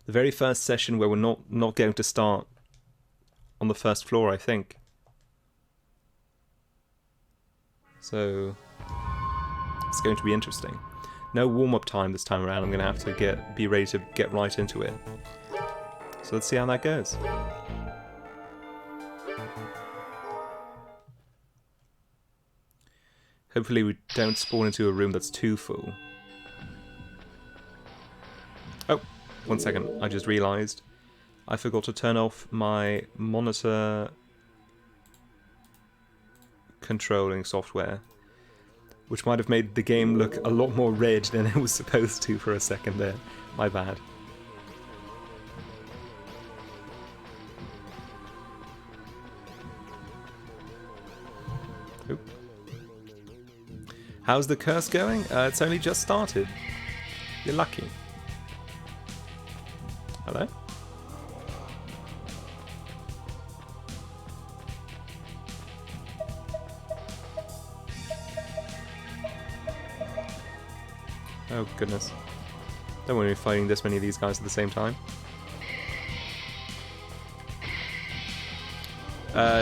The very first session where we're not going to start on the first floor, I think. So it's going to be interesting. No warm-up time this time around. I'm going to have to be ready to get right into it. So let's see how that goes. Hopefully we don't spawn into a room that's too full. Oh, 1 second. I just realised I forgot to turn off my monitor controlling software, which might have made the game look a lot more red than it was supposed to for a second there. My bad. Oop. How's the curse going? It's only just started. You're lucky. Hello? Oh goodness. Don't want to be fighting this many of these guys at the same time.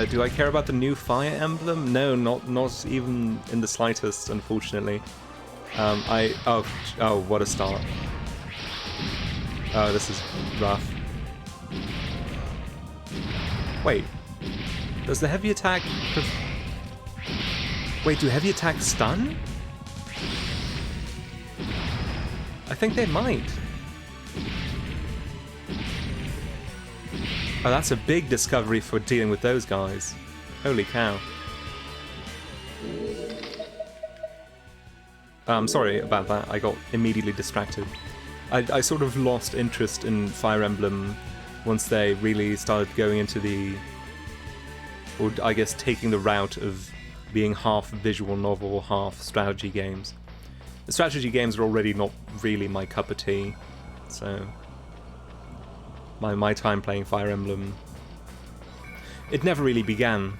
Do I care about the new fire emblem? No, not even in the slightest, unfortunately. Oh, what a start. Oh, this is rough. Wait. Does the heavy attack... Wait, do heavy attacks stun? I think they might. Oh, that's a big discovery for dealing with those guys. Holy cow. I'm sorry about that, I got immediately distracted. I sort of lost interest in Fire Emblem once they really started going into the... or I guess taking the route of being half visual novel, half strategy games. The strategy games are already not really my cup of tea, so... My time playing Fire Emblem... It never really began,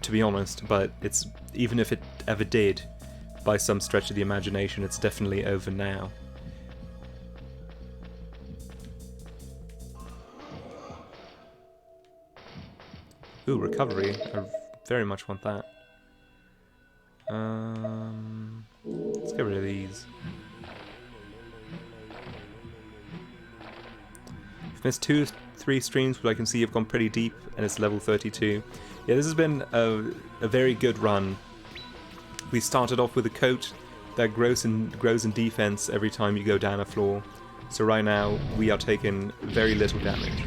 to be honest, but it's even if it ever did, by some stretch of the imagination, it's definitely over now. Ooh, recovery. I very much want that. Let's get rid of these. I've missed 2-3 streams, but I can see you've gone pretty deep, and it's level 32. Yeah, this has been a very good run. We started off with a coat that grows in defense every time you go down a floor. So right now, we are taking very little damage.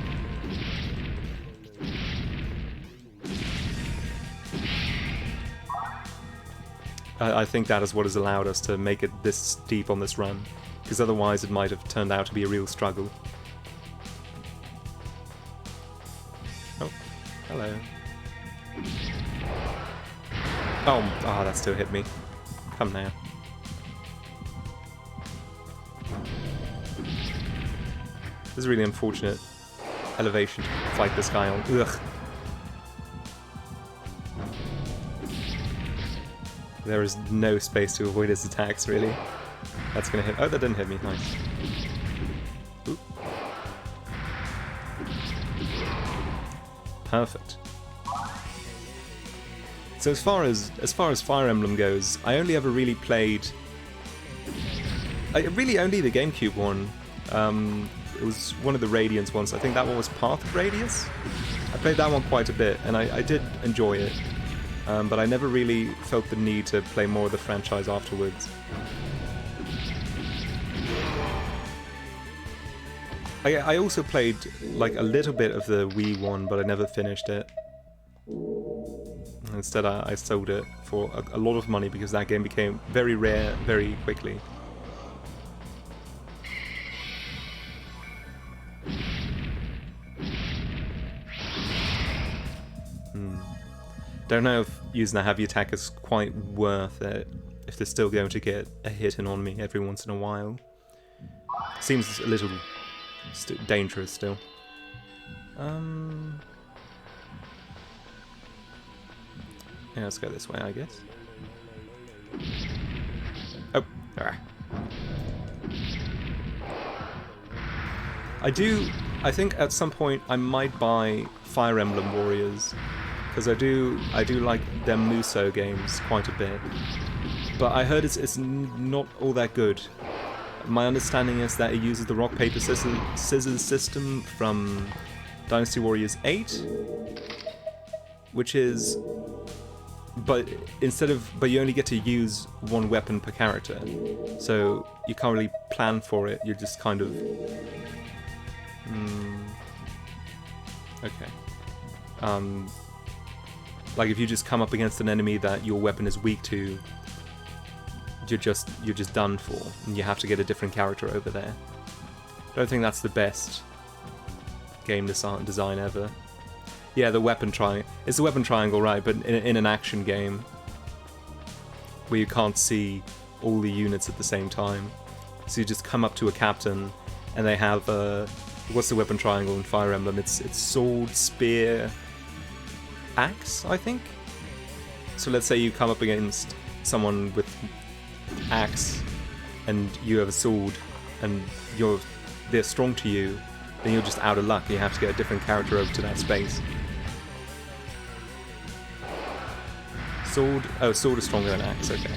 I think that is what has allowed us to make it this deep on this run, because otherwise it might have turned out to be a real struggle. Oh, hello. Oh, that still hit me. Come now. This is a really unfortunate elevation to fight this guy on. Ugh. There is no space to avoid his attacks, really. That's gonna hit. Oh, that didn't hit me. Nice. Oop. Perfect. So as far as Fire Emblem goes, I only ever really played. Really only the GameCube one. It was one of the Radiance ones. I think that one was Path of Radius. I played that one quite a bit, and I did enjoy it. But I never really felt the need to play more of the franchise afterwards. I also played like a little bit of the Wii one, but I never finished it. Instead, I sold it for a lot of money because that game became very rare very quickly. Don't know if using a heavy attack is quite worth it, if they're still going to get a hit in on me every once in a while. Seems a little dangerous still. Yeah, let's go this way, I guess. Oh, I think at some point I might buy Fire Emblem Warriors, because I do like their Muso games quite a bit. But I heard it's not all that good. My understanding is that it uses the rock paper scissors system from Dynasty Warriors 8, which is, but you only get to use one weapon per character, so you can't really plan for it. You're just kind of okay. Like if you just come up against an enemy that your weapon is weak to, you're just done for, and you have to get a different character over there. I don't think that's the best game design ever. Yeah, the weapon triangle. It's the weapon triangle, right? But in an action game where you can't see all the units at the same time, so you just come up to a captain, and they have what's the weapon triangle in Fire Emblem? It's sword, spear, axe, I think. So let's say you come up against someone with axe, and you have a sword, and they're strong to you, then you're just out of luck. You have to get a different character over to that space. Sword. Oh, sword is stronger than axe. Okay.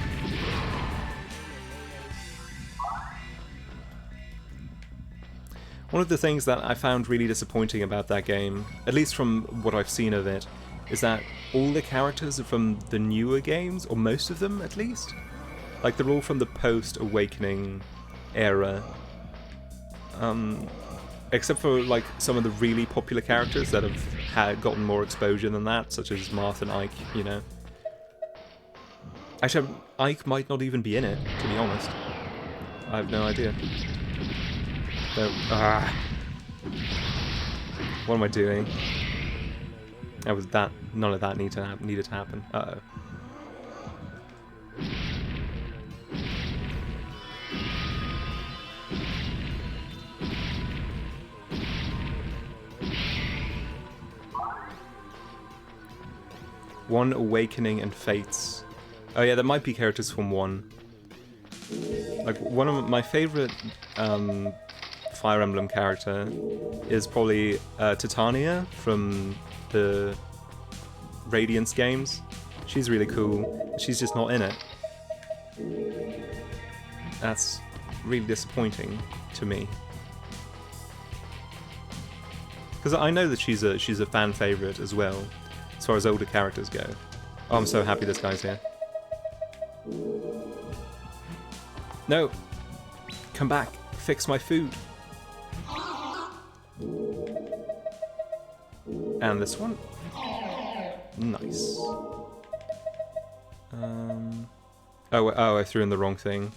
One of the things that I found really disappointing about that game, at least from what I've seen of it, is that all the characters are from the newer games, or most of them at least. Like, they're all from the post-Awakening era. Except for, like, some of the really popular characters that have gotten more exposure than that, such as Marth and Ike, you know. Actually, Ike might not even be in it, to be honest. I have no idea. So, what am I doing? None of that needed to happen. Uh-oh. One Awakening and Fates. Oh yeah, there might be characters from one. Like, one of my favorite Fire Emblem character is probably Titania from the Radiance games. She's really cool. She's just not in it. That's really disappointing to me. Because I know that she's a fan favorite as well, as far as older characters go. Oh, I'm so happy this guy's here. No! Come back! Fix my food! And this one? Nice. Oh, I threw in the wrong thing.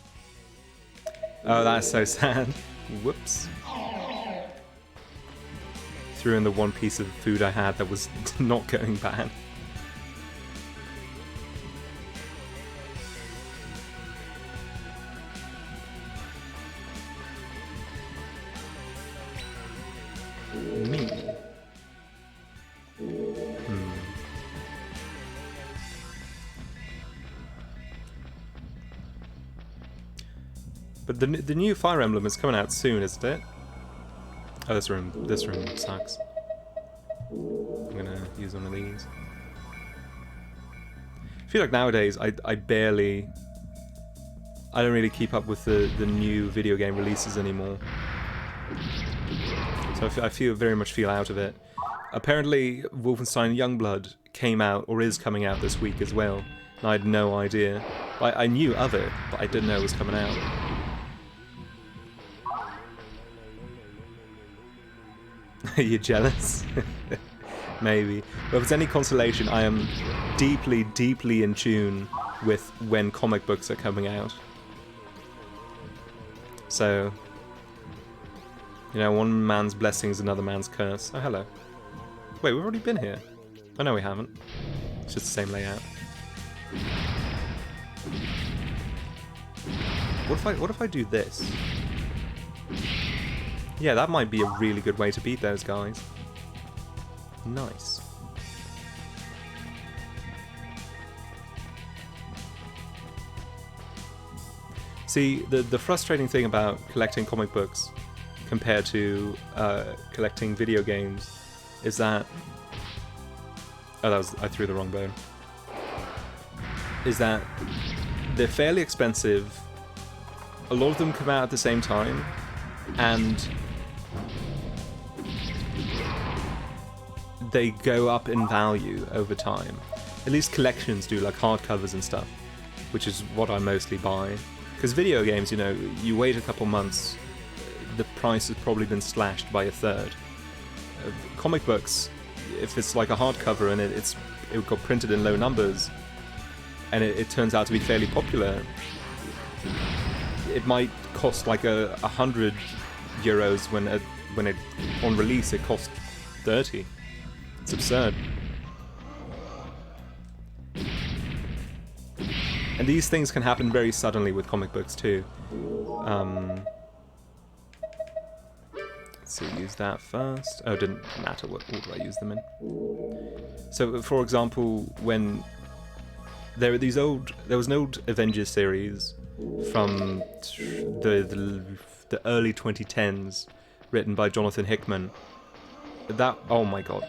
Oh, that's so sad. Whoops. Threw in the one piece of food I had that was not going bad. Me. But the new Fire Emblem is coming out soon, isn't it? Oh, this room sucks. I'm gonna use one of these. I feel like nowadays I don't really keep up with the new video game releases anymore. So I very much feel out of it. Apparently, Wolfenstein Youngblood came out, or is coming out this week as well, and I had no idea. I knew of it, but I didn't know it was coming out. You're jealous? Maybe. But if it's any consolation, I am deeply, deeply in tune with when comic books are coming out. So, you know, one man's blessing is another man's curse. Oh, hello. Wait, we've already been here. Oh, no, we haven't. It's just the same layout. What if I do this? Yeah, that might be a really good way to beat those guys. Nice. See, the frustrating thing about collecting comic books compared to collecting video games is that... Oh, I threw the wrong bone. Is that they're fairly expensive. A lot of them come out at the same time, and they go up in value over time. At least collections do, like hardcovers and stuff, which is what I mostly buy. Because video games, you know, you wait a couple months, the price has probably been slashed by a third. Comic books, if it's like a hardcover and it got printed in low numbers, and it turns out to be fairly popular, it might cost like €100 when it on release it costs 30. It's absurd. And these things can happen very suddenly with comic books too. Let's see, use that first. Oh, it didn't matter what order I used them in. So, for example, when there was an old Avengers series from the early 2010s, written by Jonathan Hickman. Oh my god,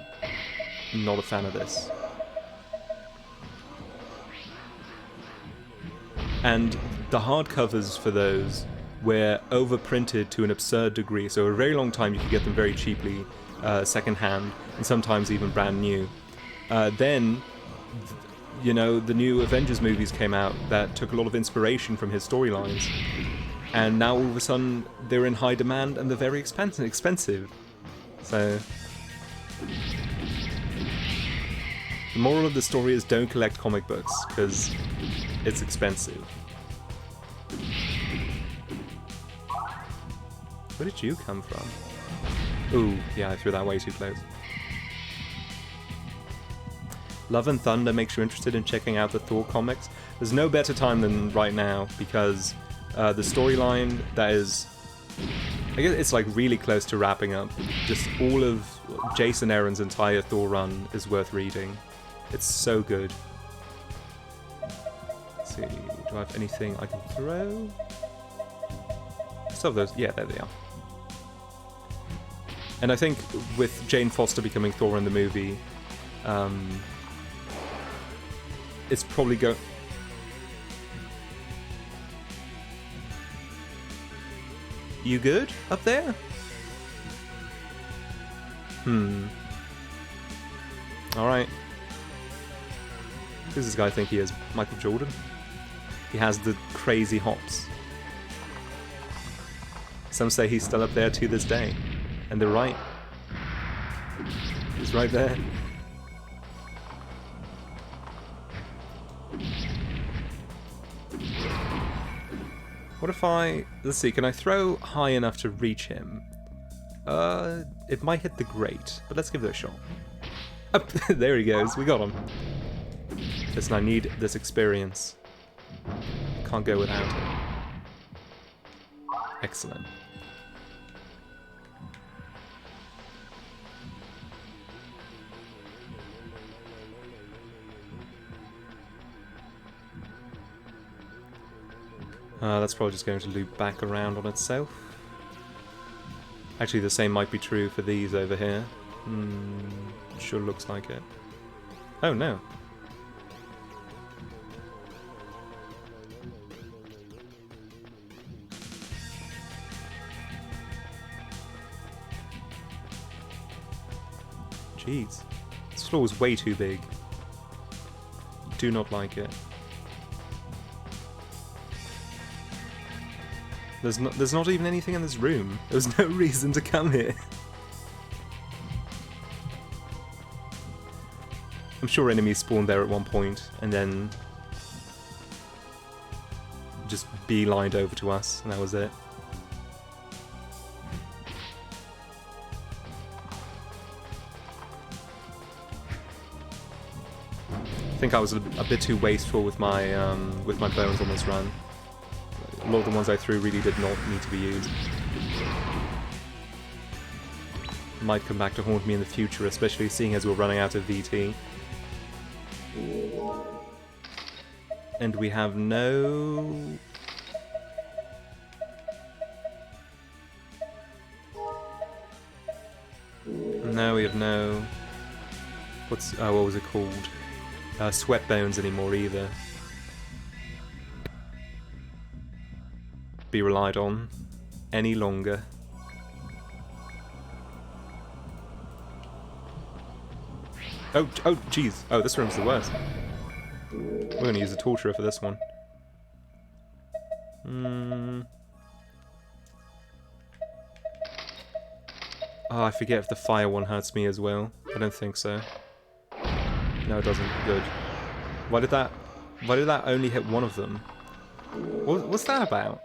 not a fan of this. And the hardcovers for those were overprinted to an absurd degree, so a very long time you could get them very cheaply, second-hand, and sometimes even brand new. Then, you know, the new Avengers movies came out that took a lot of inspiration from his storylines, and now all of a sudden they're in high demand and they're very expensive. So, the moral of the story is don't collect comic books, because it's expensive. Where did you come from? Ooh, yeah, I threw that way too close. Love and Thunder makes you interested in checking out the Thor comics. There's no better time than right now, because the storyline that is... I guess it's like really close to wrapping up. Just all of Jason Aaron's entire Thor run is worth reading. It's so good. Let's see, do I have anything I can throw? Some of those, yeah, there they are. And I think with Jane Foster becoming Thor in the movie, it's probably You good up there? Alright. Who does this guy think he is? Michael Jordan? He has the crazy hops. Some say he's still up there to this day. And they're right. He's right there. What if let's see, can I throw high enough to reach him? It might hit the grate, but let's give it a shot. Oh, there he goes, we got him. Listen, I need this experience. Can't go without it. Excellent. That's probably just going to loop back around on itself. Actually, the same might be true for these over here. Sure looks like it. Oh no. Jeez. This floor is way too big. Do not like it. There's not even anything in this room. There was no reason to come here. I'm sure enemies spawned there at one point and then just beelined over to us, and that was it. I think I was a bit too wasteful with my bones on this run. A lot of the ones I threw really did not need to be used. Might come back to haunt me in the future, especially seeing as we're running out of VT. And we have no... No, we have no... what was it called? Sweat bones anymore either. Be relied on any longer. Oh, jeez. Oh, this room's the worst. We're going to use a torturer for this one. Oh, I forget if the fire one hurts me as well. I don't think so. No, it doesn't. Good. Why did that only hit one of them? What's that about?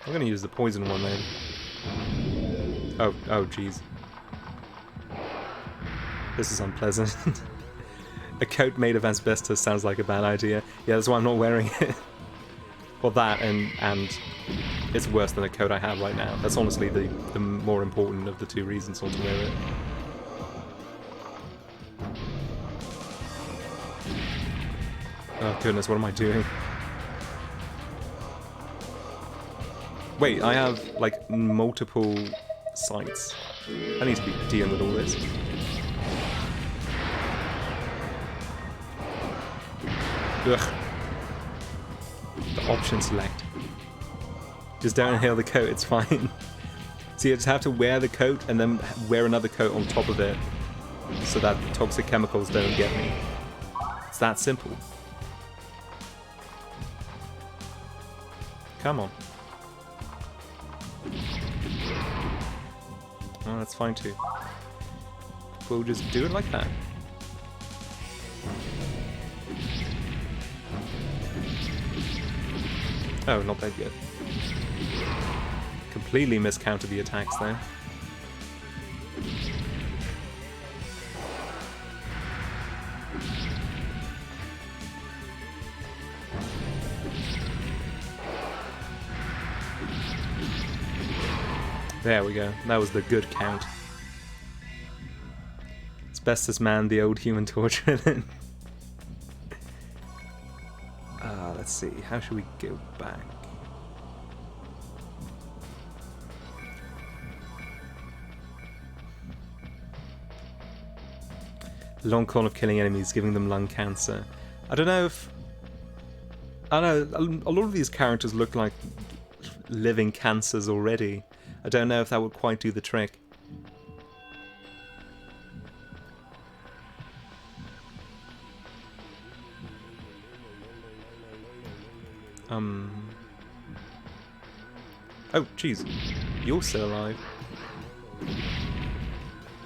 I'm going to use the poison one then. Oh, jeez. This is unpleasant. A coat made of asbestos sounds like a bad idea. Yeah, that's why I'm not wearing it. Well, that and it's worse than the coat I have right now. That's honestly the more important of the two reasons not to wear it. Oh goodness, what am I doing? Wait, I have like multiple sites. I need to be dealing with all this. Ugh. The option select. Just don't inhale the coat, it's fine. So you just have to wear the coat and then wear another coat on top of it so that the toxic chemicals don't get me. It's that simple. Come on. Oh, that's fine too. We'll just do it like that. Oh, not dead yet. Completely miscounted the attacks there. There we go. That was the good count. Asbestos man, the old human torture then. Let's see, how should we go back? Long call of killing enemies, giving them lung cancer. I don't know. A lot of these characters look like living cancers already. I don't know if that would quite do the trick. Oh, jeez. You're still alive.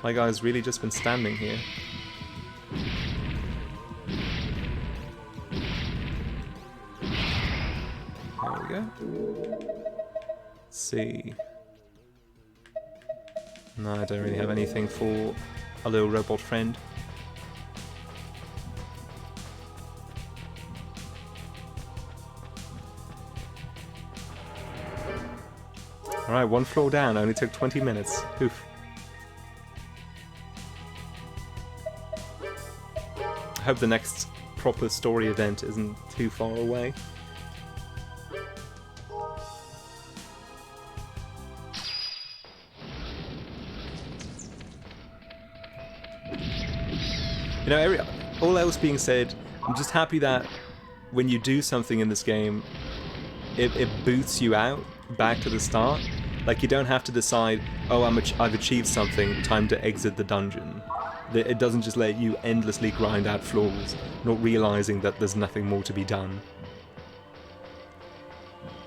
My guy's really just been standing here. There we go. Let's see. No, I don't really have anything for a little robot friend. Alright, one floor down, only took 20 minutes. Oof. I hope the next proper story event isn't too far away. You know, all else being said, I'm just happy that when you do something in this game, it boots you out back to the start. Like, you don't have to decide, oh, I've achieved something, time to exit the dungeon. It doesn't just let you endlessly grind out floors, not realizing that there's nothing more to be done.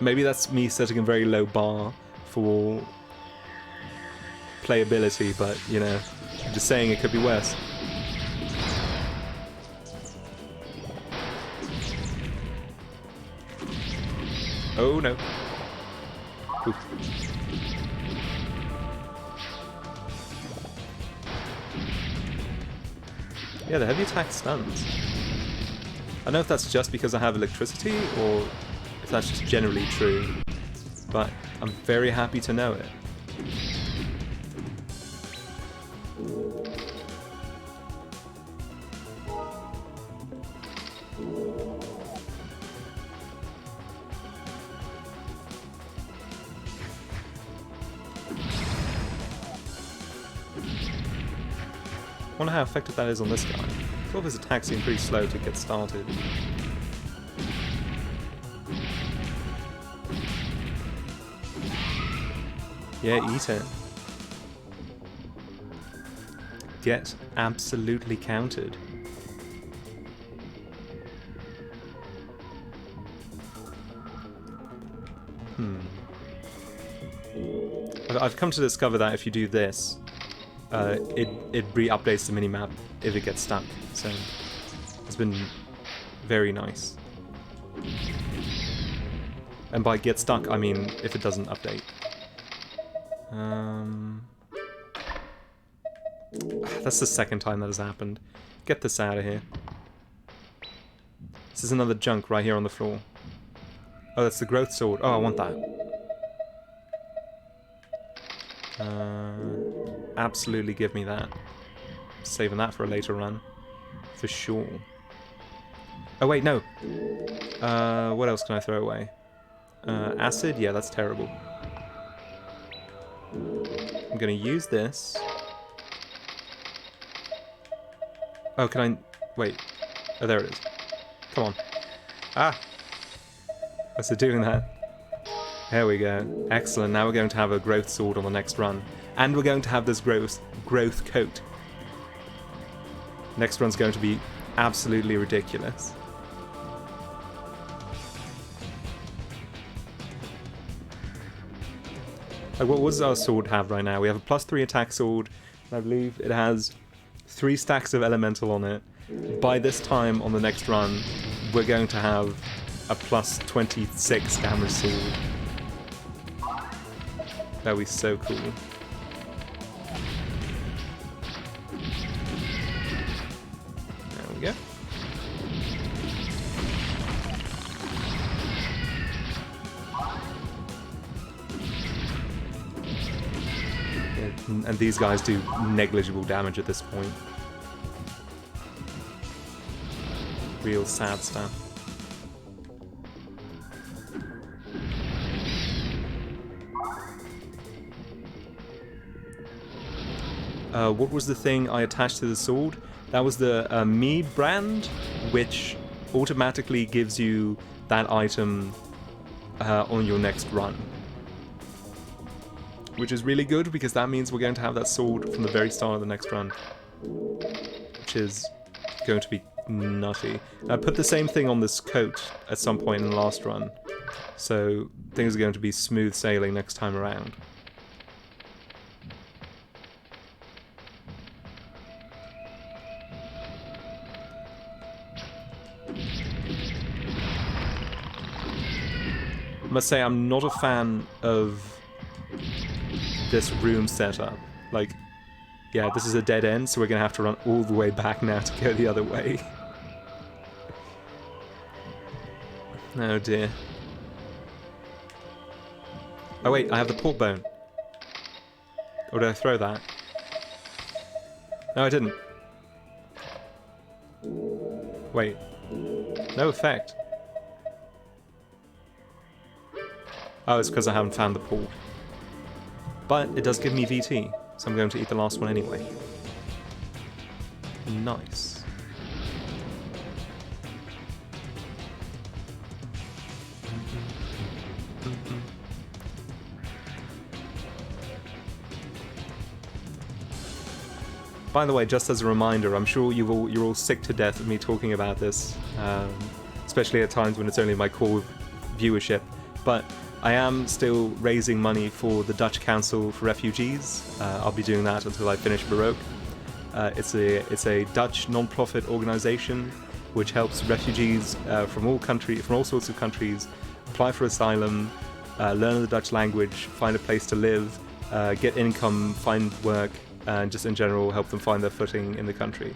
Maybe that's me setting a very low bar for playability, but, you know, I'm just saying it could be worse. Oh no. Oof. Yeah, the heavy attack stuns. I don't know if that's just because I have electricity, or if that's just generally true, but I'm very happy to know it. Wonder how effective that is on this guy. I thought his attacks seemed pretty slow to get started. Yeah, eat it. Get absolutely counted. I've come to discover that if you do this, it re-updates the minimap if it gets stuck. So it's been very nice. And by get stuck, I mean if it doesn't update. That's the second time that has happened. Get this out of here. This is another junk right here on the floor. Oh, that's the growth sword. Oh, I want that. Absolutely give me that. Saving that for a later run. For sure. Oh wait, no. What else can I throw away? Acid? Yeah, that's terrible. I'm gonna use this. Oh, can I... Wait. Oh, there it is. Come on. Ah! What's it doing that? There we go. Excellent. Now we're going to have a growth sword on the next run. And we're going to have this growth coat. Next run's going to be absolutely ridiculous. Like, what does our sword have right now? We have a +3 attack sword. I believe it has 3 stacks of elemental on it. By this time on the next run, we're going to have a +26 damage sword. That would be so cool. There we go. And these guys do negligible damage at this point. Real sad stuff. What was the thing I attached to the sword? That was the Mead brand, which automatically gives you that item on your next run. Which is really good, because that means we're going to have that sword from the very start of the next run. Which is going to be nutty. I put the same thing on this coat at some point in the last run, so things are going to be smooth sailing next time around. I must say, I'm not a fan of this room setup. Like, yeah, this is a dead end, so we're going to have to run all the way back now to go the other way. Oh dear. Oh wait, I have the pork bone. Or did I throw that? No, I didn't. Wait. No effect. Oh, it's because I haven't found the pork. But it does give me VT, so I'm going to eat the last one anyway. Nice. By the way, just as a reminder, I'm sure you're all sick to death of me talking about this, especially at times when it's only my core viewership, but I am still raising money for the Dutch Council for Refugees. I'll be doing that until I finish Baroque. It's a Dutch non-profit organization which helps refugees from all sorts of countries apply for asylum, learn the Dutch language, find a place to live, get income, find work, and just in general help them find their footing in the country.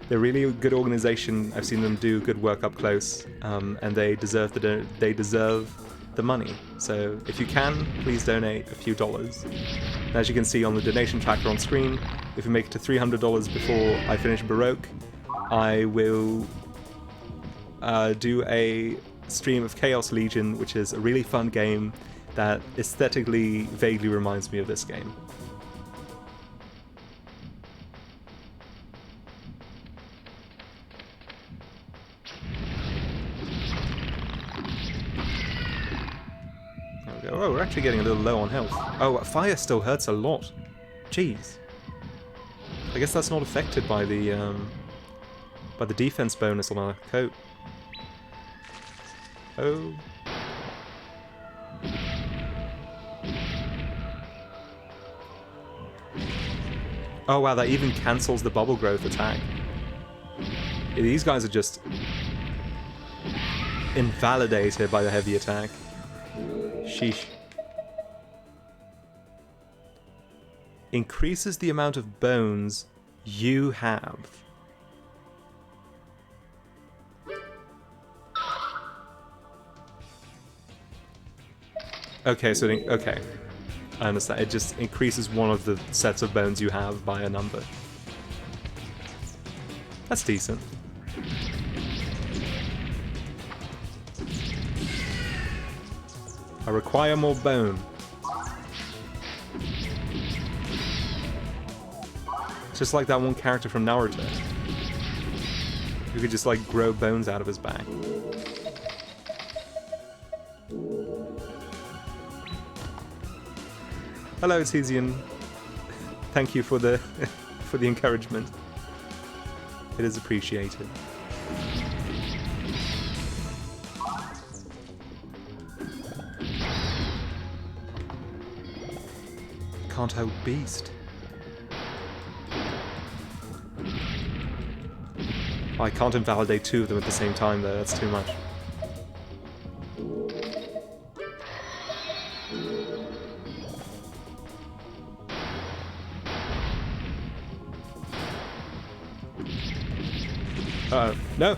They're really a good organization. I've seen them do good work up close, and they deserve the money. So if you can, please donate a few dollars. And as you can see on the donation tracker on screen, if you make it to $300 before I finish Baroque, I will do a stream of Chaos Legion, which is a really fun game that aesthetically vaguely reminds me of this game. actually getting a little low on health. Oh, fire still hurts a lot. Jeez. I guess that's not affected by the defense bonus on our coat. Oh. Oh wow, that even cancels the bubble growth attack. These guys are just invalidated by the heavy attack. Sheesh. Increases the amount of bones you have. Okay, so okay. I understand. It just increases one of the sets of bones you have by a number. That's decent. I require more bone. Just like that one character from Naruto, who could just like grow bones out of his back. Hello, Tizian. Thank you for the for the encouragement. It is appreciated. Can't hold beast. I can't invalidate two of them at the same time though, that's too much. No!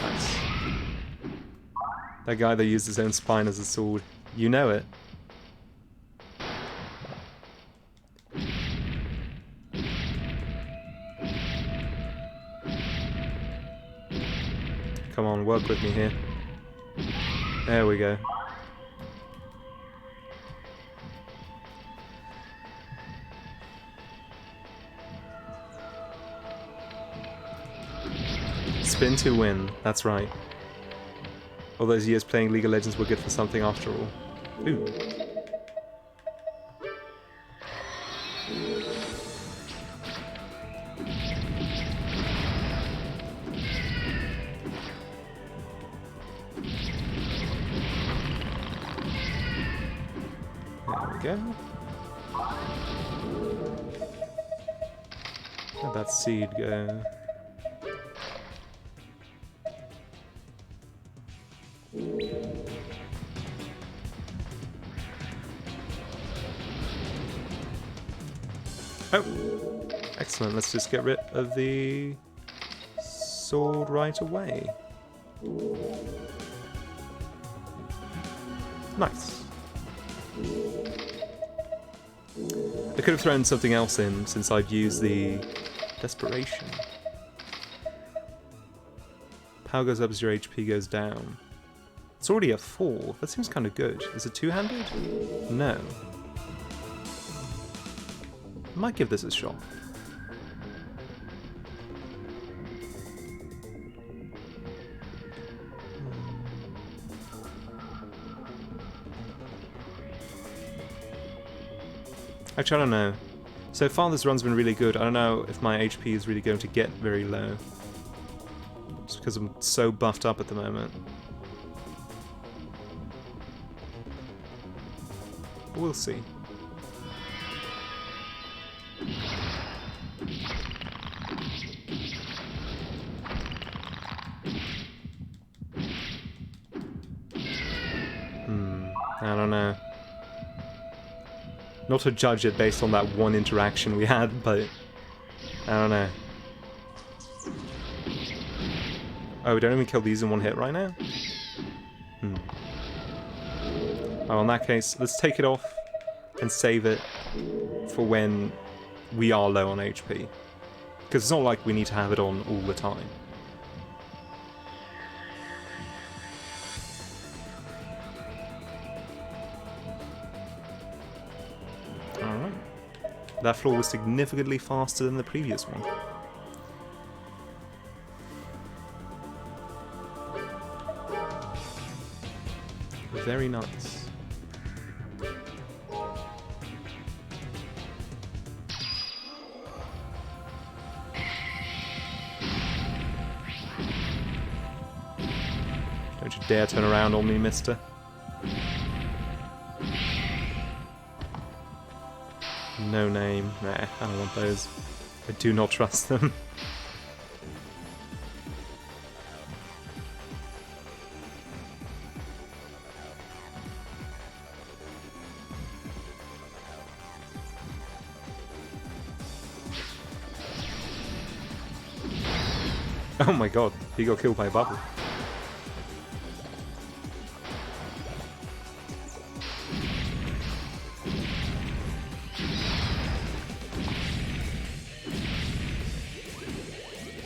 Nice. That guy that used his own spine as a sword. You know it. Come on, work with me here. There we go. Spin to win, that's right. All those years playing League of Legends were good for something after all. Ooh. There we go. Where'd that seed go? Oh! Excellent, let's just get rid of the sword right away. Nice. I could have thrown something else in since I'd used the desperation. Power goes up as your HP goes down. It's already a 4. That seems kind of good. Is it two-handed? No. I might give this a shot. Actually, I don't know. So far this run's been really good. I don't know if my HP is really going to get very low. Just because I'm so buffed up at the moment. We'll see. I don't know. Not to judge it based on that one interaction we had, but I don't know. Oh, we don't even kill these in one hit right now? Oh, in that case, let's take it off and save it for when we are low on HP. Because it's not like we need to have it on all the time. Alright. That floor was significantly faster than the previous one. Very nice. Don't you dare turn around on me, mister. No name. Nah, I don't want those. I do not trust them. Oh my god, he got killed by a bubble.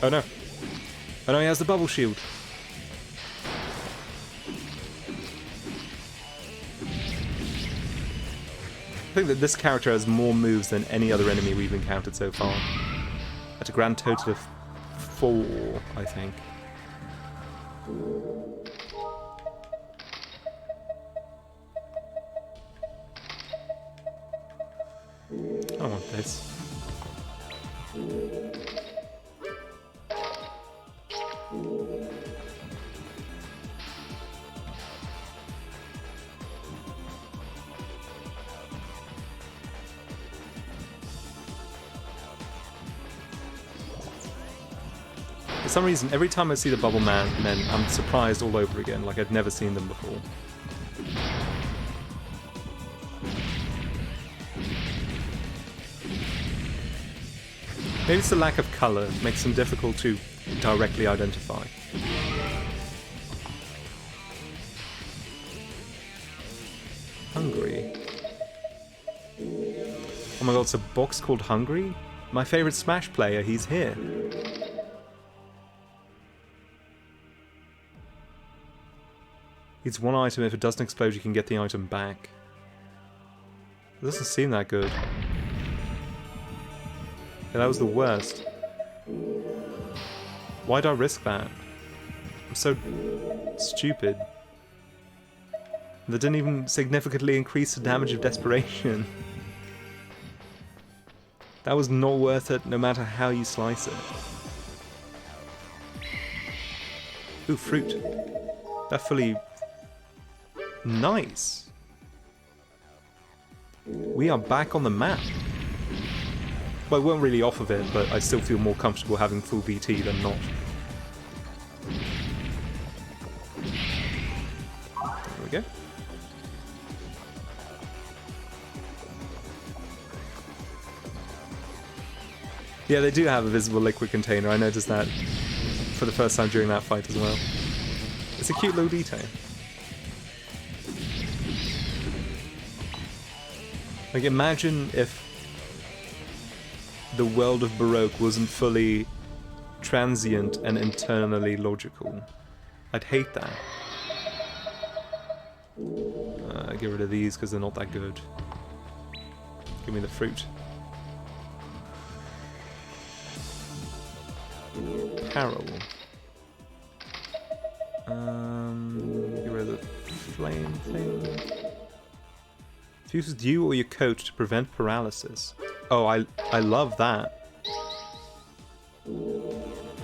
Oh no. Oh no, he has the bubble shield. I think that this character has more moves than any other enemy we've encountered so far. At a grand total of 4, I think. I want this. For some reason, every time I see the Bubble Man, then I'm surprised all over again, like I'd never seen them before. Maybe it's the lack of colour, makes them difficult to directly identify. Hungry. Oh my god, it's a box called Hungry? My favourite Smash player, he's here. It's one item, if it doesn't explode you can get the item back. It doesn't seem that good. Yeah, that was the worst. Why'd I risk that? I'm so stupid. That didn't even significantly increase the damage of desperation. That was not worth it, no matter how you slice it. Ooh, fruit. That fully... Nice! We are back on the map. Well, I weren't really off of it, but I still feel more comfortable having full BT than not. There we go. Yeah, they do have a visible liquid container. I noticed that for the first time during that fight as well. It's a cute little detail. Like, imagine if the world of Baroque wasn't fully transient and internally logical. I'd hate that. Get rid of these because they're not that good. Give me the fruit. Apparel. Get rid of the flame thing. Fuse with you or your coat to prevent paralysis. Oh, I love that.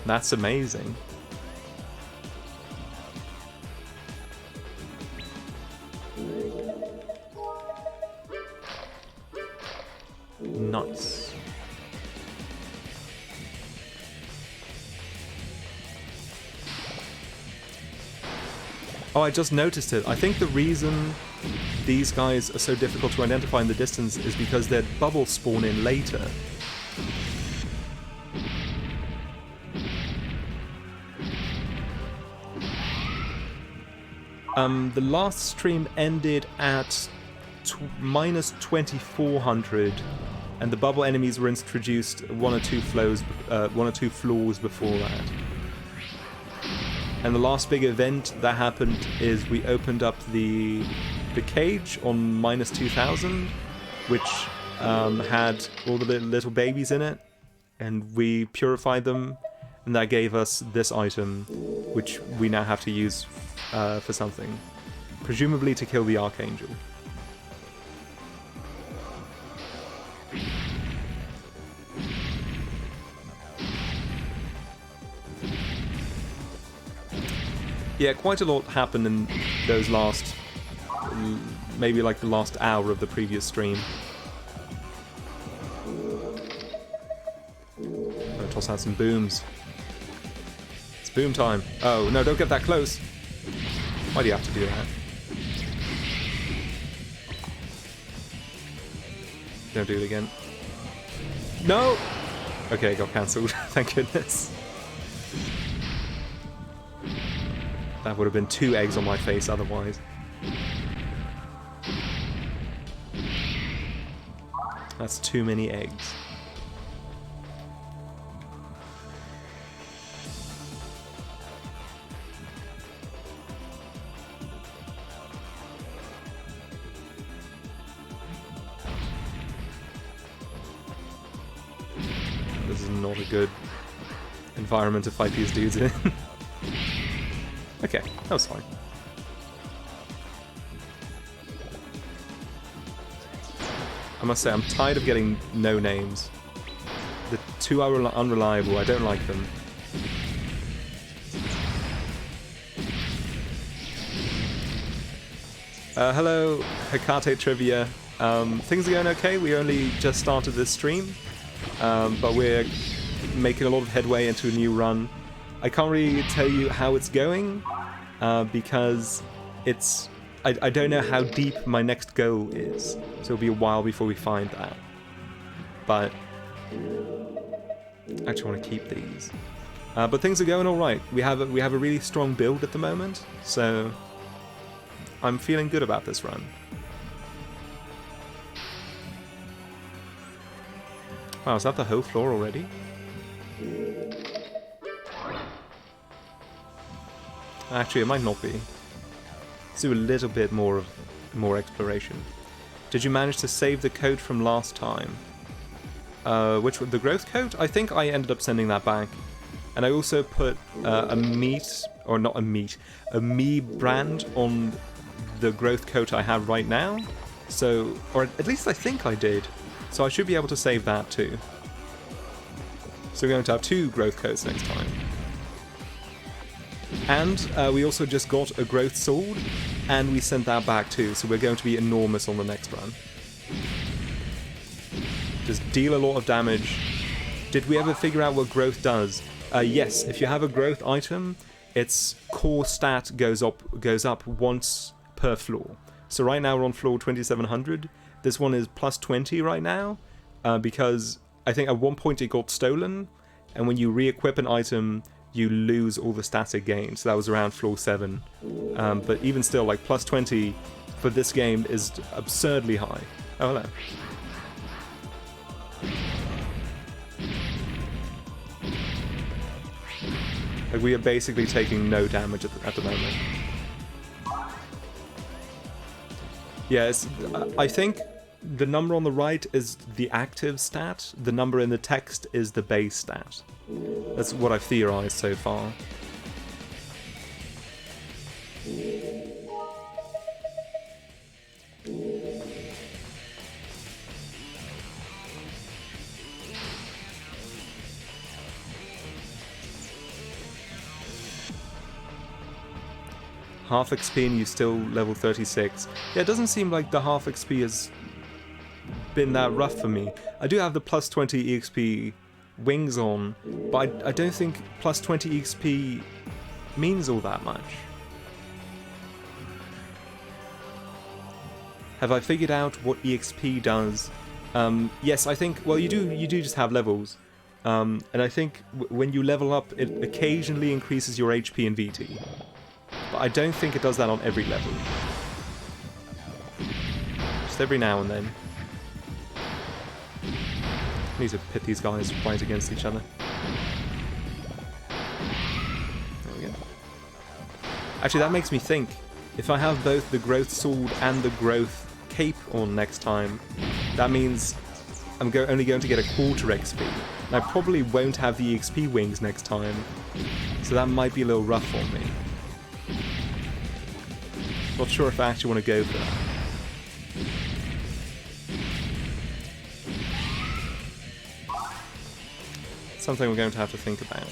That's amazing. Nice. Oh, I just noticed it. I think the reason these guys are so difficult to identify in the distance is because their bubbles spawn in later. The last stream ended at minus 2400, and the bubble enemies were introduced one or two floors before that. And the last big event that happened is we opened up the cage on minus 2000, which had all the little babies in it, and we purified them, and that gave us this item, which we now have to use for something. presumably to kill the Archangel. Yeah, quite a lot happened in those last, maybe like the last hour of the previous stream. I'll toss out some booms. It's boom time. Oh, no, don't get that close. Why do you have to do that? Don't do it again. No! Okay, it got cancelled. Thank goodness. That would have been 2 eggs on my face otherwise. That's too many eggs. This is not a good environment to fight these dudes in. Okay, that was fine. I must say, I'm tired of getting no names. The 2 are unreliable, I don't like them. Hello, Hecate Trivia. Things are going okay, we only just started this stream, but we're making a lot of headway into a new run. I can't really tell you how it's going, because it's... I don't know how deep my next goal is, so it'll be a while before we find that. But I actually want to keep these. But things are going alright. We have a really strong build at the moment, so I'm feeling good about this run. Wow, is that the whole floor already? Actually, it might not be. Let's do a little bit more exploration. Did you manage to save the code from last time? Which was the growth code? I think I ended up sending that back. And I also put a me brand on the growth code I have right now. So, or at least I think I did. So I should be able to save that too. So we're going to have 2 growth codes next time. And we also just got a growth sword, and we sent that back too, so we're going to be enormous on the next run. Just deal a lot of damage. Did we ever figure out what growth does? Yes, if you have a growth item, its core stat goes up once per floor. So right now we're on floor 2700. This one is plus 20 right now, because I think at one point it got stolen, and when you re-equip an item, you lose all the static gain. So that was around floor 7. But even still, like, plus 20 for this game is absurdly high. Oh, hello. Like, we are basically taking no damage at the moment. Yeah, I think the number on the right is the active stat. The number in the text is the base stat. That's what I've theorized so far. Half XP and you still level 36. Yeah, it doesn't seem like the half XP has been that rough for me. I do have the plus 20 EXP wings on, but I don't think plus 20 EXP means all that much. Have I figured out what EXP does? Yes, I think, well, you do just have levels. And I think when you level up, it occasionally increases your HP and VT. But I don't think it does that on every level. Just every now and then. I need to pit these guys right against each other. There we go. Actually, that makes me think. If I have both the growth sword and the growth cape on next time, that means I'm only going to get a quarter XP. And I probably won't have the EXP wings next time. So that might be a little rough on me. Not sure if I actually want to go for that. Something we're going to have to think about.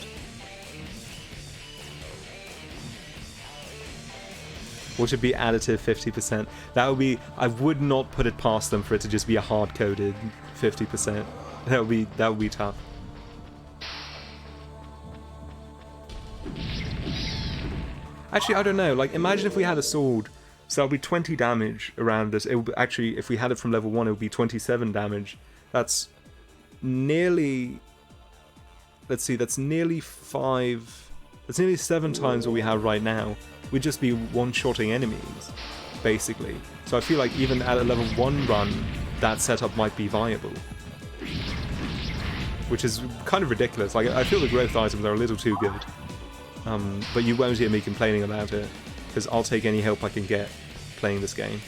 Or should be additive 50%. That would be... I would not put it past them for it to just be a hard-coded 50%. That would be tough. Actually, I don't know. Like, imagine if we had a sword. So that'll be 20 damage around this. It would actually, if we had it from level 1, it would be 27 damage. That's nearly... Let's see, that's nearly 5... That's nearly 7 times what we have right now. We'd just be one-shotting enemies, basically. So I feel like even at a level 1 run, that setup might be viable. Which is kind of ridiculous. Like, I feel the growth items are a little too good. But you won't hear me complaining about it, because I'll take any help I can get playing this game.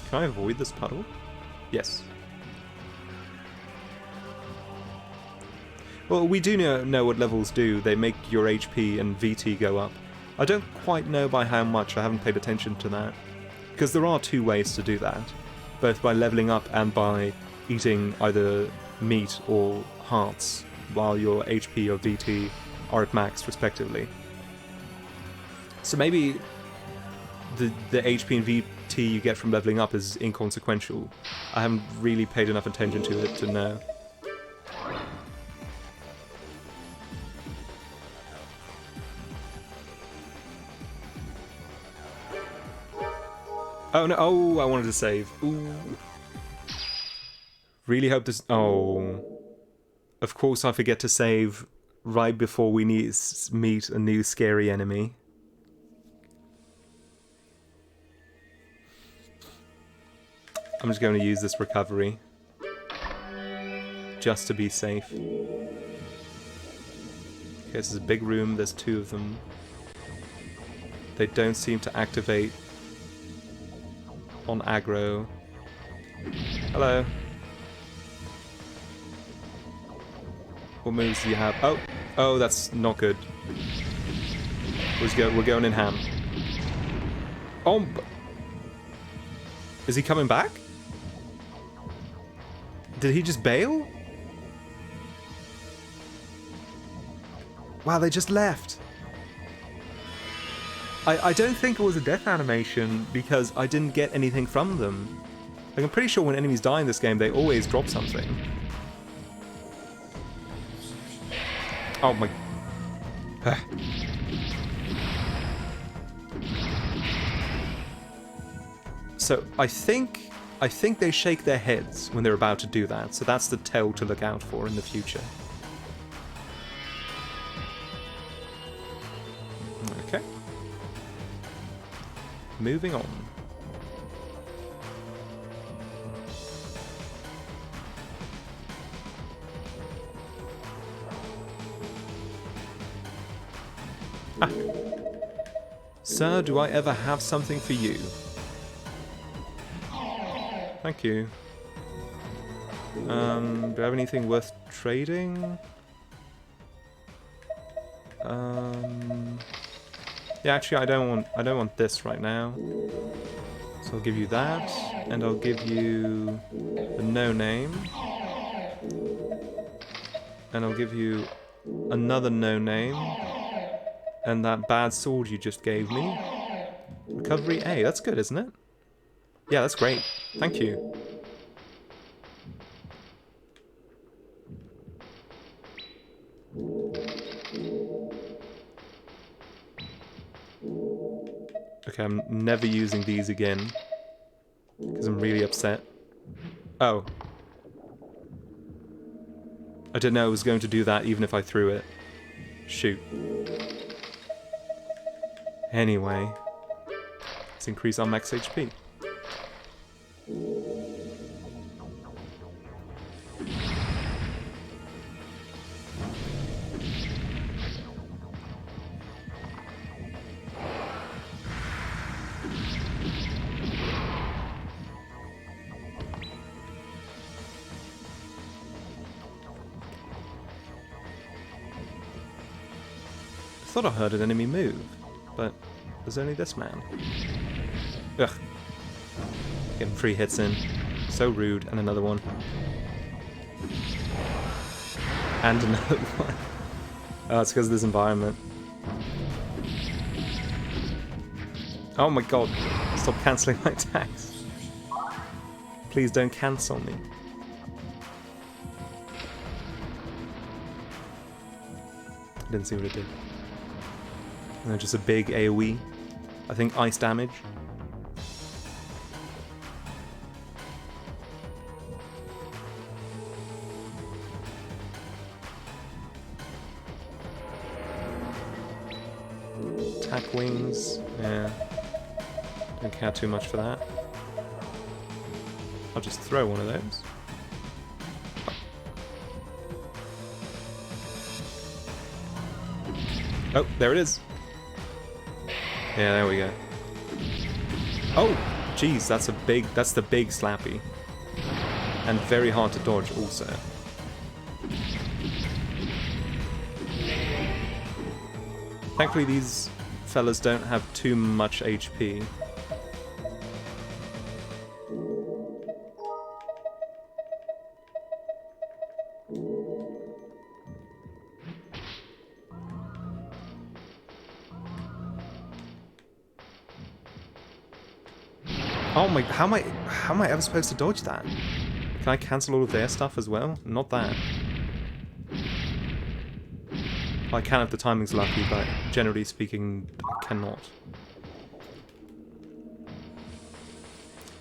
Can I avoid this puddle? Yes. Well, we do know what levels do. They make your HP and VT go up. I don't quite know by how much. I haven't paid attention to that. Because there are 2 ways to do that. Both by leveling up and by eating either meat or hearts while your HP or VT are at max, respectively. So maybe the HP and VT you get from leveling up is inconsequential. I haven't really paid enough attention to it to know. Oh no, oh, I wanted to save. Ooh. Really hope this... Oh. Of course I forget to save right before we meet a new scary enemy. I'm just going to use this recovery. Just to be safe. Okay, this is a big room, there's 2 of them. They don't seem to activate on aggro. Hello. What moves do you have? Oh! Oh, that's not good. We're going in ham. Oh! Is he coming back? Did he just bail? Wow, they just left. I don't think it was a death animation because I didn't get anything from them. Like, I'm pretty sure when enemies die in this game, they always drop something. Oh my... So, I think they shake their heads when they're about to do that, so that's the tell to look out for in the future. Okay. Moving on. Ah. Sir, do I ever have something for you? Thank you. Do I have anything worth trading? Yeah, actually, I don't want this right now. So I'll give you that, and I'll give you the no name, and I'll give you another no name, and that bad sword you just gave me. Recovery A. That's good, isn't it? Yeah, that's great. Thank you. Okay, I'm never using these again. Because I'm really upset. Oh. I didn't know I was going to do that even if I threw it. Shoot. Anyway. Let's increase our max HP. Thought I heard an enemy move, but there's only this man. Ugh. Getting 3 hits in. So rude. And another one. And another one. Oh, it's because of this environment. Oh my god. Stop cancelling my attacks. Please don't cancel me. Didn't see what it did. No, just a big AoE. I think ice damage. Attack wings. Yeah. Don't care too much for that. I'll just throw one of those. Oh, there it is. Yeah, there we go. Oh, jeez, that's the big slappy. And very hard to dodge also. Thankfully these fellas don't have too much HP. Oh my, how am I ever supposed to dodge that? Can I cancel all of their stuff as well? Not that. I can if the timing's lucky, but generally speaking, I cannot.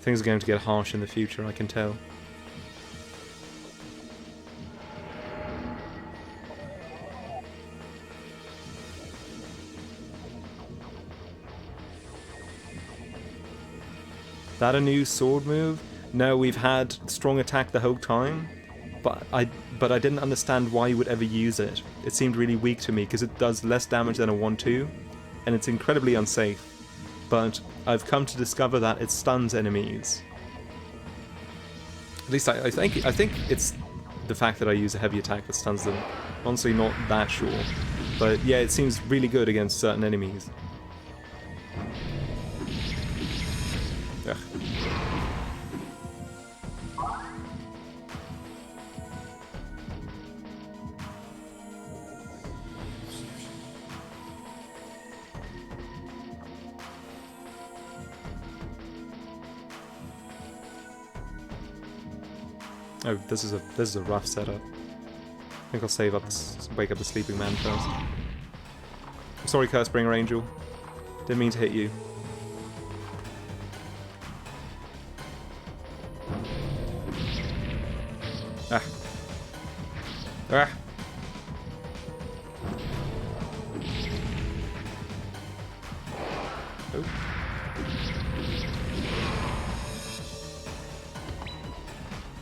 Things are going to get harsh in the future, I can tell. That a new sword move? No, we've had strong attack the whole time, but I didn't understand why you would ever use it. It seemed really weak to me because it does less damage than a 1-2, and it's incredibly unsafe. But I've come to discover that it stuns enemies. At least I think it's the fact that I use a heavy attack that stuns them. Honestly, not that sure, but yeah, it seems really good against certain enemies. Ugh. Oh, this is a rough setup. I think I'll save up, wake up the sleeping man first. I'm sorry, Cursebringer Angel. Didn't mean to hit you. Ah. Ah. Oh.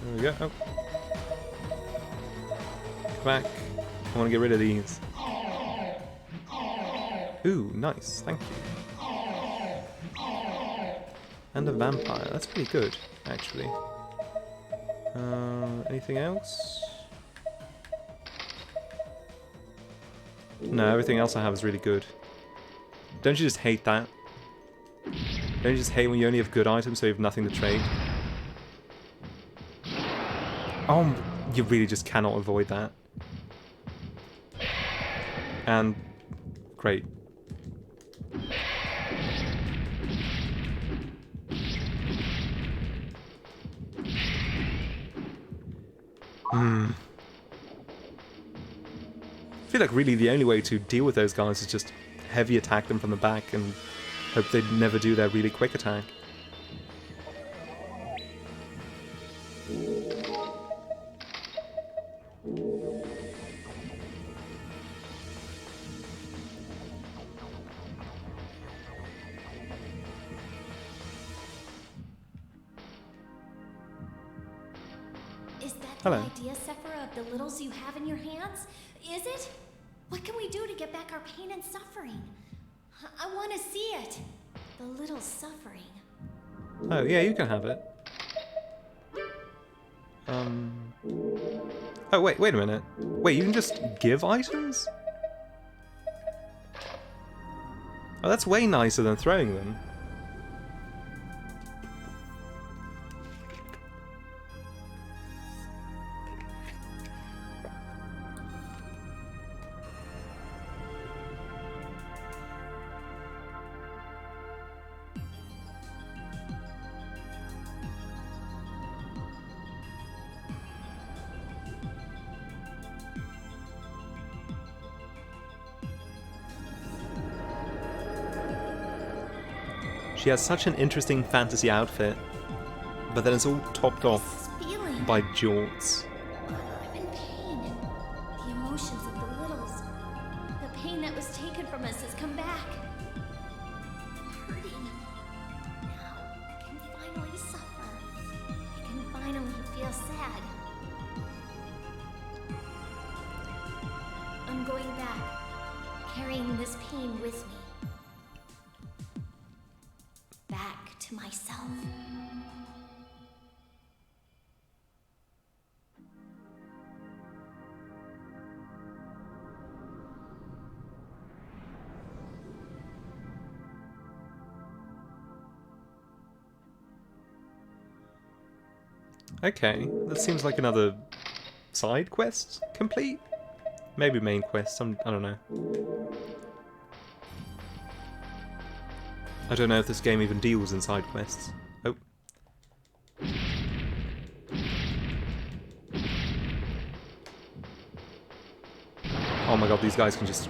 There we go. Oh. Come back. I want to get rid of these. Ooh, nice. Thank you. And a vampire. That's pretty good, actually. Anything else? No, everything else I have is really good. Don't you just hate that? Don't you just hate when you only have good items so you have nothing to trade? Oh, you really just cannot avoid that. And great. I feel like really the only way to deal with those guys is just heavy attack them from the back and hope they never do their really quick attack. Hello. The idea, Sephira, of the littles you have in your hands? Is it? What can we do to get back our pain and suffering? I want to see it. The little suffering. Oh, yeah, you can have it. Oh, wait a minute. Wait, you can just give items? Oh, that's way nicer than throwing them. She has such an interesting fantasy outfit, but then it's all topped off Feeling. by jorts. I'm in pain. The emotions of the littles. The pain that was taken from us has come back. I'm hurting. Now I can finally suffer. I can finally feel sad. I'm going back, carrying this pain with me. Back to myself. Okay, that seems like another side quest complete? Maybe main quest, I don't know. I don't know if this game even deals in side quests. Oh. Oh my god, these guys can just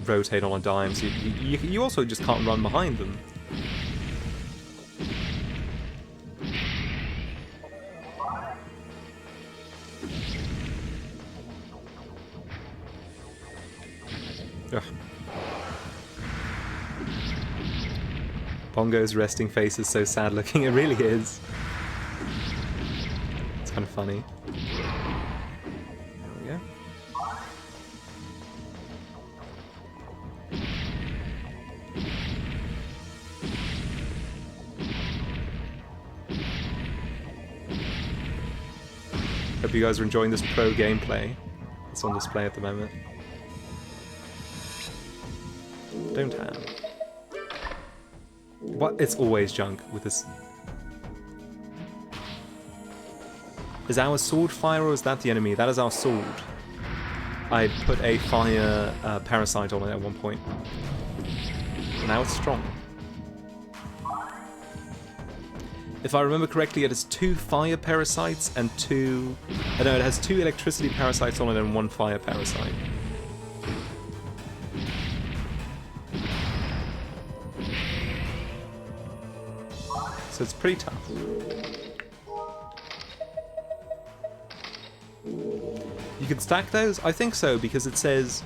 rotate on a dime, so you also just can't run behind them. Ugh. Bongo's resting face is so sad looking, it really is. It's kind of funny. There we go. Hope you guys are enjoying this pro gameplay that's on display at the moment. Don't have. What? It's always junk with this. Is our sword fire or is that the enemy? That is our sword. I put a fire parasite on it at one point. Now it's strong. If I remember correctly, it has 2 fire parasites and 2... no, it has 2 electricity parasites on it and 1 fire parasite. So it's pretty tough. You can stack those? I think so, because it says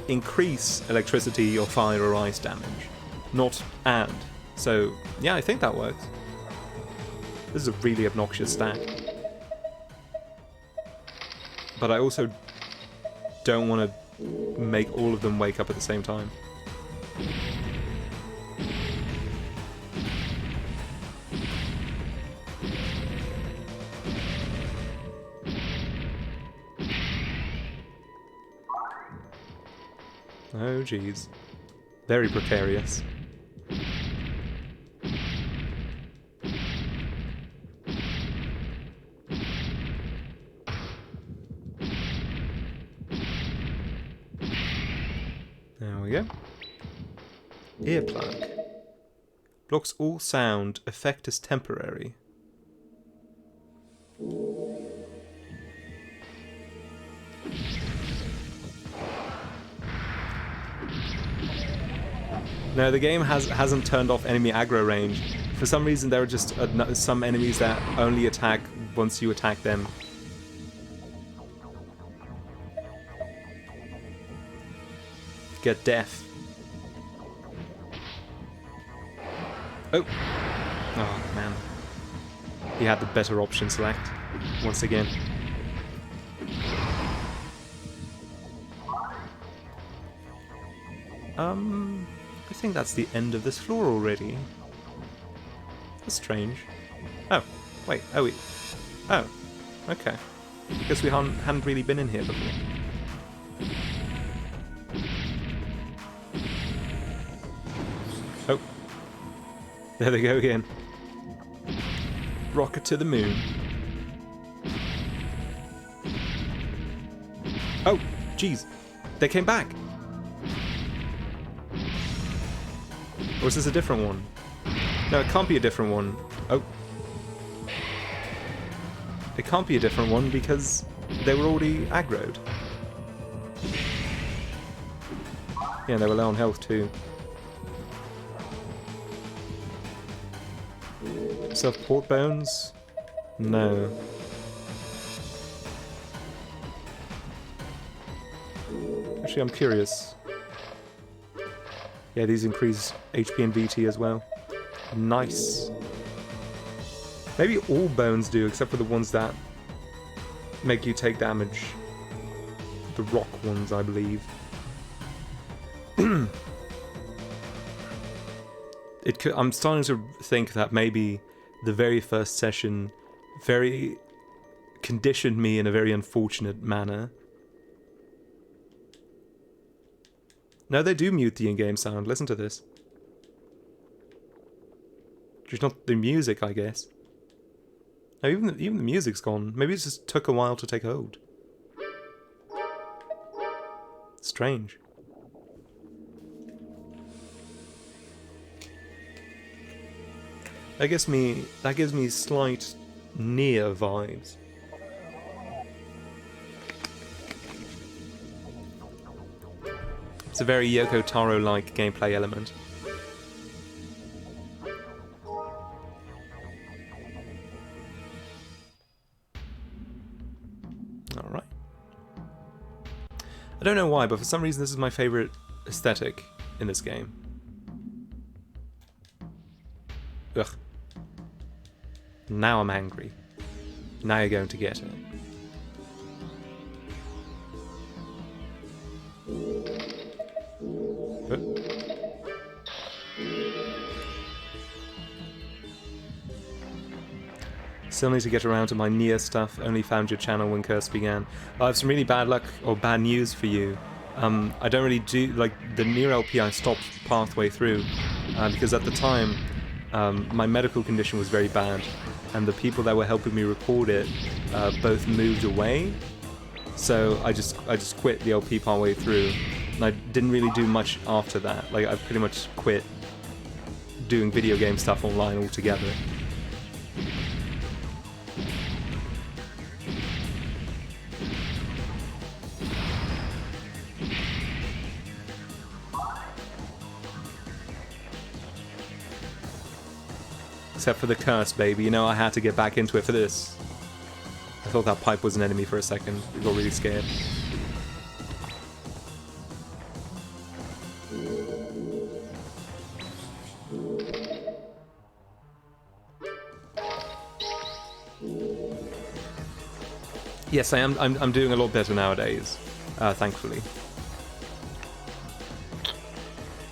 increase electricity or fire or ice damage, not add. So, yeah, I think that works. This is a really obnoxious stack. But I also don't want to make all of them wake up at the same time. Oh, jeez. Very precarious. There we go. Earplug. Blocks all sound. Effect is temporary. No, the game hasn't turned off enemy aggro range. For some reason, there are just some enemies that only attack once you attack them. Get death. Oh! Oh, man. He had the better option select, once again. I think that's the end of this floor already. That's strange. Oh, wait, oh wait. Oh, okay. Guess we hadn't really been in here before. There they go again. Rocket to the moon. Oh, jeez. They came back. Or is this a different one? No, it can't be a different one. Oh. It can't be a different one because they were already aggroed. Yeah, they were low on health too. Self-port bones? No. Actually, I'm curious. Yeah, these increase HP and VT as well. Nice. Maybe all bones do, except for the ones that make you take damage. The rock ones, I believe. I'm starting to think that maybe the very first session conditioned me in a very unfortunate manner. No, they do mute the in-game sound. Listen to this. Just not the music, I guess. No, even the music's gone. Maybe it just took a while to take hold. Strange. That gives me slight Nier vibes. It's a very Yoko Taro-like gameplay element. Alright. I don't know why, but for some reason this is my favourite aesthetic in this game. Ugh. Now I'm angry. Now you're going to get it. Still need to get around to my Nier stuff. Only found your channel when Curse began. I have some really bad luck or bad news for you. I don't really do like the Nier LP. I stopped pathway through because at the time my medical condition was very bad, and the people that were helping me record it both moved away. So I just quit the LP partway through, and I didn't really do much after that. Like I pretty much quit doing video game stuff online altogether. Except for the curse, baby. You know, I had to get back into it for this. I thought that pipe was an enemy for a second. I got really scared. Yes, I am. I'm doing a lot better nowadays, thankfully.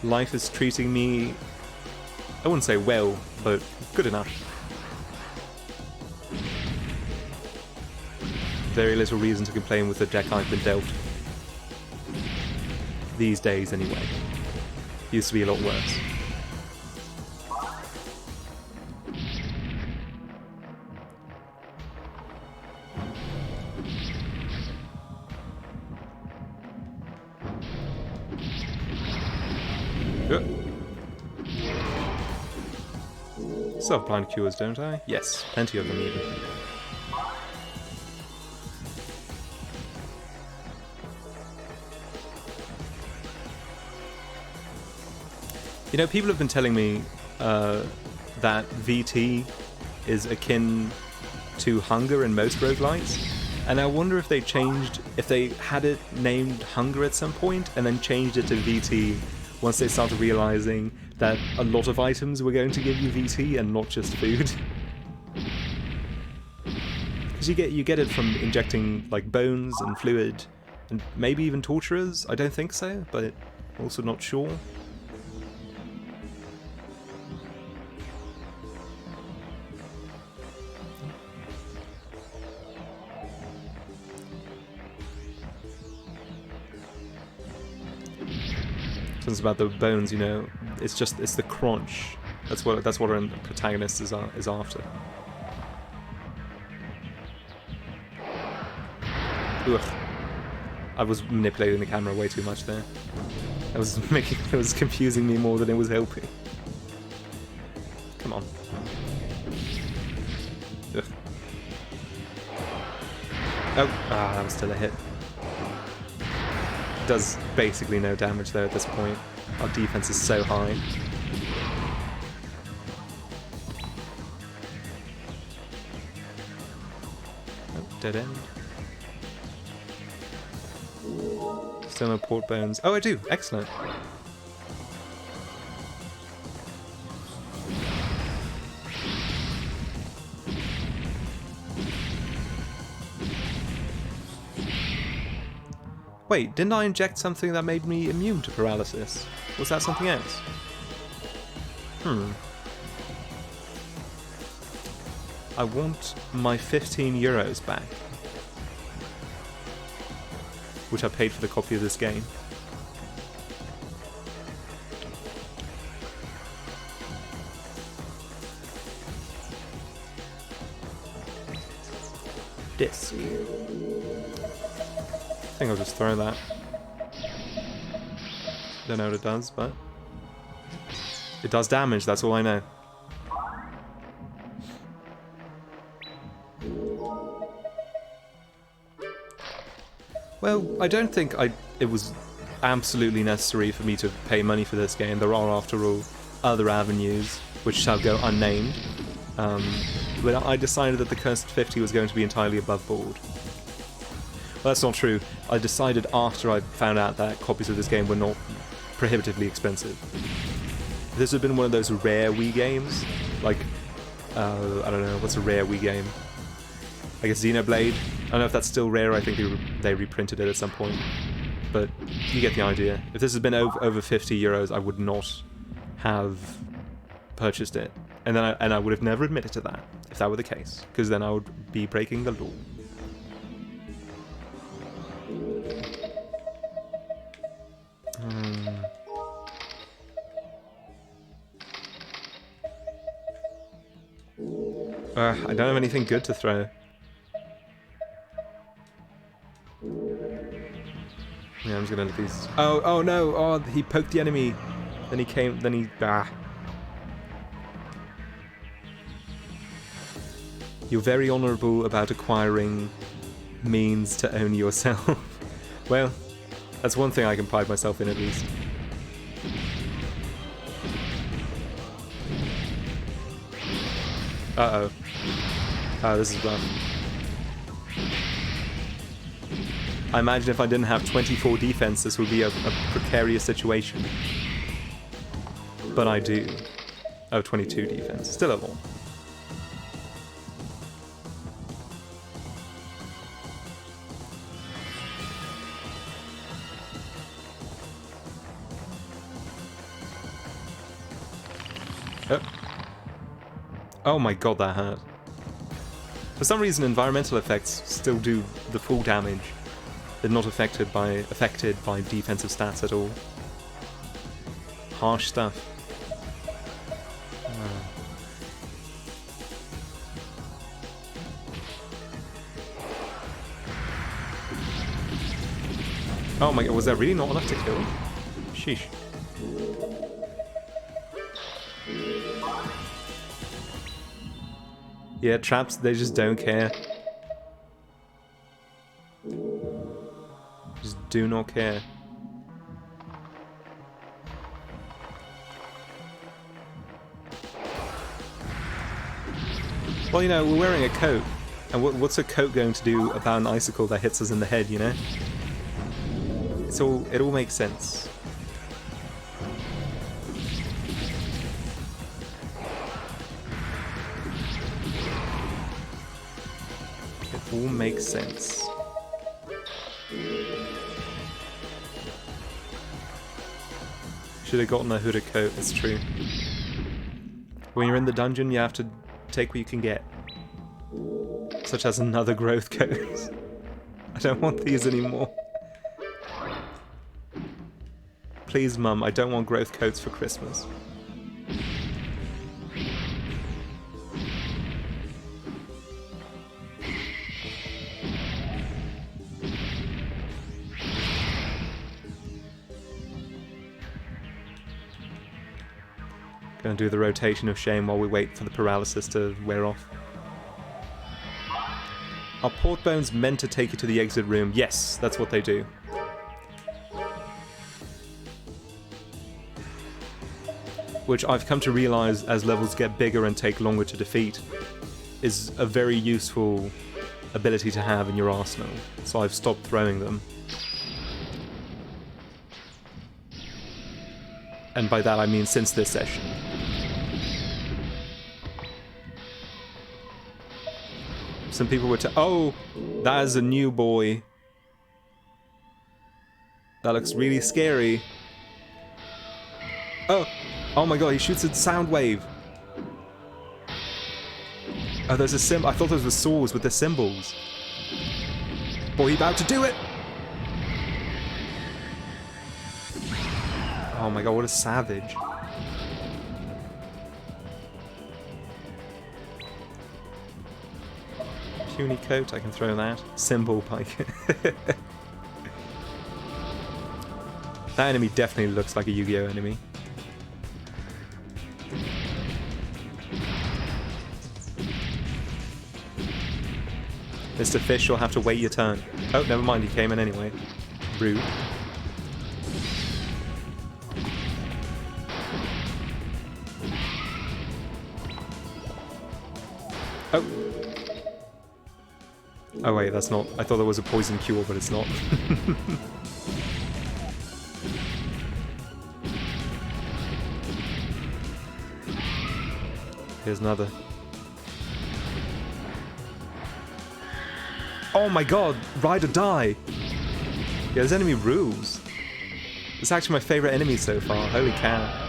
Life is treating me, I wouldn't say well, but good enough. Very little reason to complain with the deck I've been dealt. These days, anyway. Used to be a lot worse. Self-blind cures, don't I? Yes, plenty of them even. You know, people have been telling me that VT is akin to hunger in most roguelites, and I wonder if they had it named hunger at some point and then changed it to VT once they started realizing that a lot of items were going to give you VT and not just food. Because you get it from injecting like bones and fluid and maybe even torturers. I don't think so, but also not sure. Something about the bones, you know, it's the crunch That's what our protagonist is after. Ugh. I was manipulating the camera way too much there. It was confusing me more than it was helping. Come on. Ugh. Oh, that was still a hit. Does basically no damage though at this point. Our defense is so high. Oh, dead end. Still no port bones. Oh, I do. Excellent. Wait, didn't I inject something that made me immune to paralysis? Was that something else? I want my 15 euros back. Which I paid for the copy of this game. Disc. I think I'll just throw that. Don't know what it does, but it does damage, that's all I know. Well, I don't think it was absolutely necessary for me to pay money for this game. There are, after all, other avenues, which shall go unnamed. But I decided that the Cursed 50 was going to be entirely above board. Well, that's not true. I decided after I found out that copies of this game were not prohibitively expensive. If this had been one of those rare Wii games, like, I don't know, what's a rare Wii game? I guess Xenoblade. I don't know if that's still rare. I think they reprinted it at some point. But you get the idea. If this had been over 50 euros, I would not have purchased it. And I would have never admitted to that, if that were the case. Because then I would be breaking the law. I don't have anything good to throw. Yeah, I'm just gonna let these. Oh no! Oh, he poked the enemy. Then he came. Then he. You're very honourable about acquiring means to own yourself. Well, that's one thing I can pride myself in, at least. Uh-oh. Oh, this is rough. I imagine if I didn't have 24 defense, this would be a precarious situation. But I do. Oh, 22 defense. Still a lot. Oh. Oh my god, that hurt. For some reason, environmental effects still do the full damage. They're not affected by defensive stats at all. Harsh stuff. Oh my god, was that really not enough to kill? Sheesh. Yeah, traps, they just don't care. Just do not care. Well, you know, we're wearing a coat. And what's a coat going to do about an icicle that hits us in the head, you know? It all makes sense. It all makes sense. Should have gotten a hooded coat, it's true. When you're in the dungeon, you have to take what you can get. Such as another growth coat. I don't want these anymore. Please, Mum, I don't want growth coats for Christmas. Gonna do the rotation of shame while we wait for the paralysis to wear off. Are port bones meant to take you to the exit room? Yes, that's what they do. Which I've come to realize as levels get bigger and take longer to defeat is a very useful ability to have in your arsenal. So I've stopped throwing them. And by that I mean since this session. Some people were oh, that is a new boy. That looks really scary. Oh my god, he shoots a sound wave. Oh, there's a symbol. I thought those were swords with the symbols. Boy, he about to do it! Oh my god, what a savage. Puny coat, I can throw that. Symbol pike. That enemy definitely looks like a Yu-Gi-Oh enemy. Mr. Fish, you'll have to wait your turn. Oh, never mind, he came in anyway. Rude. Oh. Oh wait, that's not... I thought there was a poison cure, but it's not. Here's another. Oh my god, ride or die! Yeah, this enemy rules. It's actually my favourite enemy so far, holy cow.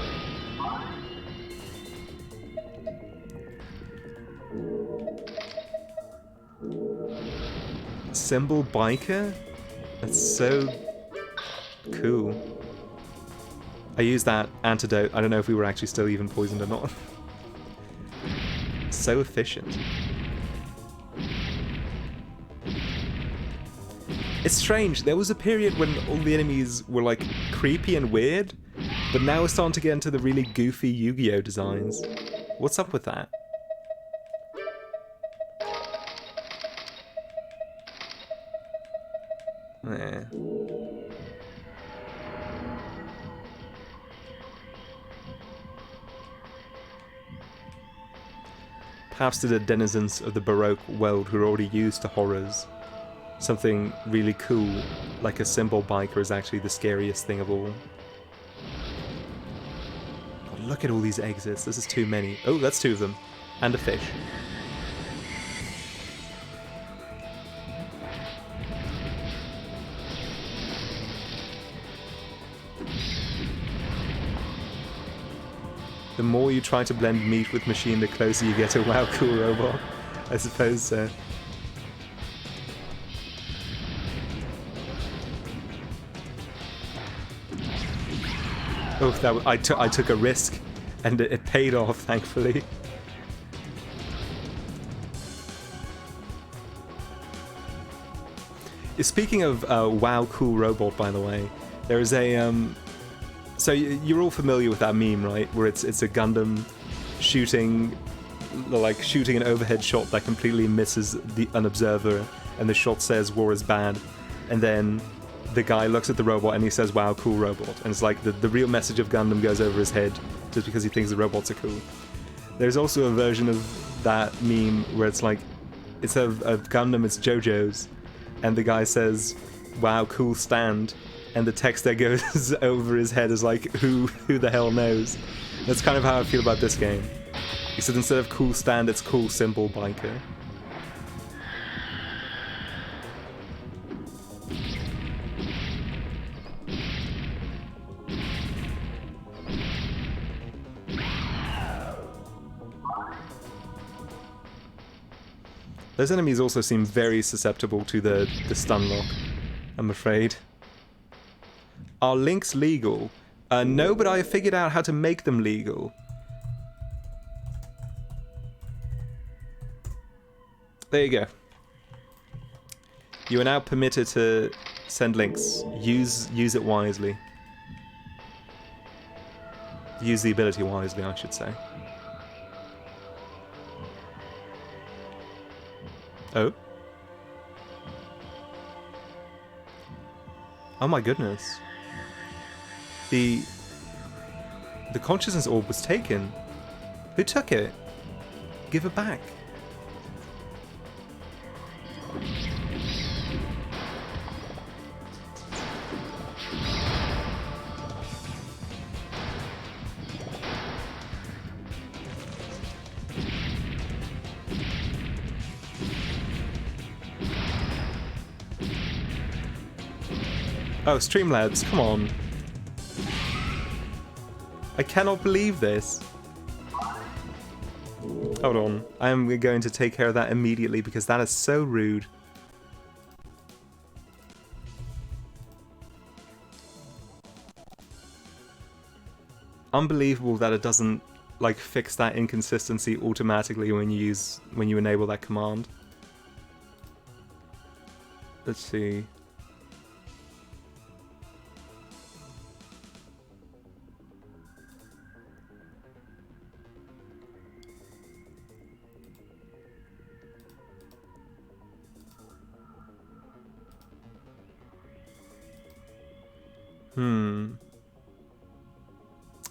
Symbol biker? That's so cool. I used that antidote. I don't know if we were actually still even poisoned or not. So efficient. It's strange, there was a period when all the enemies were like creepy and weird, but now we're starting to get into the really goofy Yu-Gi-Oh designs. What's up with that? Eh. Perhaps to the denizens of the Baroque world who are already used to horrors, something really cool, like a symbol biker, is actually the scariest thing of all. Oh, look at all these exits, this is too many. Oh, that's two of them. And a fish. The more you try to blend meat with machine, the closer you get to WoW Cool Robot. I suppose so. Oh, I took a risk, and it paid off, thankfully. Speaking of WoW Cool Robot, by the way, there is a so you're all familiar with that meme, right? Where it's a Gundam shooting an overhead shot that completely misses an observer, and the shot says "War is bad," and then the guy looks at the robot and he says, "Wow, cool robot," and it's like the real message of Gundam goes over his head just because he thinks the robots are cool. There's also a version of that meme where it's like it's a Gundam, it's JoJo's, and the guy says, "Wow, cool stand," and the text that goes over his head is like, who the hell knows? That's kind of how I feel about this game. Except instead of cool stand, it's cool symbol biker. Those enemies also seem very susceptible to the stun lock, I'm afraid. Are links legal? No, but I figured out how to make them legal. There you go. You are now permitted to send links. Use it wisely. Use the ability wisely, I should say. Oh? Oh my goodness. The consciousness orb was taken. Who took it? Give it back. Oh, Streamlabs, come on. I cannot believe this. Hold on. I am going to take care of that immediately because that is so rude. Unbelievable that it doesn't like fix that inconsistency automatically when you enable that command. Let's see.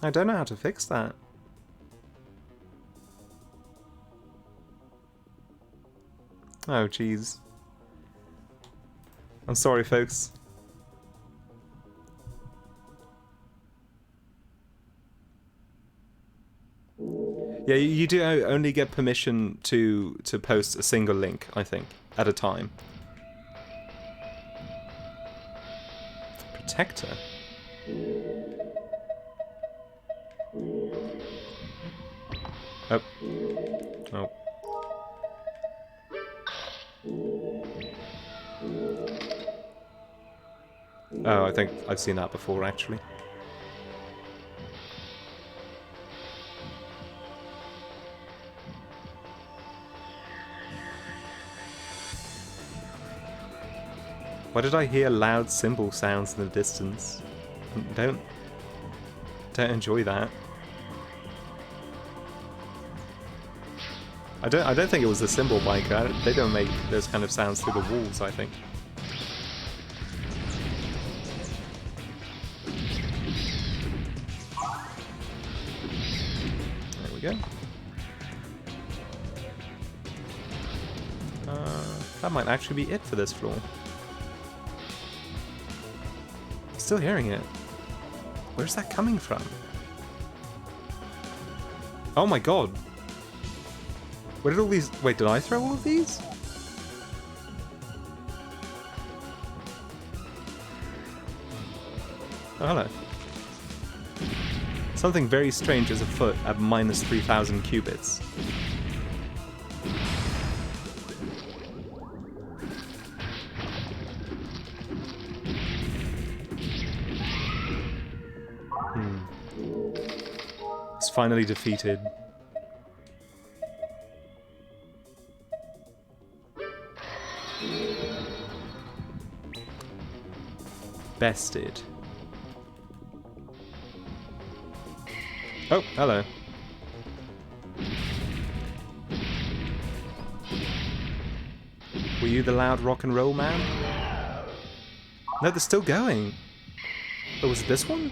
I don't know how to fix that. Oh, jeez. I'm sorry, folks. Yeah, you do only get permission to post a single link, I think, at a time. Protector? Oh. Oh. Oh, I think I've seen that before, actually. Why did I hear loud cymbal sounds in the distance? Don't enjoy that. I don't think it was the cymbal biker. They don't make those kind of sounds through the walls, I think. There we go. That might actually be it for this floor. Still hearing it. Where's that coming from? Oh my god. Where did all these... Wait, did I throw all of these? Oh, hello. Something very strange is afoot at minus 3,000 qubits. It's finally defeated. Bested. Oh, hello. Were you the loud rock and roll man? No, they're still going. Oh, was it this one?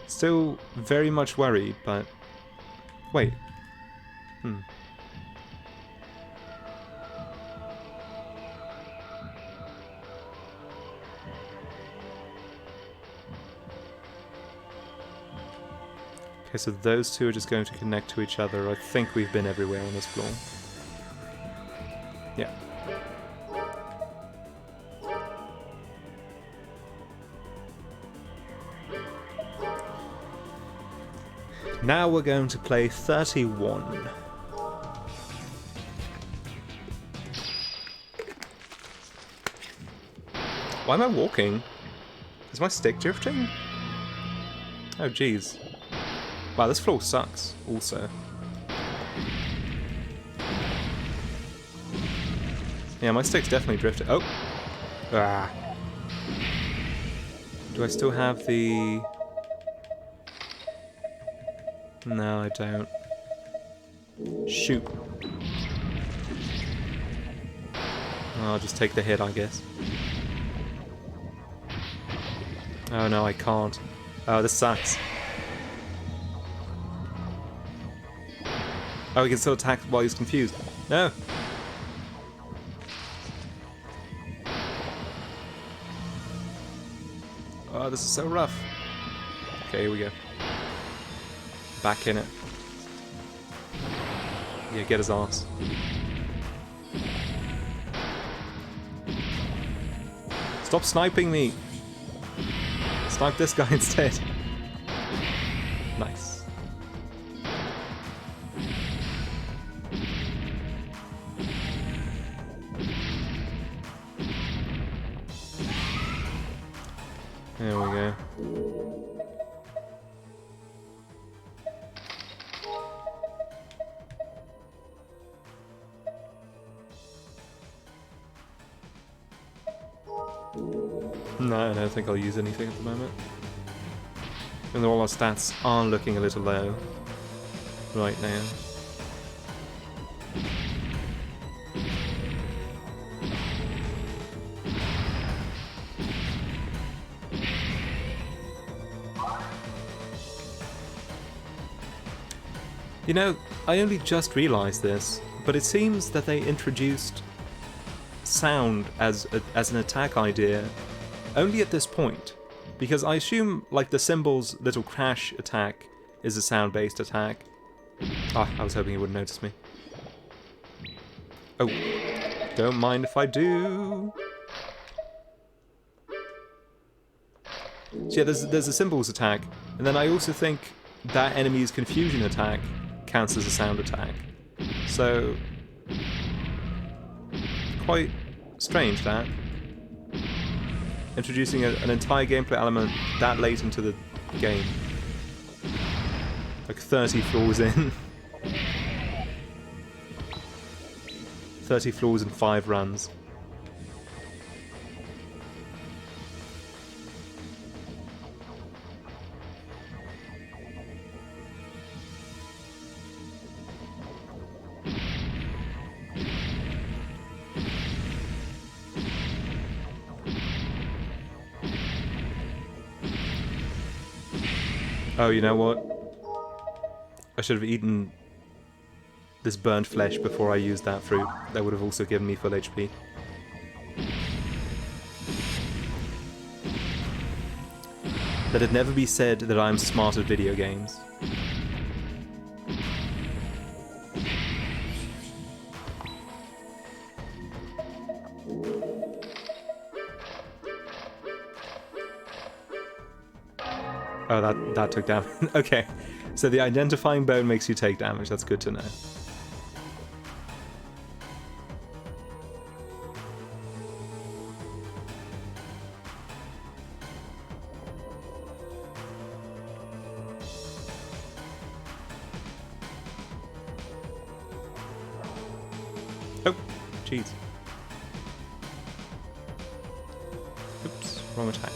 Still very much worried, but... Wait. Okay, so those two are just going to connect to each other. I think we've been everywhere on this floor. Yeah. Now we're going to play 31. Why am I walking? Is my stick drifting? Oh, jeez. Wow, this floor sucks, also. Yeah, my stick's definitely drifting. Oh! Ah. Do I still have the... No, I don't. Shoot. I'll just take the hit, I guess. Oh no, I can't. Oh, this sucks. Oh, he can still attack while he's confused. No! Oh, this is so rough. Okay, here we go. Back in it. Yeah, get his ass. Stop sniping me! Snipe this guy instead. Nice. There we go. No, I don't think I'll use anything at the moment. And all our stats are looking a little low right now. You know, I only just realised this, but it seems that they introduced sound as an attack idea only at this point. Because I assume, like, the symbol's little crash attack is a sound-based attack. Ah, I was hoping he wouldn't notice me. Oh, don't mind if I do. So yeah, there's a symbols attack, and then I also think that enemy's confusion attack counts as a sound attack. So, quite strange that. Introducing an entire gameplay element that late into the game. Like 30 floors in. 30 floors and 5 runs. Oh, you know what? I should have eaten this burnt flesh before I used that fruit. That would have also given me full HP. Let it never be said that I'm smart at video games. Oh, that took damage. Okay, so the identifying bone makes you take damage. That's good to know. Oh, jeez. Oops, wrong attack.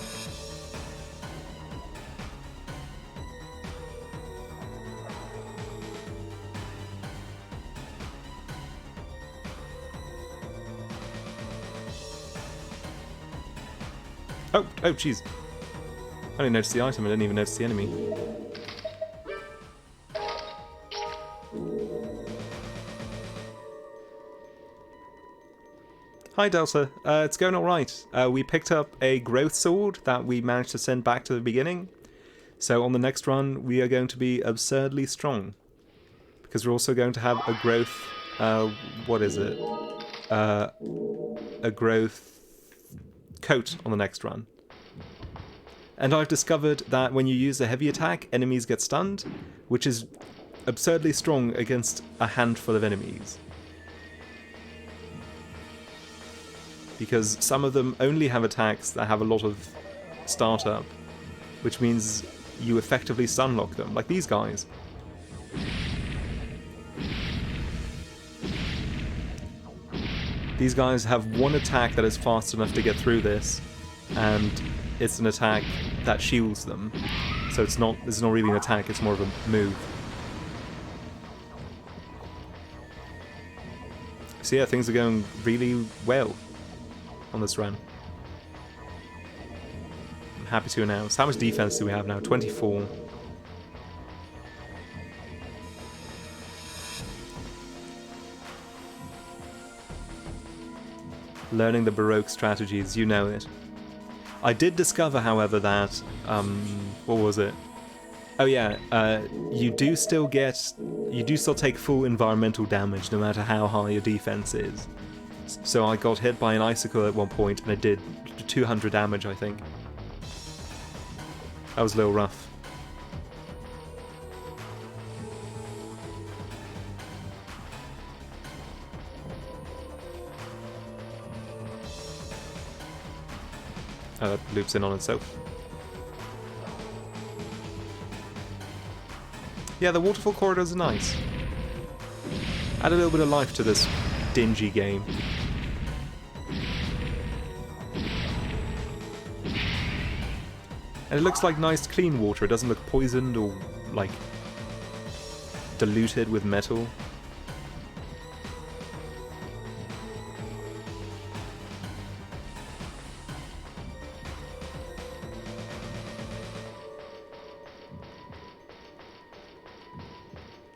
Oh, jeez. I only noticed the item, I didn't even notice the enemy. Hi Delta, it's going alright. We picked up a growth sword that we managed to send back to the beginning. So on the next run, we are going to be absurdly strong. Because we're also going to have a growth... what is it? A growth coat on the next run. And I've discovered that when you use a heavy attack, enemies get stunned, which is absurdly strong against a handful of enemies. Because some of them only have attacks that have a lot of startup, which means you effectively stunlock them, like these guys. These guys have one attack that is fast enough to get through this, and it's an attack that shields them. So it's not really an attack, it's more of a move. So yeah, things are going really well on this run. I'm happy to announce. How much defense do we have now? 24. Learning the Baroque strategies, you know it. I did discover, however, that, what was it? Oh yeah, you do still take full environmental damage no matter how high your defense is. So I got hit by an icicle at one point and it did 200 damage, I think. That was a little rough. Oh, that loops in on itself. Yeah, the waterfall corridors are nice. Add a little bit of life to this dingy game. And it looks like nice clean water. It doesn't look poisoned or, like, diluted with metal.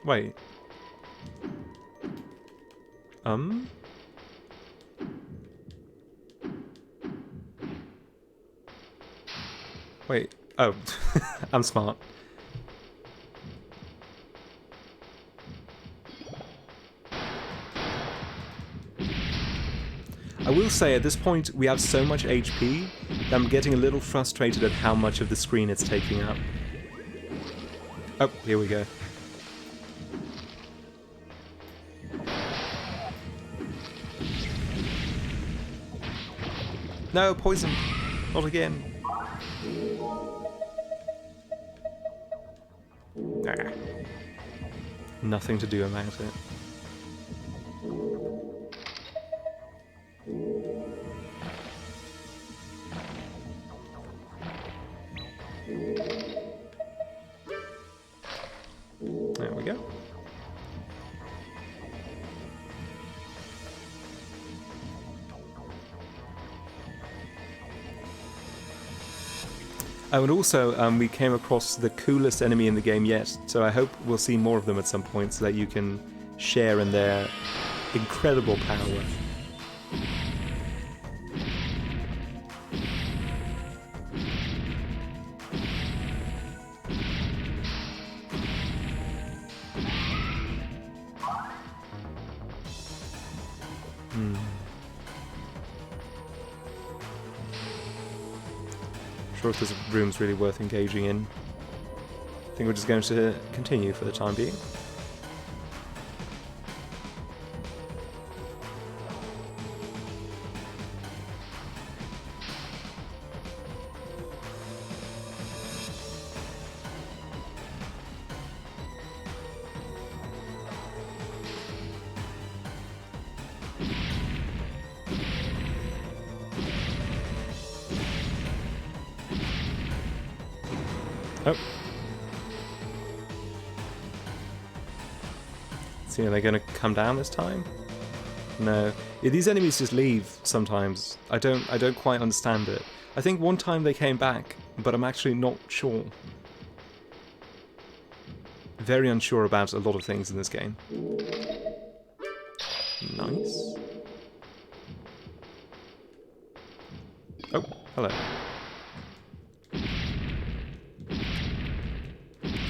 Wait. Wait. Oh. I'm smart. I will say, at this point, we have so much HP that I'm getting a little frustrated at how much of the screen it's taking up. Oh, here we go. No, poison! Not again. Ah. Nothing to do about it. There we go. Oh, and also, we came across the coolest enemy in the game yet, so I hope we'll see more of them at some point so that you can share in their incredible power. Sure if this room's really worth engaging in. I think we're just going to continue for the time being. Oh. See, are they going to come down this time? No. Yeah, these enemies just leave sometimes. I don't quite understand it. I think one time they came back, but I'm actually not sure. Very unsure about a lot of things in this game. Nice. Oh, hello.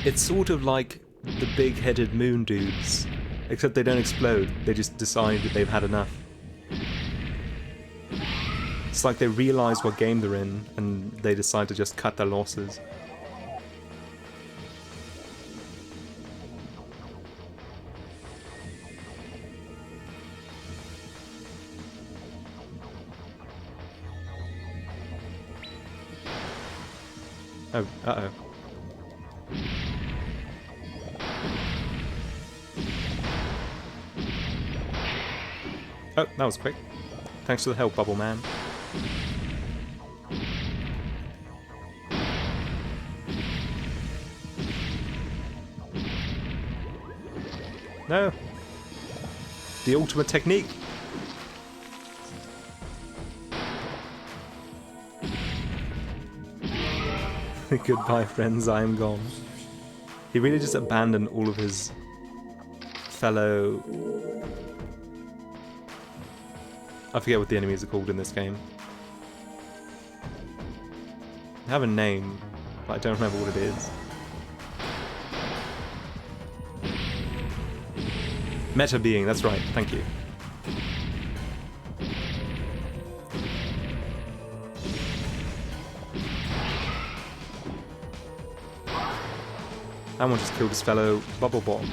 It's sort of like the big-headed moon dudes, except they don't explode, they just decide that they've had enough. It's like they realise what game they're in, and they decide to just cut their losses. Oh, uh-oh. Oh, that was quick. Thanks for the help, Bubble Man. No. The ultimate technique. Goodbye, friends, I am gone. He really just abandoned all of his fellow... I forget what the enemies are called in this game. They have a name, but I don't remember what it is. Meta being, that's right, thank you. That one just killed his fellow bubble bomb.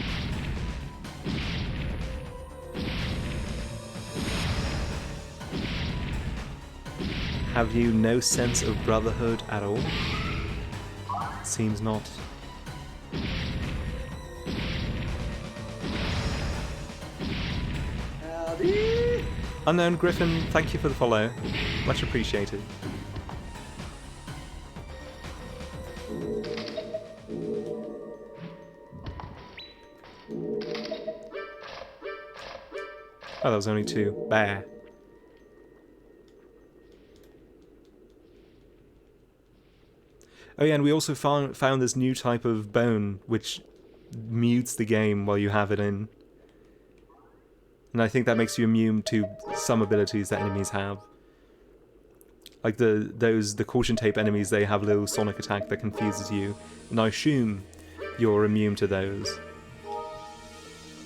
Have you no sense of brotherhood at all? Seems not. Howdy. Unknown Griffin, thank you for the follow. Much appreciated. Oh, that was only 2. Bear. Oh yeah, and we also found this new type of bone, which mutes the game while you have it in. And I think that makes you immune to some abilities that enemies have. Like the caution tape enemies, they have a little sonic attack that confuses you. And I assume you're immune to those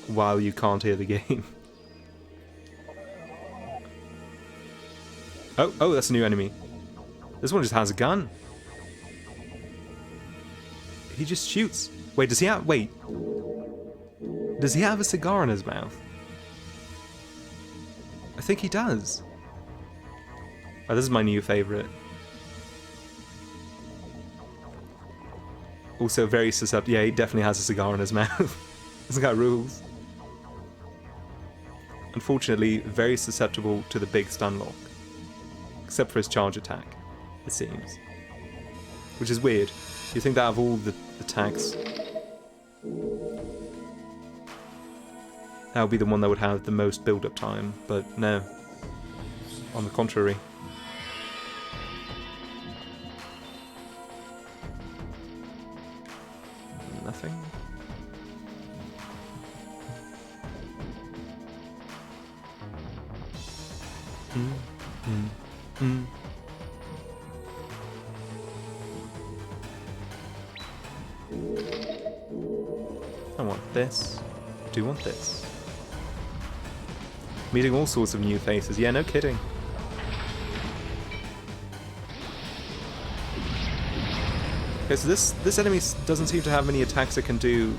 while you can't hear the game. Oh, that's a new enemy. This one just has a gun. He just shoots. Wait, does he have... Wait. Does he have a cigar in his mouth? I think he does. Oh, this is my new favourite. Also very susceptible. Yeah, he definitely has a cigar in his mouth. This guy rules. Unfortunately, very susceptible to the big stun lock. Except for his charge attack, it seems. Which is weird. You think that of all the attacks, that would be the one that would have the most build-up time, but no. On the contrary. Nothing? I want this. Do want this. Meeting all sorts of new faces. Yeah, no kidding. Okay, so this enemy doesn't seem to have many attacks it can do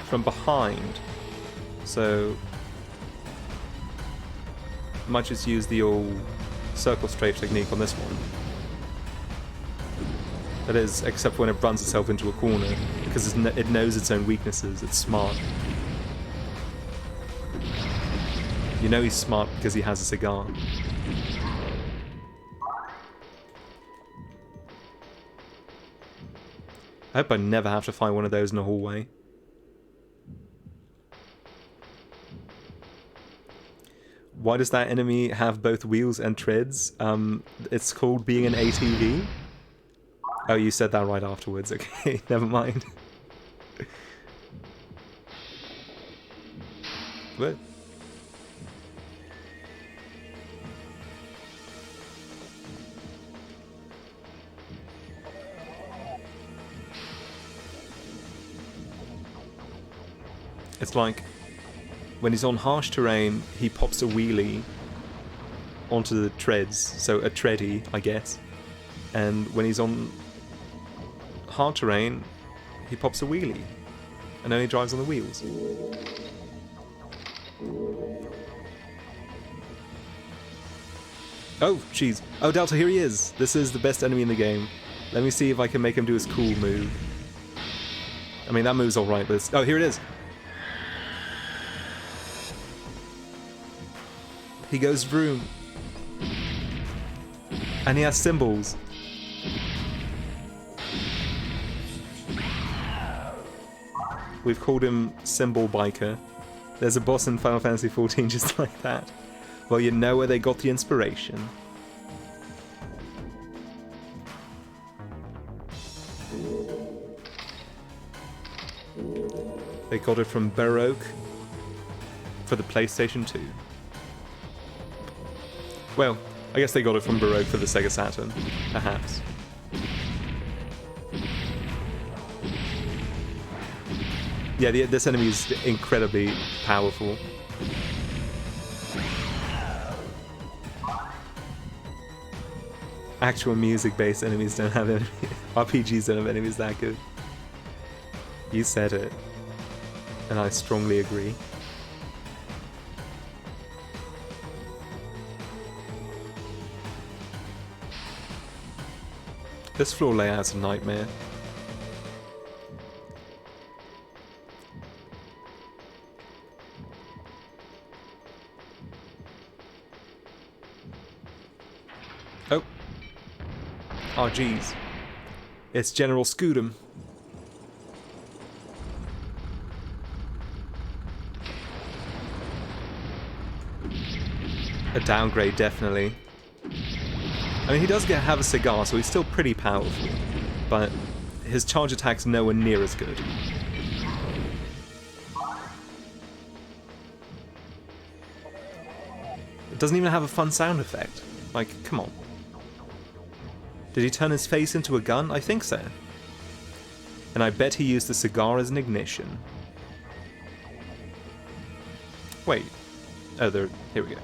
from behind. So might just use the old circle strafe technique on this one. That is, except when it runs itself into a corner, because it knows its own weaknesses. It's smart. You know he's smart because he has a cigar. I hope I never have to find one of those in a hallway. Why does that enemy have both wheels and treads? It's called being an ATV. Oh, you said that right afterwards. Okay, never mind. What? It's like when he's on harsh terrain, he pops a wheelie onto the treads, so a treadie, I guess. And when he's on hard terrain, he pops a wheelie and only drives on the wheels. Oh, jeez. Oh, Delta, here he is. This is the best enemy in the game. Let me see if I can make him do his cool move. I mean, that move's alright, but it's... Oh, here it is. He goes vroom. And he has symbols. We've called him Symbol Biker. There's a boss in Final Fantasy XIV just like that. Well, you know where they got the inspiration. They got it from Baroque for the PlayStation 2. Well, I guess they got it from Baroque for the Sega Saturn, perhaps. Yeah, this enemy is incredibly powerful. Actual music-based enemies don't have enemies. RPGs don't have enemies that good. You said it. And I strongly agree. This floor layout's a nightmare. Oh. Oh, jeez. It's General Scootum. A downgrade, definitely. I mean, he does have a cigar, so he's still pretty powerful. But his charge attack's nowhere near as good. It doesn't even have a fun sound effect. Like, come on. Did he turn his face into a gun? I think so. And I bet he used the cigar as an ignition. Wait. Oh, there. Here we go.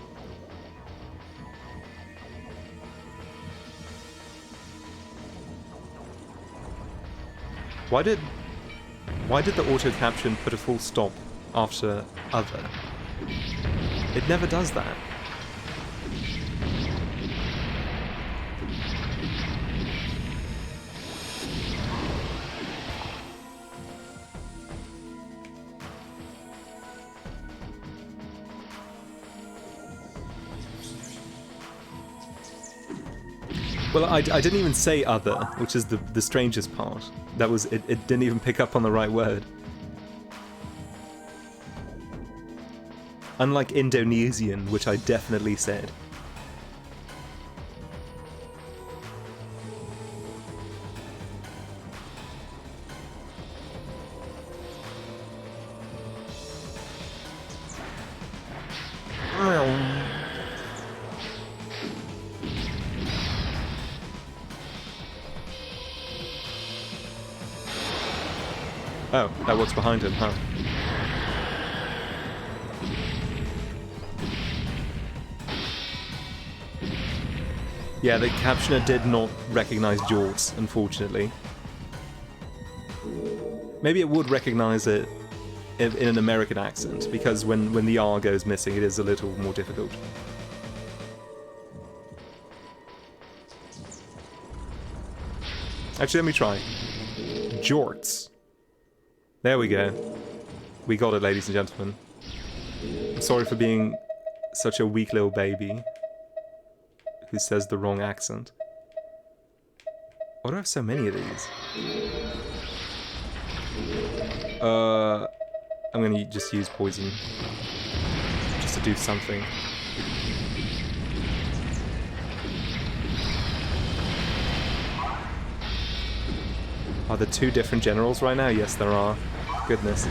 Why did the auto caption put a full stop after other? It never does that. Well, I didn't even say other, which is the strangest part. That was, it didn't even pick up on the right word. Unlike Indonesian, which I definitely said. Oh, that works behind him, huh? Yeah, the captioner did not recognize jorts, unfortunately. Maybe it would recognize it in an American accent, because when the R goes missing, it is a little more difficult. Actually, let me try. Jorts. There we go. We got it, ladies and gentlemen. I'm sorry for being such a weak little baby who says the wrong accent. Why do I have so many of these? I'm gonna just use poison. Just to do something. Are there two different generals right now? Yes, there are. Goodness.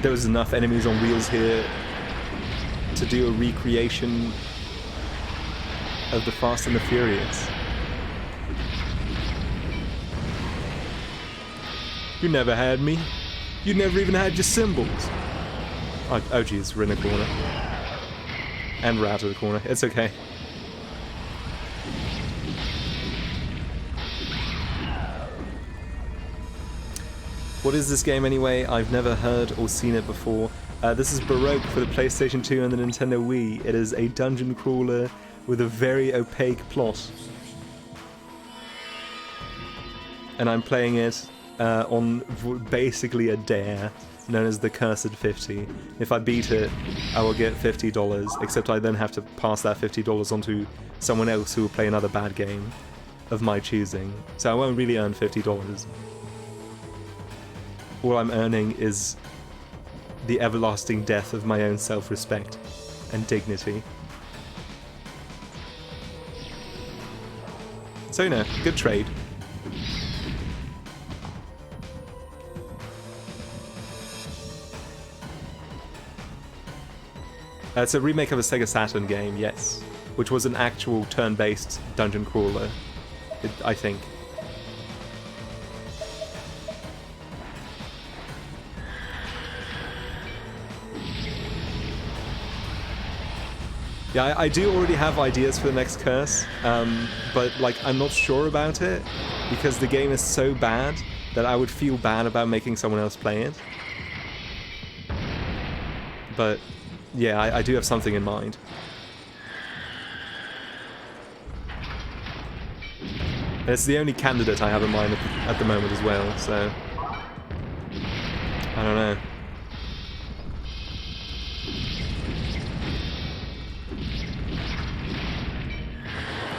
There was enough enemies on wheels here to do a recreation of the Fast and the Furious. You never had me. You never even had your symbols. Oh geez, we're in the corner. And we're out of the corner. It's okay. What is this game anyway? I've never heard or seen it before. This is Baroque for the PlayStation 2 and the Nintendo Wii. It is a dungeon crawler with a very opaque plot. And I'm playing it on basically a dare known as the Cursed 50. If I beat it, I will get $50, except I then have to pass that $50 on to someone else who will play another bad game of my choosing. So I won't really earn $50. All I'm earning is the everlasting death of my own self-respect and dignity. So, you know, good trade. It's a remake of a Sega Saturn game, yes, which was an actual turn-based dungeon crawler, I think. Yeah, I do already have ideas for the next curse, but like I'm not sure about it because the game is so bad that I would feel bad about making someone else play it. But yeah, I do have something in mind. And it's the only candidate I have in mind at the moment as well, so I don't know.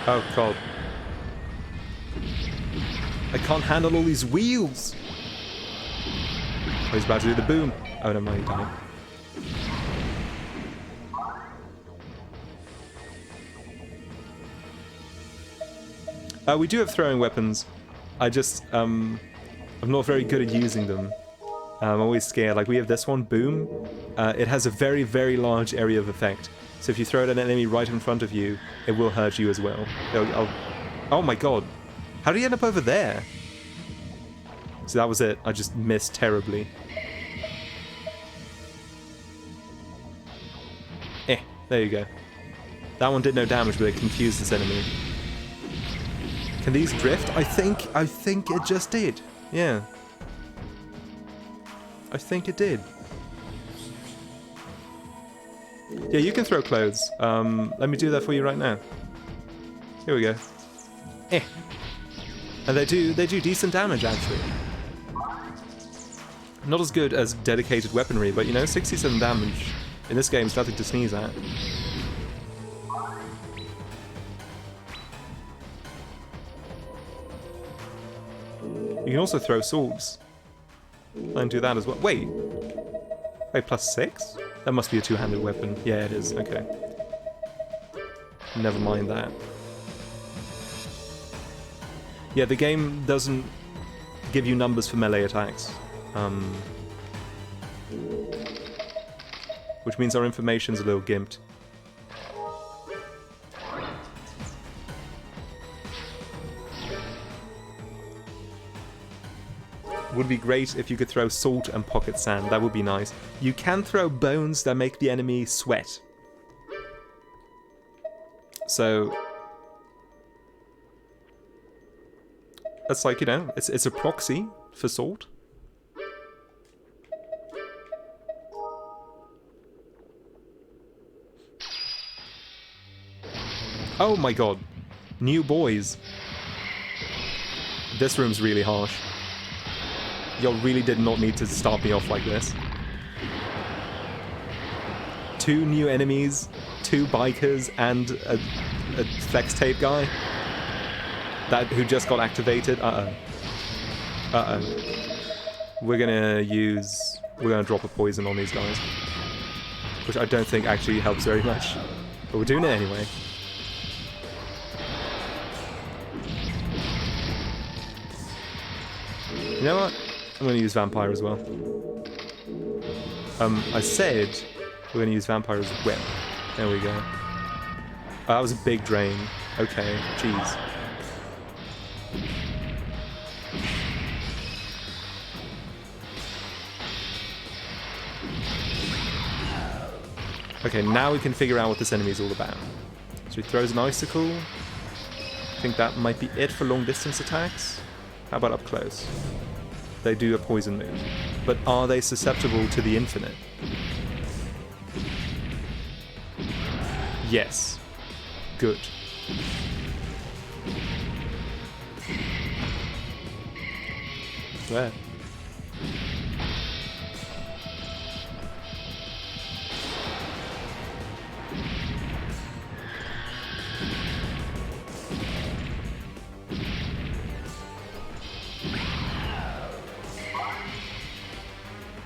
Oh god. I can't handle all these wheels! Oh, he's about to do the boom. Oh, no, mind, he died. We do have throwing weapons. I just, I'm not very good at using them. I'm always scared. Like, we have this one, boom. It has a very, very large area of effect. So if you throw it at an enemy right in front of you, it will hurt you as well. Oh my god. How did he end up over there? So that was it. I just missed terribly. There you go. That one did no damage, but it confused this enemy. Can these drift? I think it just did. Yeah. I think it did. Yeah, you can throw clothes. Let me do that for you right now. Here we go. And they do decent damage, actually. Not as good as dedicated weaponry, but you know, 67 damage in this game is nothing to sneeze at. You can also throw swords. And do that as well. Wait, +6? That must be a two-handed weapon. Yeah, it is. Okay. Never mind that. Yeah, the game doesn't give you numbers for melee attacks. Which means our information's a little gimped. Would be great if you could throw salt and pocket sand. That would be nice. You can throw bones that make the enemy sweat. So that's like, you know, it's a proxy for salt. Oh my god. New boys. This room's really harsh. Y'all really did not need to start me off like this. 2 new enemies, 2 bikers, and a flex tape guy who just got activated. We're gonna drop a poison on these guys, which I don't think actually helps very much, but we're doing it anyway. You know what? I'm going to use Vampire as well. I said we're going to use Vampire's Whip. There we go. That was a big drain. Okay, jeez. Okay, now we can figure out what this enemy is all about. So he throws an icicle. I think that might be it for long distance attacks. How about up close? They do a poison move. But are they susceptible to the infinite? Yes. Good. swear.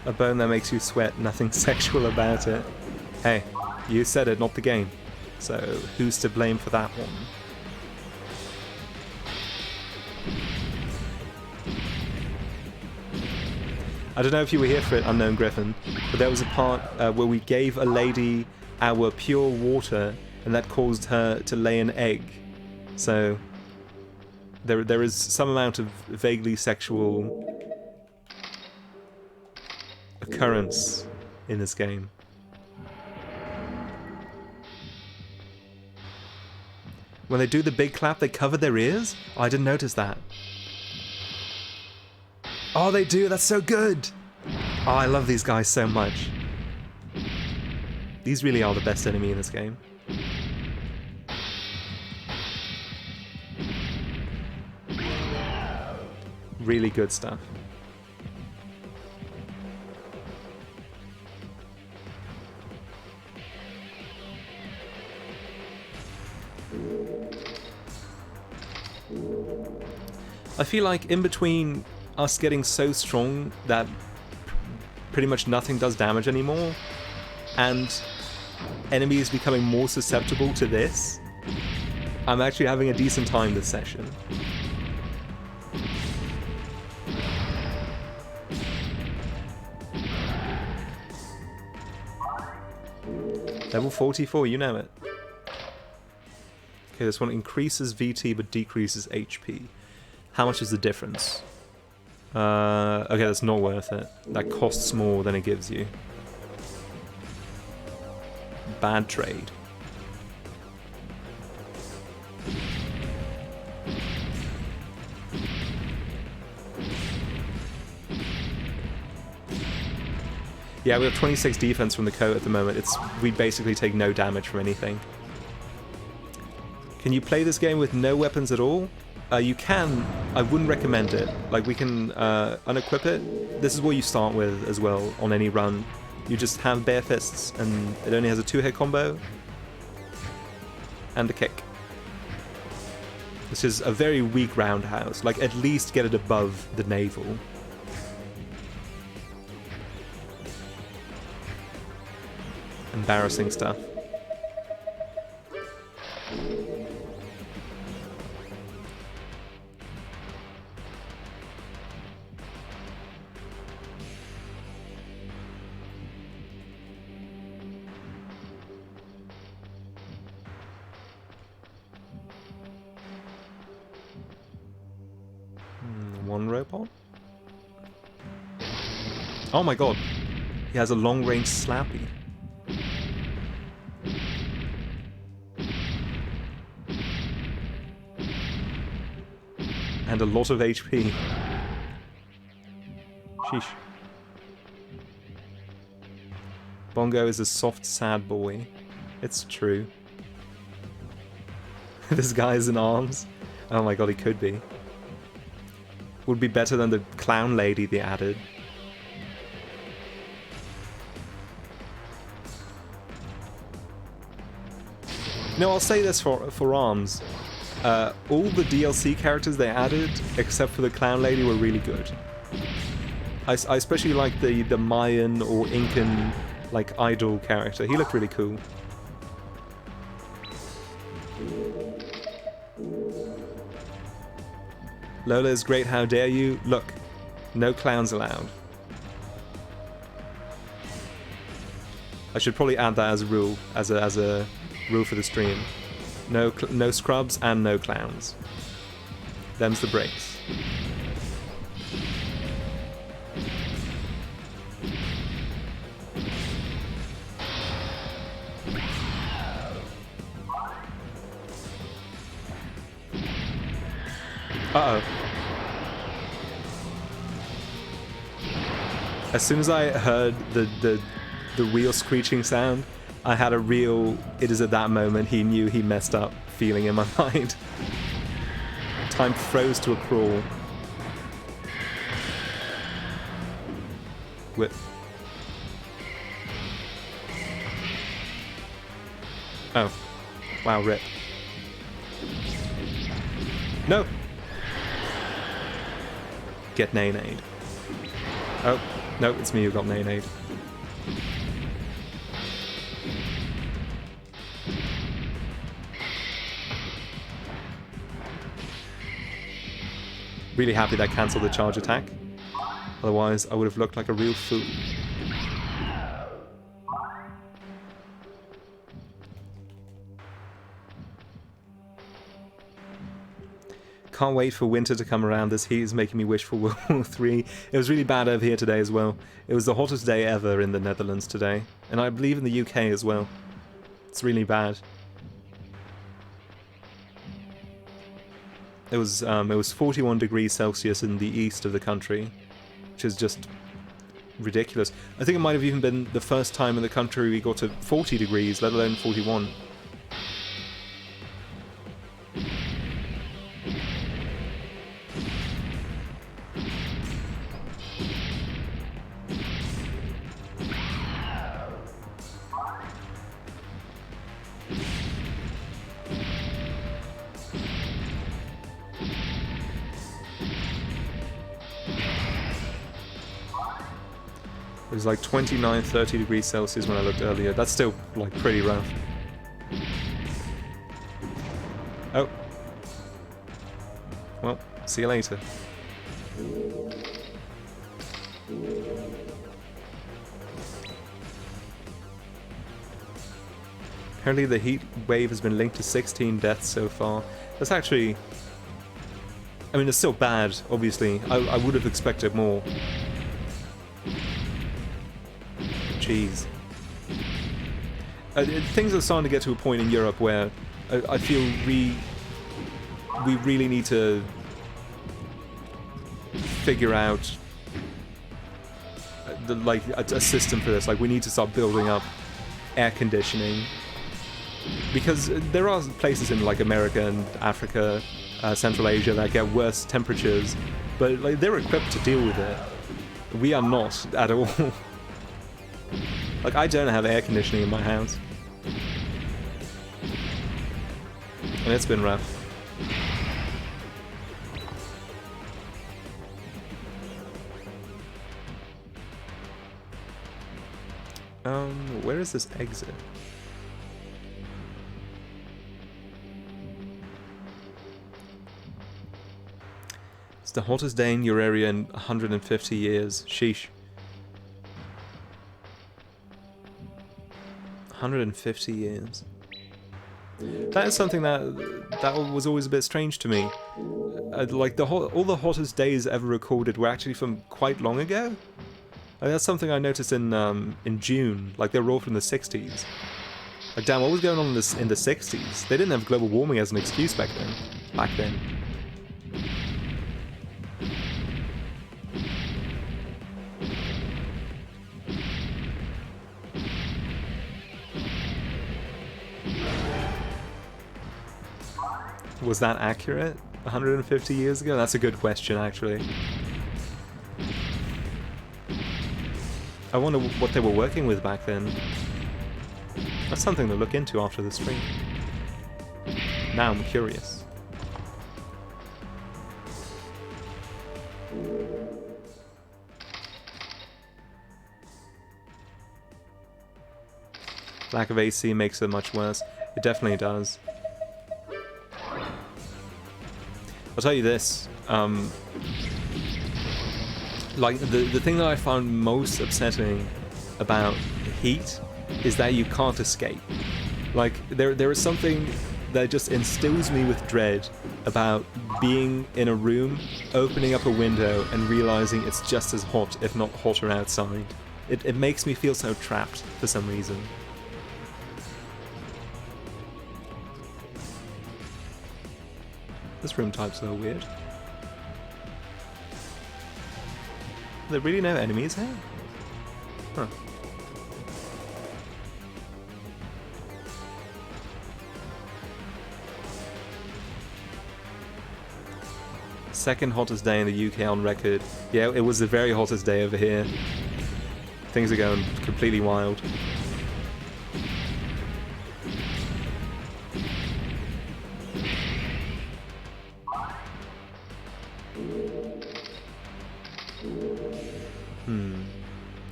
A bone that makes you sweat, nothing sexual about it. Hey, you said it, not the game. So, who's to blame for that one? I don't know if you were here for it, Unknown Griffin, but there was a part where we gave a lady our pure water, and that caused her to lay an egg. So, there is some amount of vaguely sexual occurrence in this game. When they do the big clap, they cover their ears? Oh, I didn't notice that. Oh, they do! That's so good! Oh, I love these guys so much. These really are the best enemy in this game. Really good stuff. I feel like in between us getting so strong that pretty much nothing does damage anymore, and enemies becoming more susceptible to this, I'm actually having a decent time this session. Level 44, you know it. Okay, this one increases VT but decreases HP. How much is the difference? Okay, that's not worth it. That costs more than it gives you. Bad trade. Yeah, we have 26 defense from the coat at the moment. We basically take no damage from anything. Can you play this game with no weapons at all? You can. I wouldn't recommend it. Like, we can unequip it. This is what you start with as well on any run. You just have bare fists, and it only has a 2-hit combo. And a kick. This is a very weak roundhouse. Like, at least get it above the navel. Embarrassing stuff. One robot? Oh my god. He has a long-range slappy. And a lot of HP. Sheesh. Bongo is a soft, sad boy. It's true. This guy is in arms. Oh my god, he could be. Would be better than the clown lady they added. No, I'll say this for arms. All the DLC characters they added, except for the clown lady, were really good. I especially like the Mayan or Incan like idol character. He looked really cool. Lola is great, how dare you? Look, no clowns allowed. I should probably add that as a rule, as a rule for the stream. No scrubs and no clowns. Them's the breaks. Uh-oh. As soon as I heard the wheel screeching sound, I had a real, it is at that moment he knew he messed up feeling in my mind. Time froze to a crawl. Whip. Oh. Wow, rip. No! Get nay-nayed. Oh, no, it's me who got nay-nayed. Really happy that cancelled the charge attack. Otherwise, I would have looked like a real fool. Can't wait for winter to come around. This heat is making me wish for World War III. It was really bad over here today as well. It was the hottest day ever in the Netherlands today. And I believe in the UK as well. It's really bad. It was 41 degrees Celsius in the east of the country, which is just ridiculous. I think it might have even been the first time in the country we got to 40 degrees, let alone 41. It was like 29, 30 degrees Celsius when I looked earlier. That's still, like, pretty rough. Oh. Well, see you later. Apparently the heat wave has been linked to 16 deaths so far. That's actually... I mean, it's still bad, obviously. I would have expected more. Jeez. Things are starting to get to a point in Europe where I feel we really need to figure out a system for this. Like, we need to start building up air conditioning, because there are places in like America and Africa, Central Asia that get worse temperatures, but like they're equipped to deal with it. We are not at all. Like, I don't have air conditioning in my house. And it's been rough. Where is this exit? It's the hottest day in your area in 150 years. Sheesh. 150 years. That is something that was always a bit strange to me. Like all the hottest days ever recorded were actually from quite long ago. That's something I noticed in June. Like, they were all from the 60s. Like, damn, what was going on in the 60s? They didn't have global warming as an excuse back then. Was that accurate? 150 years ago? That's a good question, actually. I wonder what they were working with back then. That's something to look into after the stream. Now I'm curious. Lack of AC makes it much worse. It definitely does. I'll tell you this, like, the thing that I found most upsetting about heat is that you can't escape. Like, there is something that just instills me with dread about being in a room, opening up a window, and realizing it's just as hot, if not hotter, outside. It makes me feel so trapped for some reason. This room type's so weird. Are there really no enemies here? Huh. Second hottest day in the UK on record. Yeah, it was the very hottest day over here. Things are going completely wild.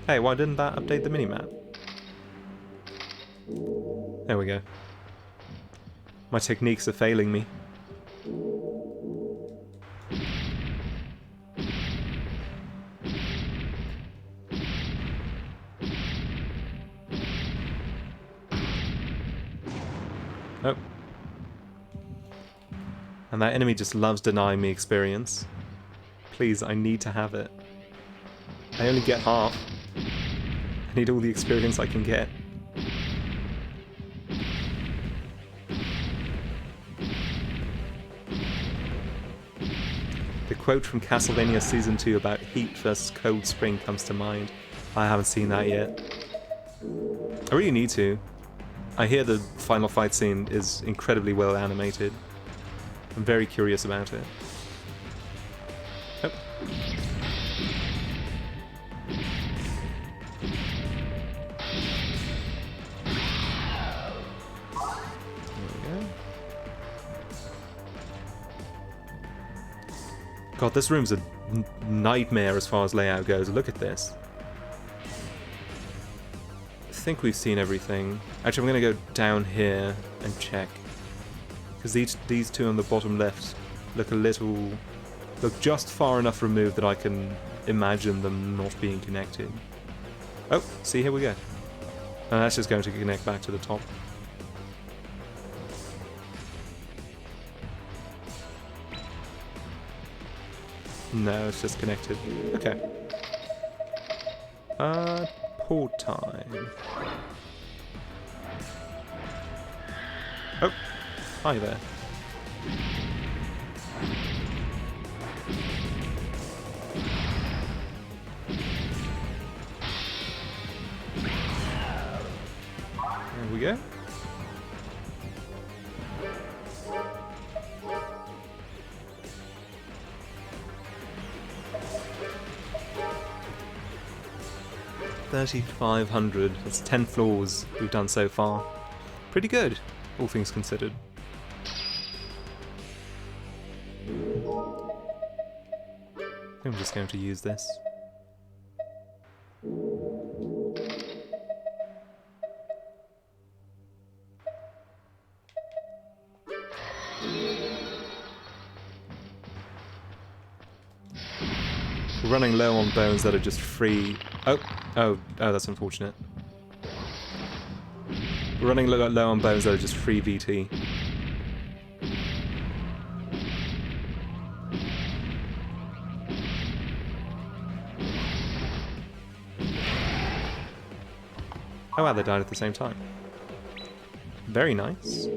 Hey, why didn't that update the minimap? There we go. My techniques are failing me. Oh. And that enemy just loves denying me experience. Please, I need to have it. I only get half. I need all the experience I can get. The quote from Castlevania Season 2 about heat versus cold spring comes to mind. I haven't seen that yet. I really need to. I hear the final fight scene is incredibly well animated. I'm very curious about it. Oh. God, this room's a nightmare as far as layout goes. Look at this. I think we've seen everything. Actually, I'm going to go down here and check. Because these two on the bottom left look just far enough removed that I can imagine them not being connected. Oh, see, here we go. And that's just going to connect back to the top. No, it's just connected. Okay. Port time. Oh, hi there. There we go. $3,500. That's 10 floors we've done so far. Pretty good, all things considered. I'm just going to use this. We're running low on bones that are just free. Oh, that's unfortunate. We're running low on bones that are just free VT. Oh wow, they died at the same time. Very nice.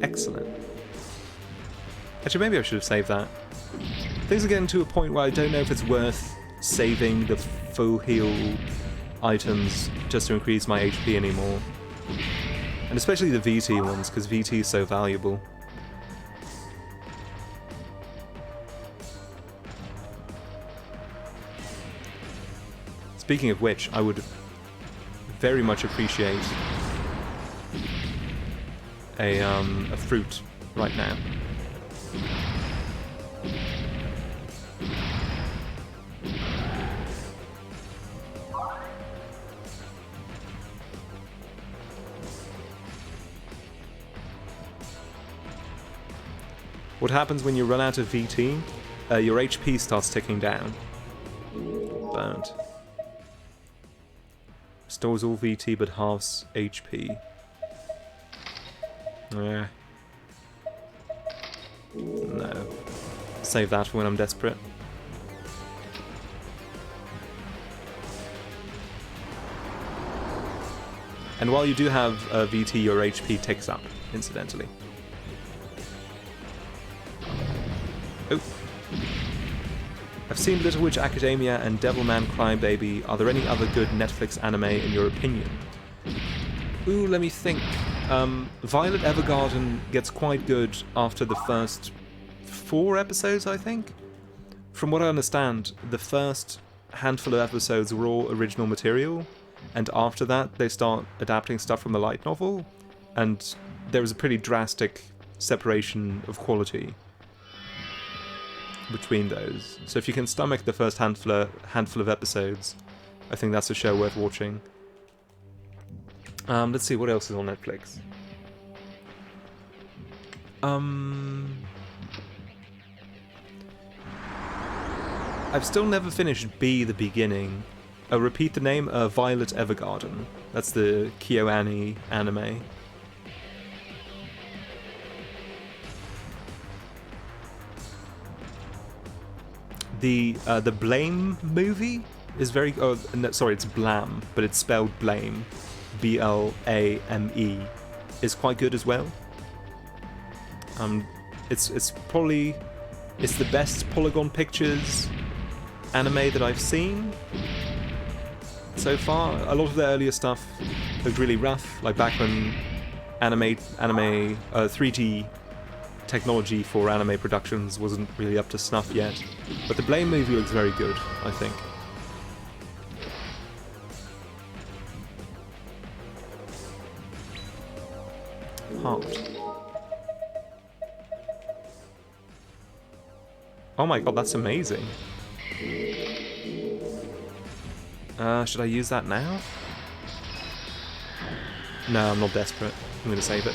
Excellent. Actually, maybe I should have saved that. Things are getting to a point where I don't know if it's worth saving the full heal items just to increase my HP anymore. And especially the VT ones, because VT is so valuable. Speaking of which, I would very much appreciate a fruit right now. What happens when you run out of VT? Your HP starts ticking down. Burnt. Restores all VT but halves HP. Yeah. No. Save that for when I'm desperate. And while you do have VT, your HP ticks up, incidentally. Oh. I've seen Little Witch Academia and Devilman Crybaby. Are there any other good Netflix anime in your opinion? Ooh, let me think. Violet Evergarden gets quite good after the first 4 episodes, I think. From what I understand, the first handful of episodes were all original material, and after that they start adapting stuff from the light novel, and there was a pretty drastic separation of quality between those. So if you can stomach the first handful of episodes, I think that's a show worth watching. Let's see, what else is on Netflix? I've still never finished Be the Beginning. Repeat the name, Violet Evergarden. That's the KyoAni anime. The Blame movie is very... Oh, no, sorry, it's Blam, but it's spelled Blame. B-L-A-M-E. Is quite good as well. It's probably... It's the best Polygon Pictures anime that I've seen so far. A lot of the earlier stuff looked really rough, like back when 3D technology for anime productions wasn't really up to snuff yet. But the Blame movie looks very good, I think. Heart. Oh my god, that's amazing. Should I use that now? No, I'm not desperate. I'm gonna save it.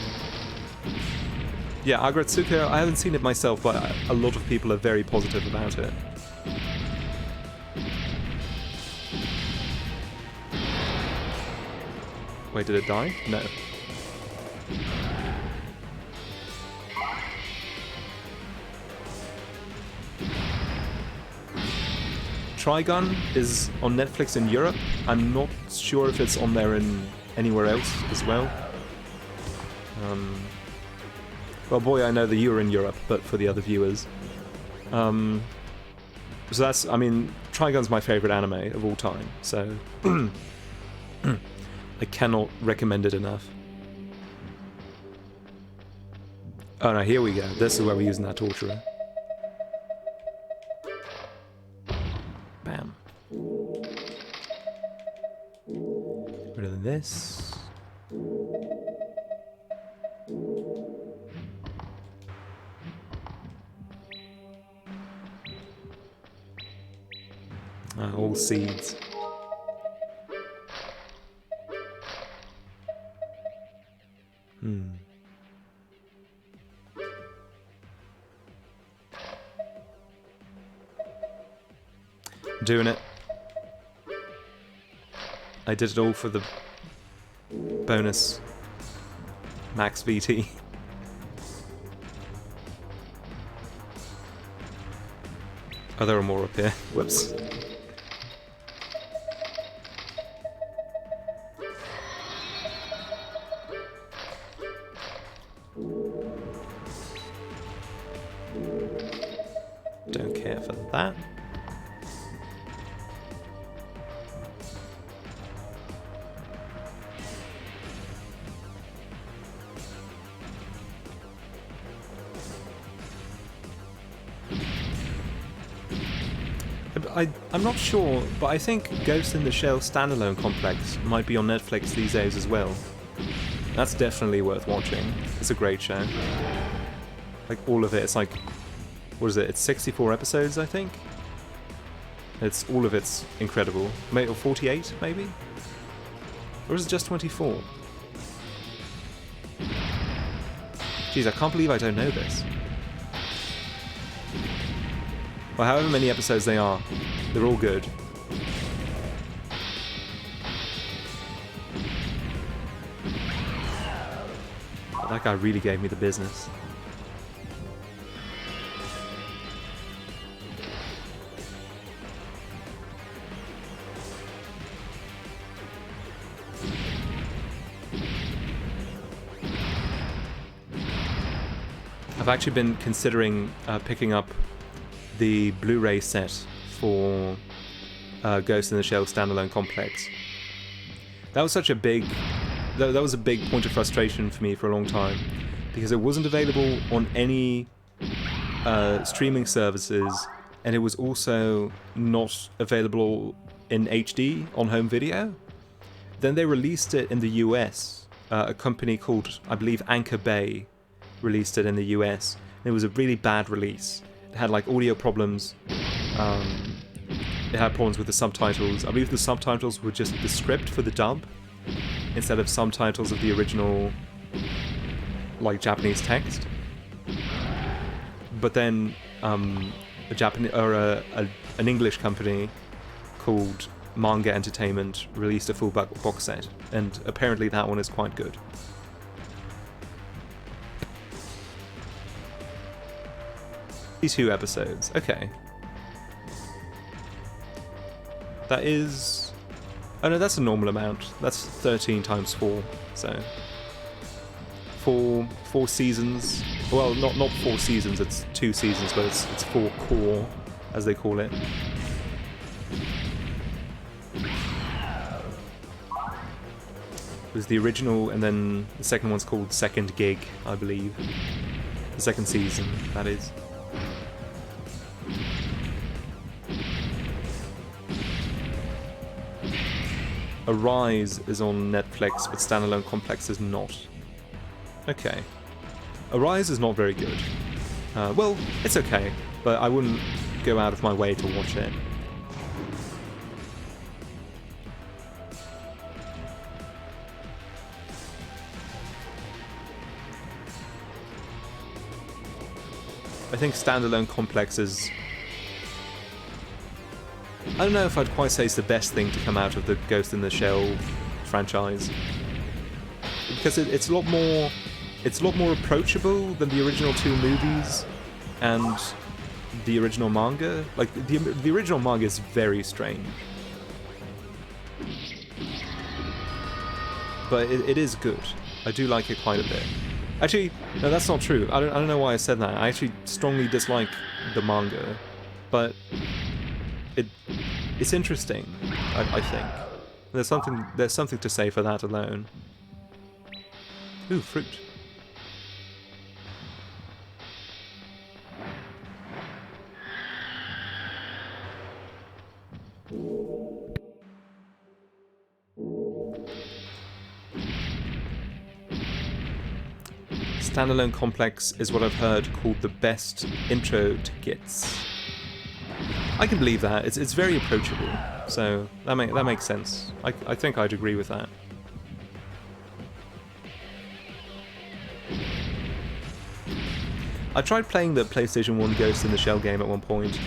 Yeah, Agretsuka, I haven't seen it myself, but a lot of people are very positive about it. Wait, did it die? No. Trigun is on Netflix in Europe. I'm not sure if it's on there in anywhere else as well. Well, boy, I know that you are in Europe, but for the other viewers. So that's, I mean, Trigun's my favourite anime of all time, so I cannot recommend it enough. Oh no, here we go. This is where we're using that torturer. Bam. Get rid of this. All seeds. Doing it. I did it all for the bonus max VT. Oh, there are more up here. Whoops. Don't care for that. I'm not sure, but I think Ghost in the Shell standalone complex might be on Netflix these days as well. That's definitely worth watching. It's a great show. Like, all of it. It's like, what is it? It's 64 episodes, I think? It's, all of it's incredible. Or 48, maybe? Or is it just 24? Jeez, I can't believe I don't know this. Well, however many episodes they are, they're all good. But that guy really gave me the business. I've actually been considering picking up the Blu-ray set for Ghost in the Shell standalone complex. That was such a big that was a big point of frustration for me for a long time, because it wasn't available on any streaming services, and it was also not available in HD on home video. Then they released it in the US. A company called, I believe, Anchor Bay released it in the US. It was a really bad release. It had like audio problems. It had problems with the subtitles. I believe the subtitles were just the script for the dub instead of subtitles of the original, like, Japanese text. But then an English company called Manga Entertainment released a full box set, and apparently that one is quite good. Two episodes, okay. That is... oh no, that's a normal amount. That's 13 times 4, so... Four seasons. Well, not 4 seasons, it's 2 seasons, but it's 4 core, as they call it. It was the original, and then the second one's called Second Gig, I believe. The second season, that is. Arise is on Netflix, but Standalone Complex is not. Okay. Arise is not very good. Well, it's okay, but I wouldn't go out of my way to watch it. I think Standalone Complex is... I don't know if I'd quite say it's the best thing to come out of the Ghost in the Shell franchise, because it's a lot more approachable than the original 2 movies and the original manga. Like the original manga is very strange, but it is good. I do like it quite a bit. Actually, no, that's not true. I don't know why I said that. I actually strongly dislike the manga, but it's interesting. I think there's something to say for that alone. Ooh, fruit. Standalone Complex is what I've heard called the best intro to Gits. I can believe that. It's very approachable, so that makes sense. I think I'd agree with that. I tried playing the PlayStation 1 Ghost in the Shell game at one point,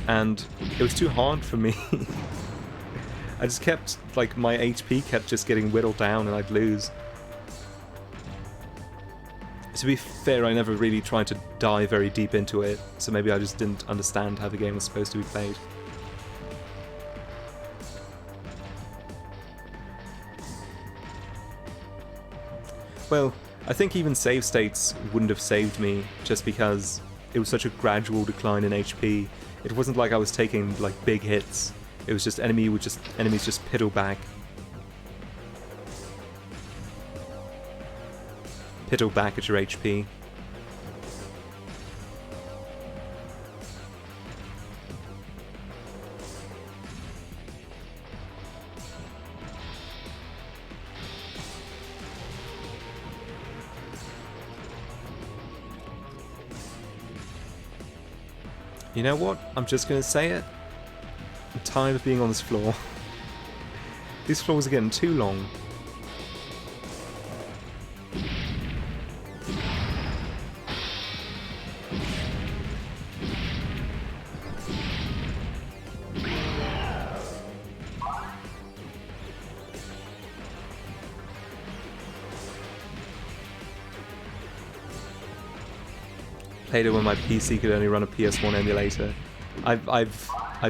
and it was too hard for me. I just kept, like, my HP kept just getting whittled down and I'd lose. To be fair, I never really tried to dive very deep into it, so maybe I just didn't understand how the game was supposed to be played. Well, I think even save states wouldn't have saved me, just because it was such a gradual decline in HP. It wasn't like I was taking, like, big hits. It was just enemies just piddle back. Piddle back at your HP. You know what? I'm just gonna say it. I'm tired of being on this floor. These floors are getting too long. Played it when my PC could only run a PS1 emulator. I've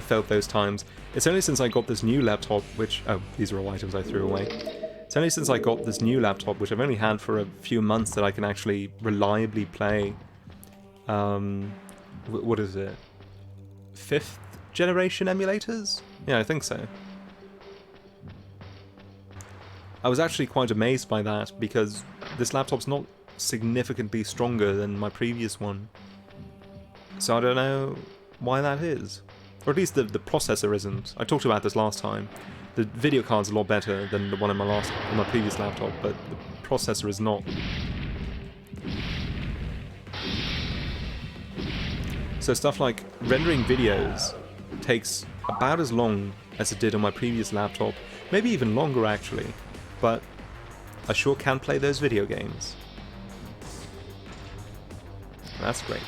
felt those times. It's only since I got this new laptop, which... oh, these are all items I threw away. It's only since I got this new laptop, which I've only had for a few months, that I can actually reliably play... what is it? 5th generation emulators? Yeah, I think so. I was actually quite amazed by that, because this laptop's not significantly stronger than my previous one. So I don't know why that is. Or at least the processor isn't. I talked about this last time. The video card's a lot better than the one in my previous laptop, but the processor is not. So stuff like rendering videos takes about as long as it did on my previous laptop, maybe even longer actually, but I sure can play those video games. That's great.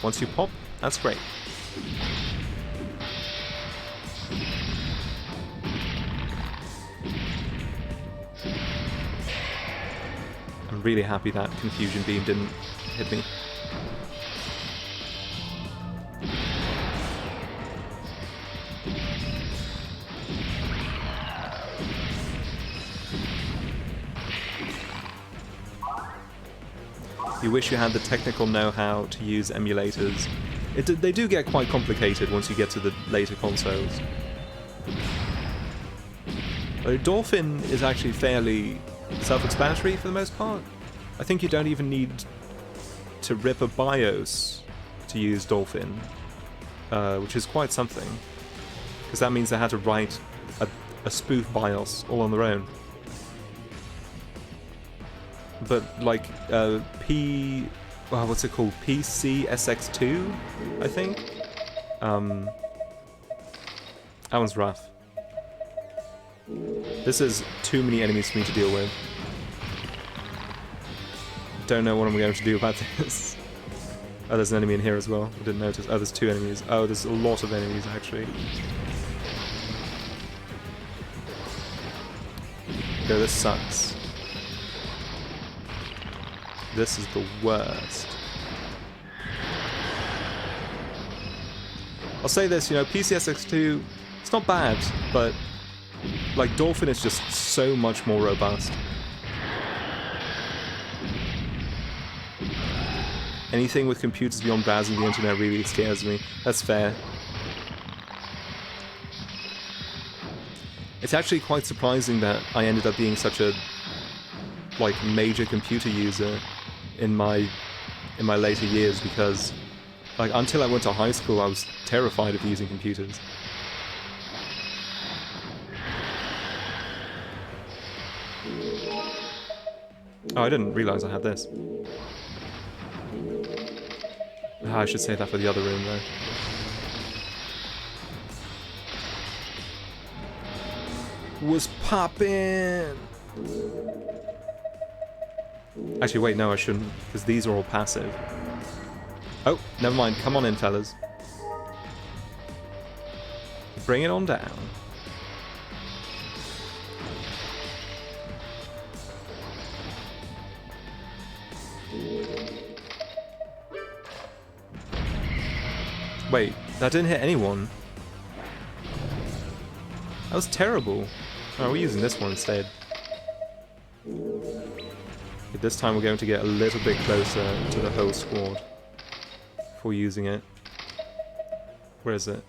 Once you pop, that's great. I'm really happy that confusion beam didn't hit me. You wish you had the technical know-how to use emulators. They do get quite complicated once you get to the later consoles. Dolphin is actually fairly self-explanatory for the most part. I think you don't even need to rip a BIOS to use Dolphin, which is quite something, because that means they had to write a spoof BIOS all on their own. But like what's it called? PCSX2, I think. That one's rough. This is too many enemies for me to deal with. Don't know what I'm going to do about this. Oh, there's an enemy in here as well. I didn't notice. Oh, there's two enemies. Oh, there's a lot of enemies actually. Go, this sucks. This is the worst. I'll say this, you know, PCSX2, it's not bad, but like Dolphin is just so much more robust. Anything with computers beyond browsing the internet really scares me. That's fair. It's actually quite surprising that I ended up being such a like major computer user in my later years, because like until I went to high school I was terrified of using computers. Oh, I didn't realize I had this. Ah, I should save that for the other room though. Was poppin'! Actually, wait, no, I shouldn't, because these are all passive. Oh, never mind. Come on in, fellas. Bring it on down. Wait, that didn't hit anyone. That was terrible. Oh, we're using this one instead. This time we're going to get a little bit closer to the whole squad before using it. Where is it?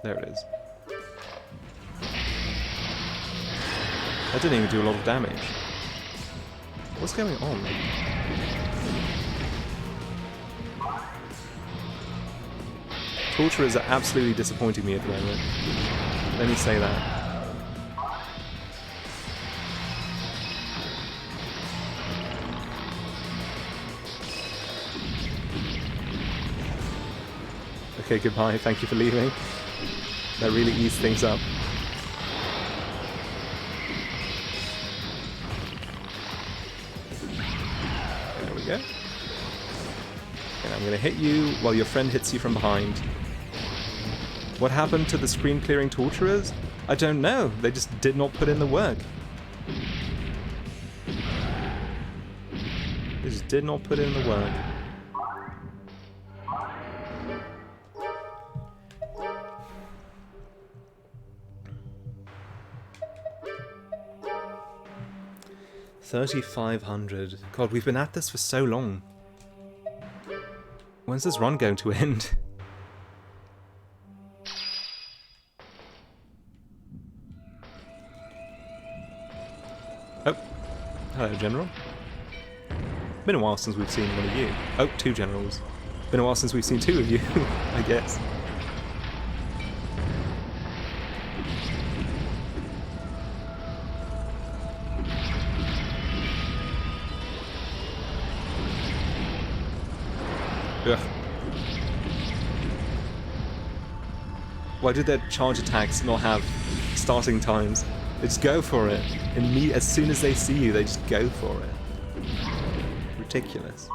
There it is. That didn't even do a lot of damage. What's going on? Torturers are absolutely disappointing me at the moment. Let me say that. Okay, goodbye. Thank you for leaving. That really eased things up. There we go. And I'm going to hit you while your friend hits you from behind. What happened to the screen clearing torturers? I don't know. They just did not put in the work. They just did not put in the work. $3,500. God, we've been at this for so long. When's this run going to end? Oh, hello, General. Been a while since we've seen one of you. Oh, two generals. Been a while since we've seen two of you, I guess. Ugh. Why did their charge attacks not have starting times? They just go for it. And as soon as they see you, they just go for it. Ridiculous.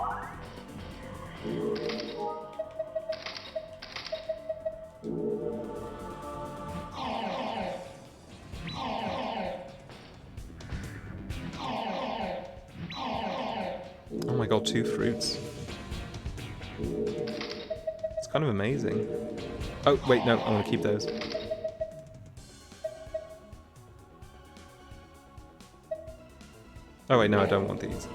Oh my god, 2 fruits. It's kind of amazing. Oh, wait, no, I want to keep those. Oh wait, no, I don't want these.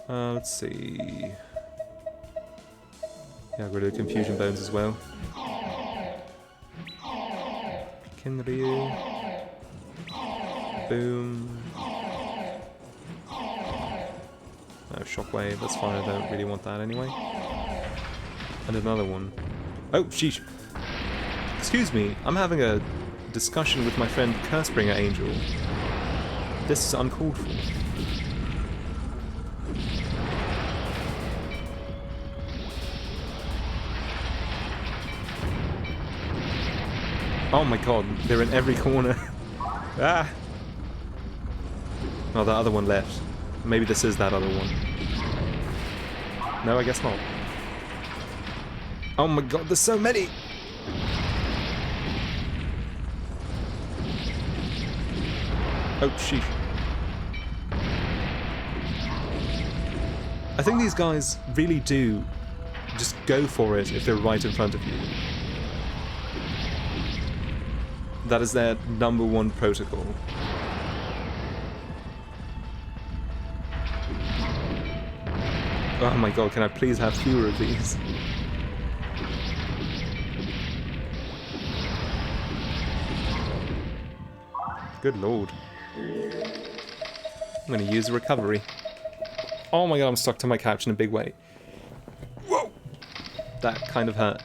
Let's see. Yeah, I've got rid of confusion bones as well. Kinryu. Boom. No, shockwave, that's fine, I don't really want that anyway. And another one. Oh, sheesh. Excuse me, I'm having a discussion with my friend Cursebringer Angel. This is uncalled for. Oh my god, they're in every corner. Ah! Oh, that other one left. Maybe this is that other one. No, I guess not. Oh my god, there's so many! Oh, sheesh. I think these guys really do just go for it if they're right in front of you. That is their #1 protocol. Oh my god, can I please have fewer of these? Good lord. I'm gonna use a recovery. Oh my god, I'm stuck to my couch in a big way. Whoa! That kind of hurt.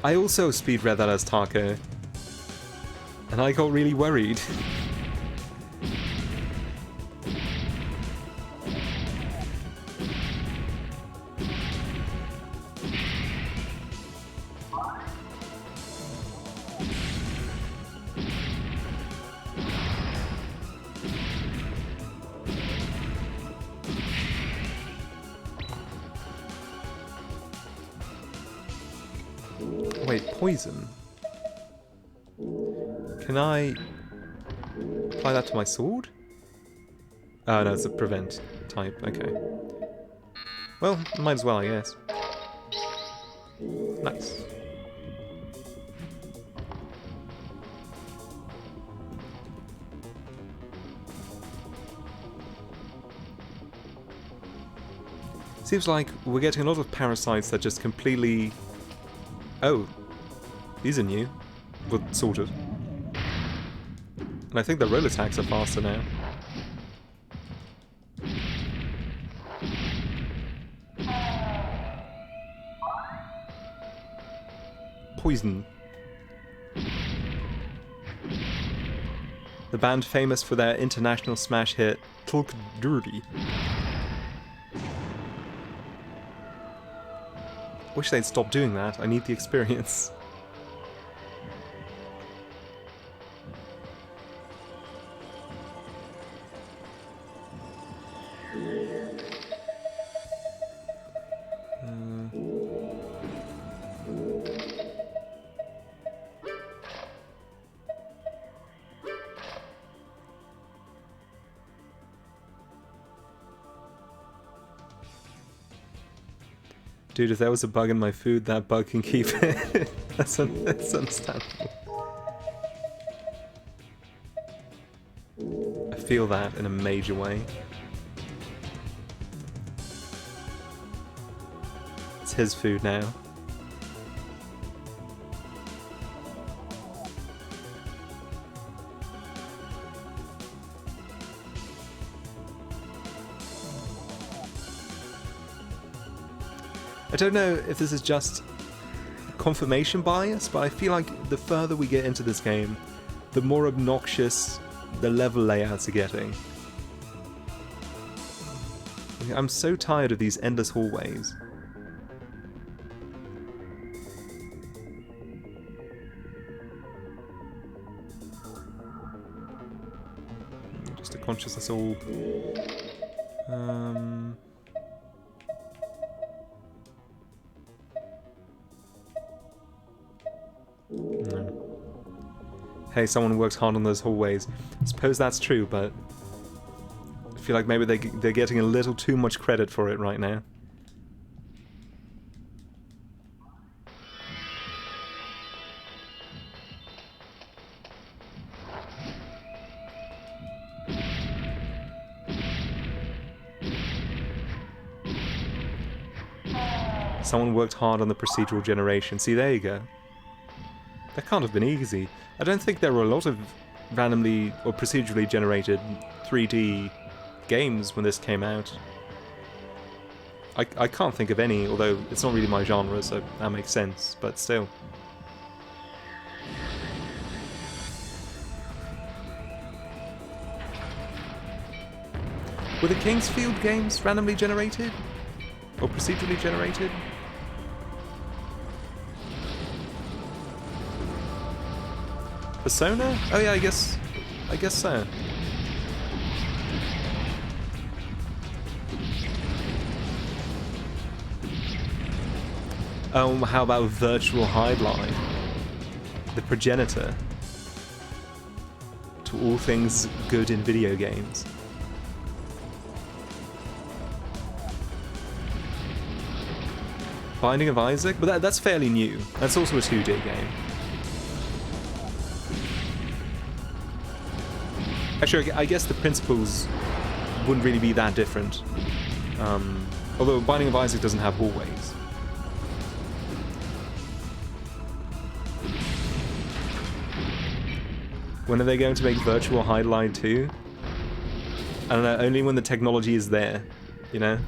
I also speed read that as Taco, and I got really worried. Wait, poison? Can I apply that to my sword? Oh no, it's a prevent type, okay. Well, might as well, I guess. Nice. Seems like we're getting a lot of parasites that just completely... Oh, these are new. Well, sort of. And I think the roll attacks are faster now. Poison. The band famous for their international smash hit, Tulk Dirty. Wish they'd stop doing that. I need the experience. Dude, if there was a bug in my food, that bug can keep it. That's understandable. I feel that in a major way. It's his food now. I don't know if this is just confirmation bias, but I feel like the further we get into this game, the more obnoxious the level layouts are getting. I'm so tired of these endless hallways. Just a consciousness orb. No. Hey, someone works hard on those hallways. I suppose that's true, but I feel like maybe they're getting a little too much credit for it right now. Someone worked hard on the procedural generation. See, there you go. That can't have been easy. I don't think there were a lot of randomly or procedurally generated 3D games when this came out. I can't think of any, although it's not really my genre, so that makes sense, but still. Were the Kingsfield games randomly generated? Or procedurally generated? Persona? Oh yeah, I guess so. How about Virtual Highline? The progenitor to all things good in video games. Binding of Isaac? But that's fairly new. That's also a 2D game. Actually, I guess the principles wouldn't really be that different. Although Binding of Isaac doesn't have hallways. When are they going to make Virtual Highline 2? I don't know, only when the technology is there, you know?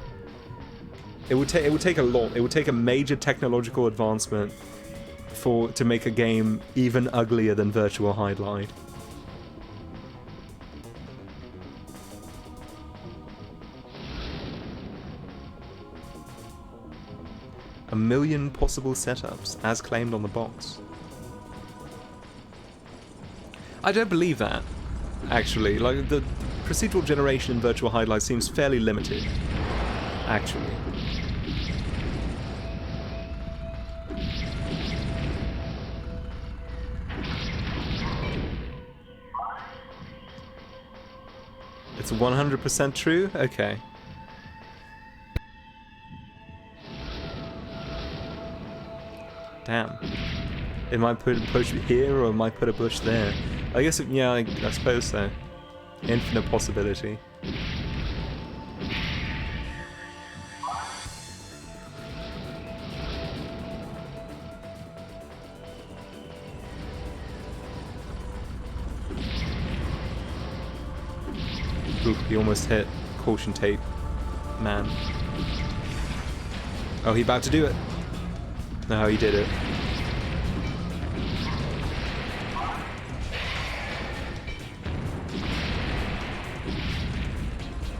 It would take a lot. It would take a major technological advancement to make a game even uglier than Virtual Highline. A million possible setups, as claimed on the box. I don't believe that, actually. Like, the procedural generation in Virtual Highline seems fairly limited, actually. It's 100% true? Okay. Damn. It might put a bush here, or it might put a bush there. I guess, yeah, I suppose so. Infinite possibility. Ooh, he almost hit caution tape. Man. Oh, he about to do it. No, he did it.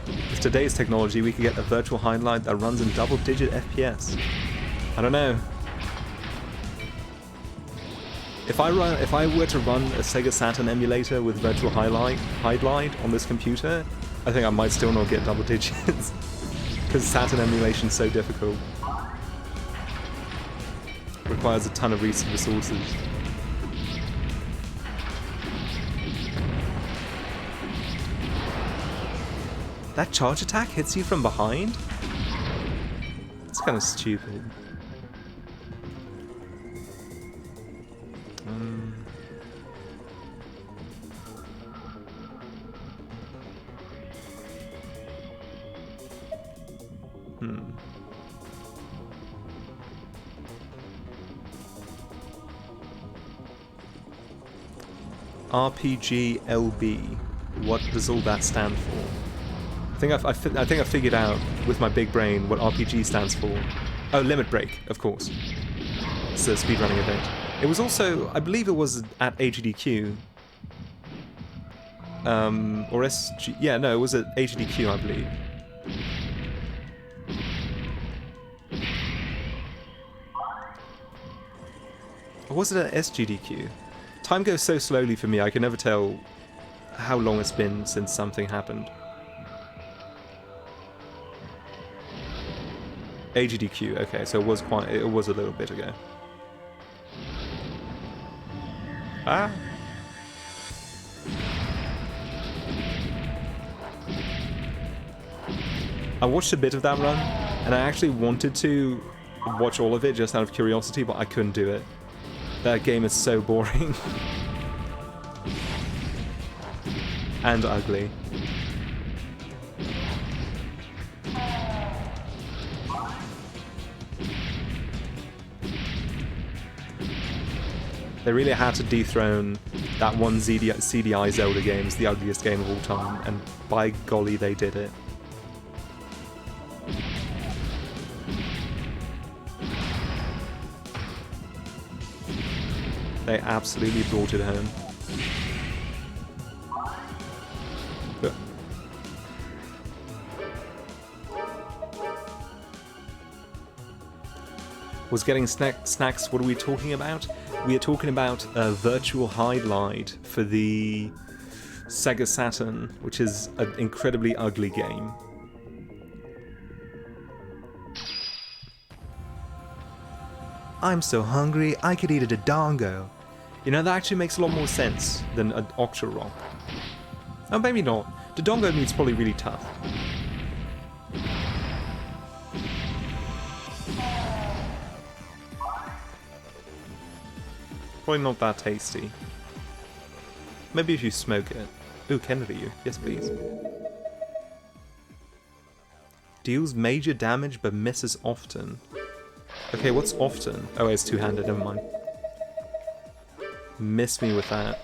With today's technology, we could get a Virtual Highline that runs in double-digit FPS. I don't know. If I were to run a Sega Saturn emulator with Virtual Highline on this computer, I think I might still not get double digits. Because Saturn emulation is so difficult. Requires a ton of resources. That charge attack hits you from behind? It's kind of stupid. RPG LB. What does all that stand for? I think I figured out with my big brain what RPG stands for. Oh, Limit Break, of course. It's a speedrunning event. It was also, I believe it was at AGDQ. Or SG... Yeah, no, it was at AGDQ, I believe. Or was it at SGDQ? Time goes so slowly for me, I can never tell how long it's been since something happened. AGDQ, okay, so it was a little bit ago. Ah! I watched a bit of that run, and I actually wanted to watch all of it just out of curiosity, but I couldn't do it. That game is so boring. And ugly. They really had to dethrone that one CDI Zelda game as the ugliest game of all time, and by golly they did it. They absolutely brought it home. Was getting snacks, what are we talking about? We are talking about a virtual highlight for the Sega Saturn, which is an incredibly ugly game. I'm so hungry, I could eat a dodongo. You know, that actually makes a lot more sense than an Octorok. Oh, maybe not. Dodongo means probably really tough. Probably not that tasty. Maybe if you smoke it. Ooh, Kennedy, you. Yes, please. Deals major damage but misses often. Okay, what's often? Oh, it's two-handed, never mind. Miss me with that.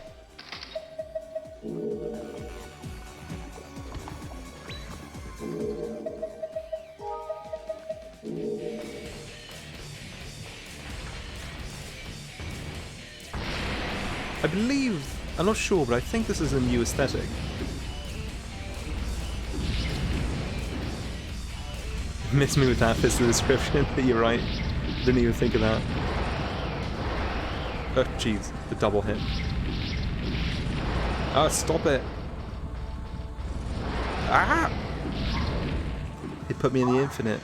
I believe, I'm not sure, but I think this is a new aesthetic. Miss me with that, is the description. You're right. Didn't even think of that. Oh, jeez. The double hit. Oh, stop it. Ah! It put me in the infinite.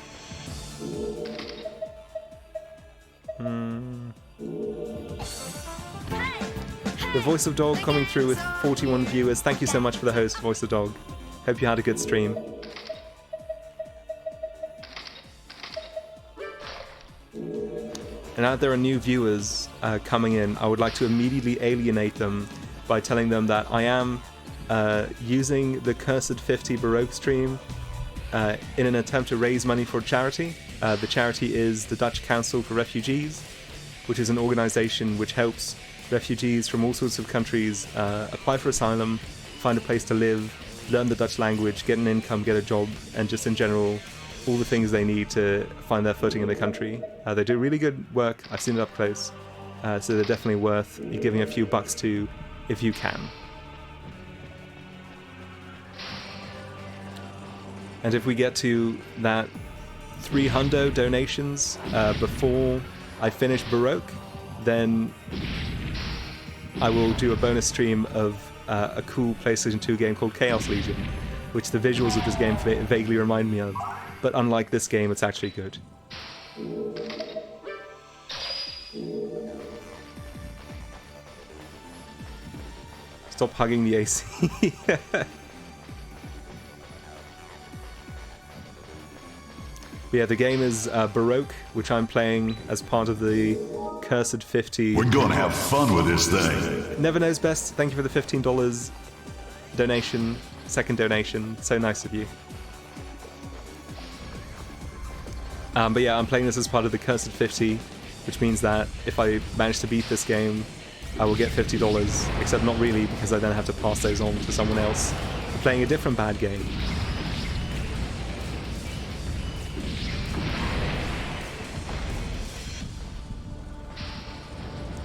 The Voice of Dog coming through with 41 viewers. Thank you so much for the host, Voice of Dog. Hope you had a good stream. And now there are new viewers coming in. I would like to immediately alienate them by telling them that I am using the Cursed 50 Baroque stream in an attempt to raise money for charity. The charity is the Dutch Council for Refugees, which is an organization which helps refugees from all sorts of countries apply for asylum, find a place to live, learn the Dutch language, get an income, get a job, and just in general, all the things they need to find their footing in the country. They do really good work. I've seen it up close. So they're definitely worth giving a few bucks to if you can. And if we get to that 300 donations before I finish Baroque, then I will do a bonus stream of a cool PlayStation 2 game called Chaos Legion, which the visuals of this game vaguely remind me of. But unlike this game, it's actually good. Stop hugging the AC. But yeah, the game is Baroque, which I'm playing as part of the Cursed 50. We're gonna have fun with this thing. Never Knows Best, thank you for the $15 donation, second donation. So nice of you. But yeah, I'm playing this as part of the Cursed 50, which means that if I manage to beat this game, I will get $50, except not really, because I then have to pass those on to someone else for playing a different bad game.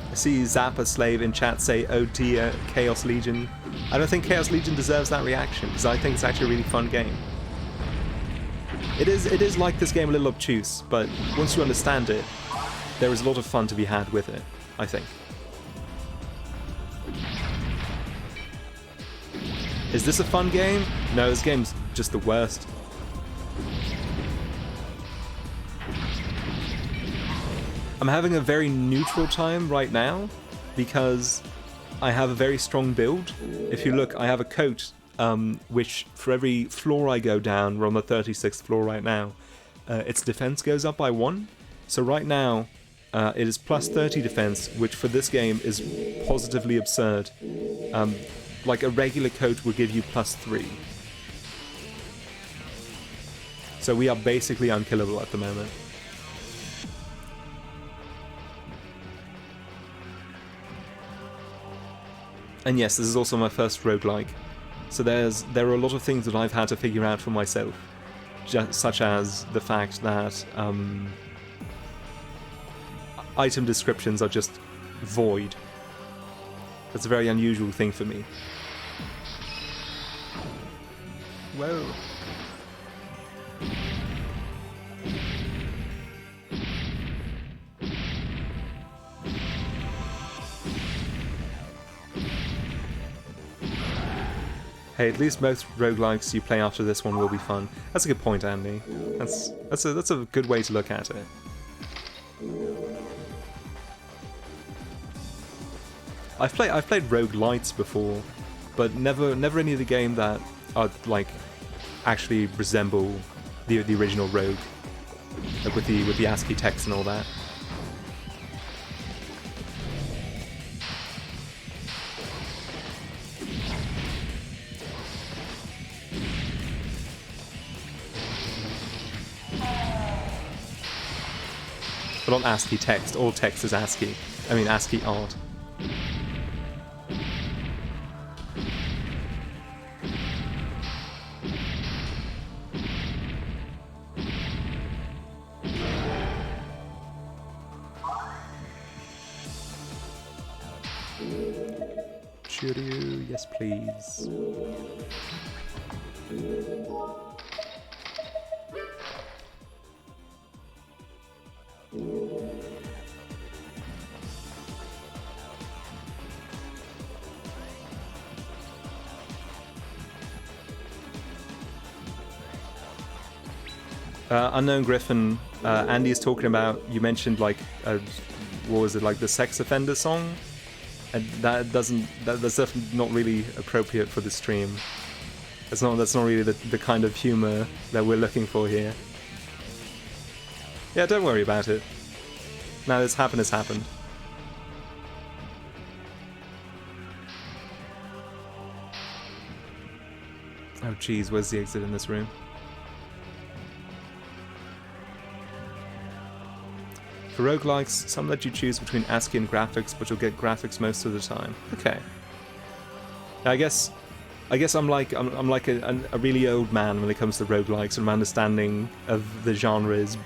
I see Zappa Slave in chat say, "Oh dear, Chaos Legion." I don't think Chaos Legion deserves that reaction, because I think it's actually a really fun game. It is like this game a little obtuse, but once you understand it, there is a lot of fun to be had with it, I think. Is this a fun game? No, this game's just the worst. I'm having a very neutral time right now because I have a very strong build. If you look, I have a coat which for every floor I go down, we're on the 36th floor right now, its defense goes up by 1. So right now, it is plus 30 defense, which for this game is positively absurd. Like a regular coat would give you plus 3. So we are basically unkillable at the moment. And yes, this is also my first roguelike. So there are a lot of things that I've had to figure out for myself. Such as the fact that item descriptions are just void. That's a very unusual thing for me. Whoa. Hey, at least most roguelikes you play after this one will be fun. That's a good point, Andy. That's a good way to look at it. I've played roguelites before, but never any of the game that are like actually resemble the original Rogue, like with the ASCII text and all that. But not ASCII text. All text is ASCII. I mean ASCII art. Cheerio, yes please. Unknown Griffin, Andy is talking about, you mentioned like, what was it, like the sex offender song? And that's definitely not really appropriate for the stream. That's not really the kind of humor that we're looking for here. Yeah, don't worry about it. Now this has happened. Oh jeez, where's the exit in this room? For roguelikes, some let you choose between ASCII and graphics, but you'll get graphics most of the time. Okay. I guess I'm like a really old man when it comes to roguelikes, and my understanding of the genre is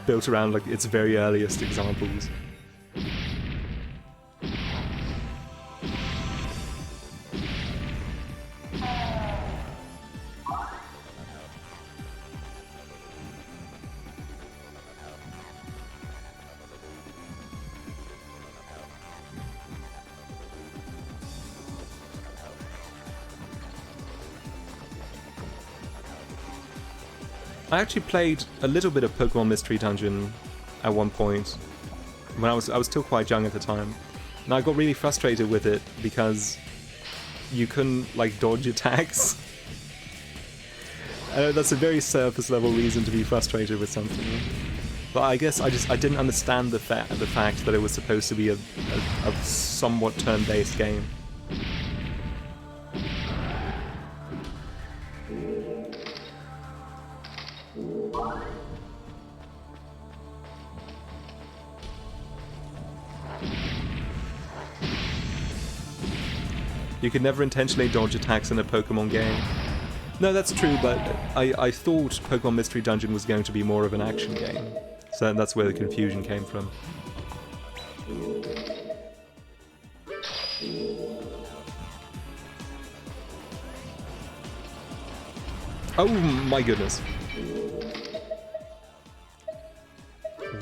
built around like its very earliest examples. I actually played a little bit of Pokemon Mystery Dungeon at one point when I was still quite young at the time, and I got really frustrated with it because you couldn't like dodge attacks. I know that's a very surface level reason to be frustrated with something. But I guess I didn't understand the fact that it was supposed to be a somewhat turn-based game. You could never intentionally dodge attacks in a Pokemon game. No, that's true, but I thought Pokemon Mystery Dungeon was going to be more of an action game. So that's where the confusion came from. Oh my goodness.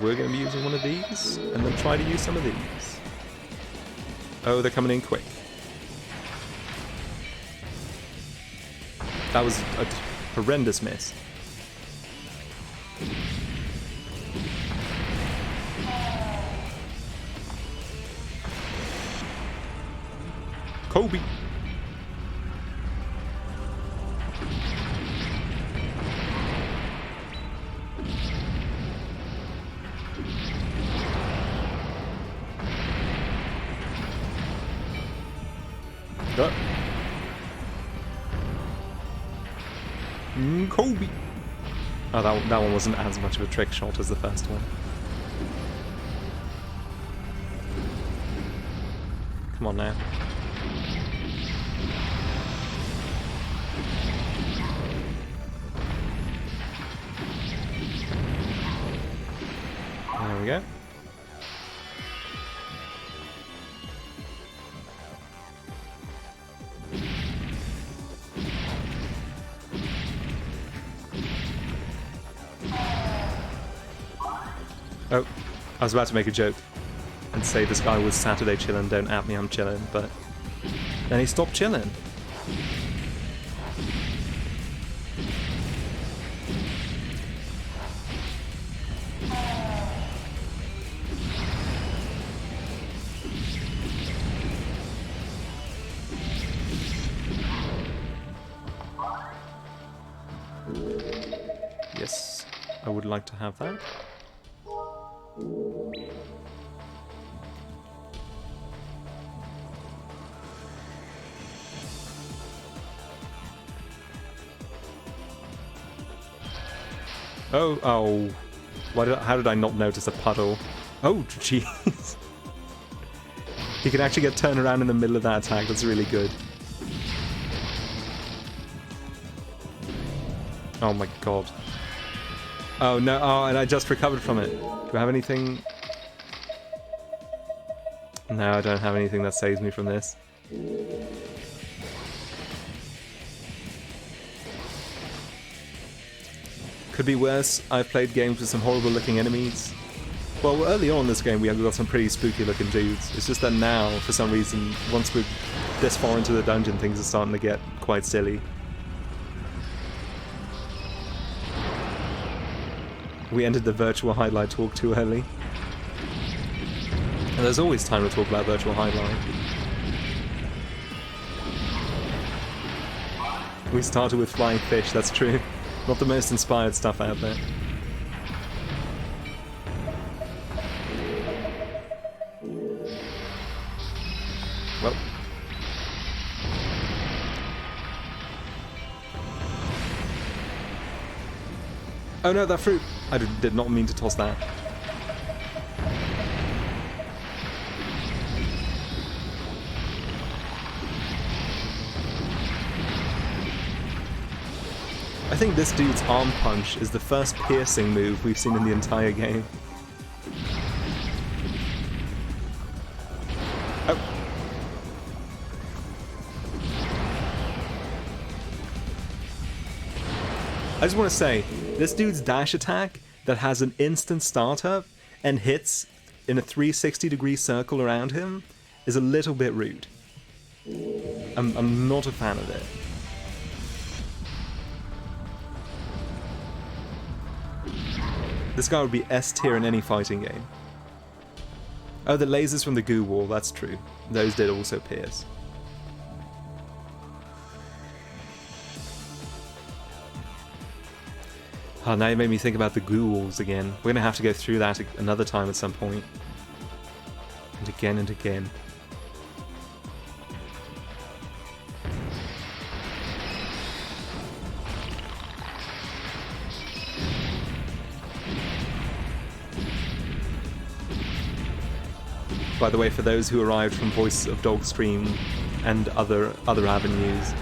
We're going to be using one of these, and then try to use some of these. Oh, they're coming in quick. That was a horrendous miss. Kobe. Go. Kobe. Oh, that one wasn't as much of a trick shot as the first one. Come on now. There we go. Oh, I was about to make a joke and say this guy was Saturday chillin', don't at me, I'm chillin', but then he stopped chillin'. Yes, I would like to have that. Oh, how did I not notice a puddle? Oh, jeez. He can actually get turned around in the middle of that attack, that's really good. Oh my god. Oh no, oh, and I just recovered from it. Do I have anything? No, I don't have anything that saves me from this. Could be worse. I've played games with some horrible looking enemies. Well, early on in this game we have got some pretty spooky looking dudes. It's just that now, for some reason, once we're this far into the dungeon, things are starting to get quite silly. We ended the virtual highlight talk too early. And there's always time to talk about virtual highlight. We started with flying fish, that's true. Not the most inspired stuff out there. Well. Oh no, that fruit! I did not mean to toss that. I think this dude's arm punch is the first piercing move we've seen in the entire game. Oh. I just want to say, this dude's dash attack that has an instant startup and hits in a 360-degree circle around him is a little bit rude. I'm not a fan of it. This guy would be S tier in any fighting game. Oh, the lasers from the goo wall, that's true. Those did also pierce. Oh, now you made me think about the ghouls again. We're gonna have to go through that another time at some point. And again and again. By the way, for those who arrived from Voice of Dog stream and other avenues,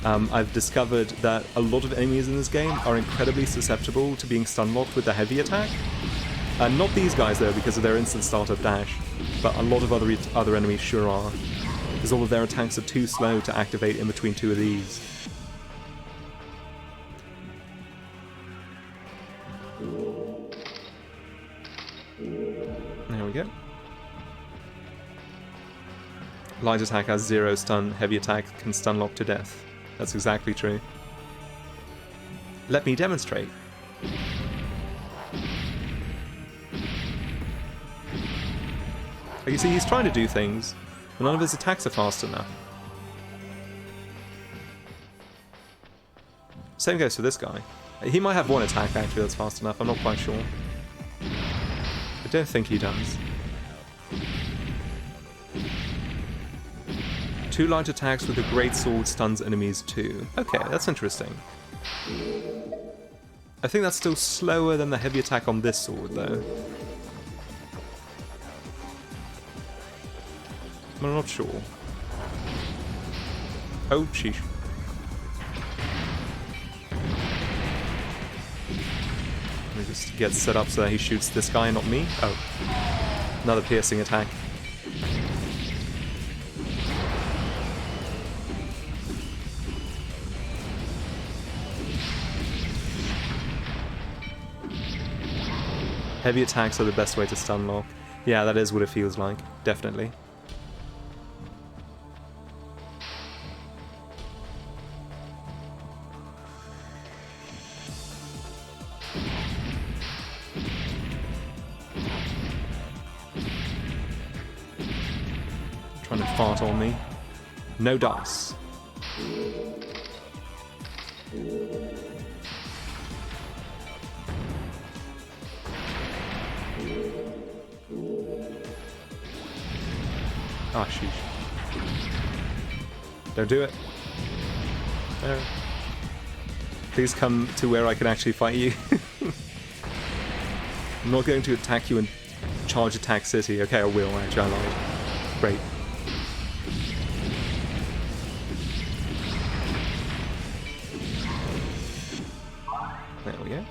I've discovered that a lot of enemies in this game are incredibly susceptible to being stun-locked with the heavy attack. Not these guys though, because of their instant startup dash, but a lot of other enemies sure are, because all of their attacks are too slow to activate in between two of these. There we go. Light attack has 0 stun, heavy attack can stun lock to death. That's exactly true. Let me demonstrate. You see, he's trying to do things, but none of his attacks are fast enough. Same goes for this guy. He might have one attack actually that's fast enough, I'm not quite sure. I don't think he does. 2 light attacks with a great sword stuns enemies too. Okay, that's interesting. I think that's still slower than the heavy attack on this sword though. I'm not sure. Oh, sheesh. Let me just get set up so that he shoots this guy, not me. Oh. Another piercing attack. Heavy attacks are the best way to stun lock. Yeah, that is what it feels like. Definitely. Trying to fart on me. No dice. Ah, sheesh. Don't do it. No. Please come to where I can actually fight you. I'm not going to attack you in Charge Attack City. Okay, I will, actually, I lied. Great. There we go.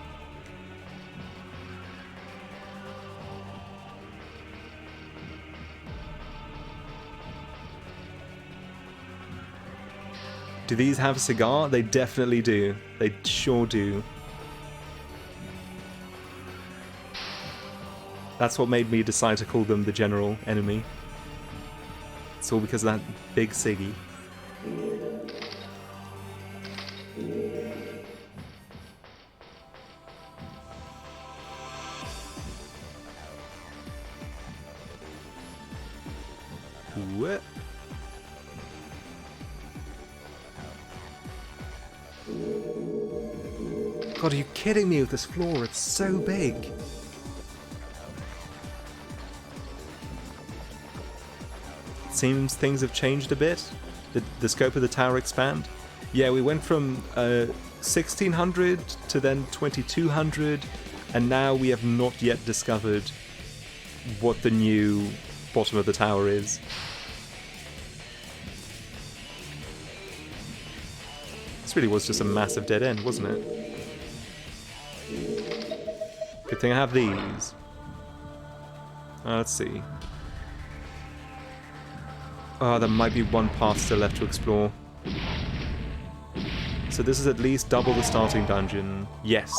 Do these have a cigar? They definitely do. They sure do. That's what made me decide to call them the general enemy. It's all because of that big ciggy. What? God, are you kidding me with this floor? It's so big. It seems things have changed a bit. Did the scope of the tower expand? Yeah, we went from 1600 to then 2200, and now we have not yet discovered what the new bottom of the tower is. This really was just a massive dead end, wasn't it? Good thing I have these. Let's see. Oh, there might be one path still left to explore. So this is at least double the starting dungeon. Yes.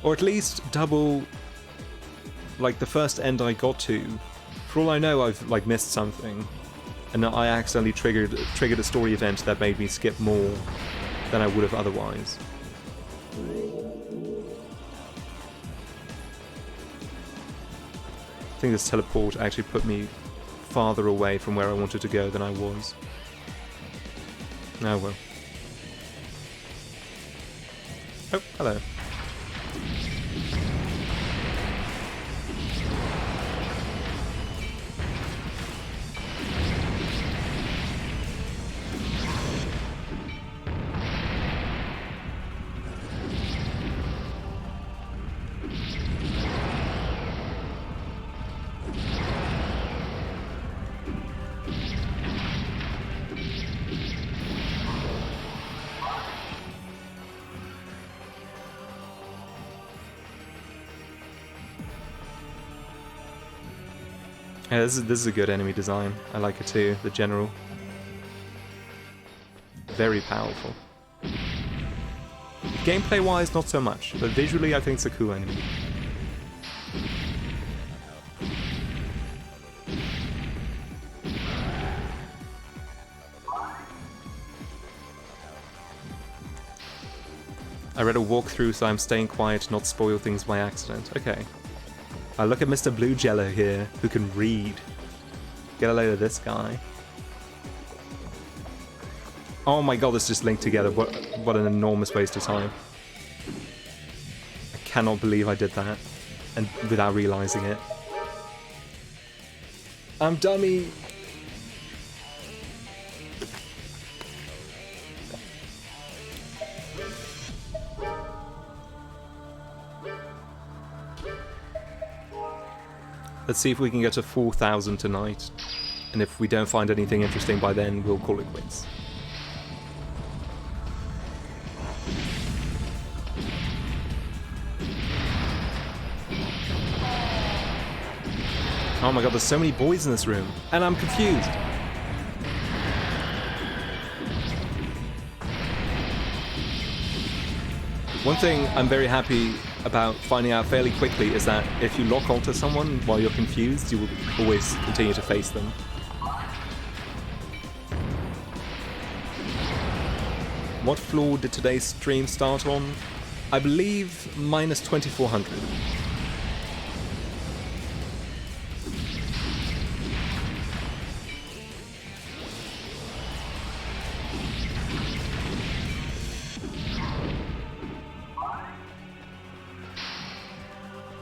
Or at least double, like, the first end I got to. For all I know, I've, like, missed something. And I accidentally triggered a story event that made me skip more than I would have otherwise. I think this teleport actually put me farther away from where I wanted to go than I was. Oh well. Oh, hello. Yeah, this is a good enemy design. I like it too, the general. Very powerful. Gameplay-wise, not so much, but visually I think it's a cool enemy. I read a walkthrough, so I'm staying quiet to not spoil things by accident. Okay. Look at Mr. Blue Jello here, who can read. Get a load of this guy. Oh my god, this just linked together. What an enormous waste of time. I cannot believe I did that, and without realizing it. I'm dummy! Let's see if we can get to 4,000 tonight, and if we don't find anything interesting by then, we'll call it quits. Oh my god, there's so many boys in this room, and I'm confused. One thing I'm very happy about finding out fairly quickly is that if you lock onto someone while you're confused, you will always continue to face them. What floor did today's stream start on? I believe minus 2400.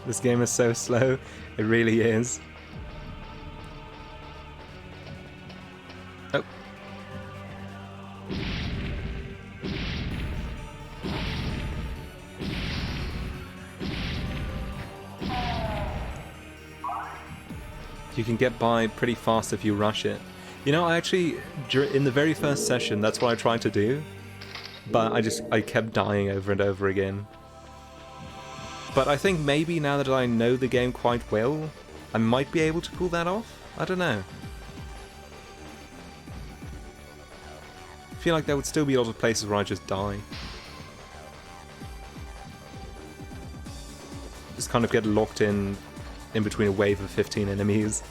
This game is so slow, it really is. Oh. You can get by pretty fast if you rush it. You know, I actually, in the very first session, that's what I tried to do, but I kept dying over and over again. But I think maybe now that I know the game quite well, I might be able to pull that off? I don't know. I feel like there would still be a lot of places where I just die. Just kind of get locked in between a wave of 15 enemies.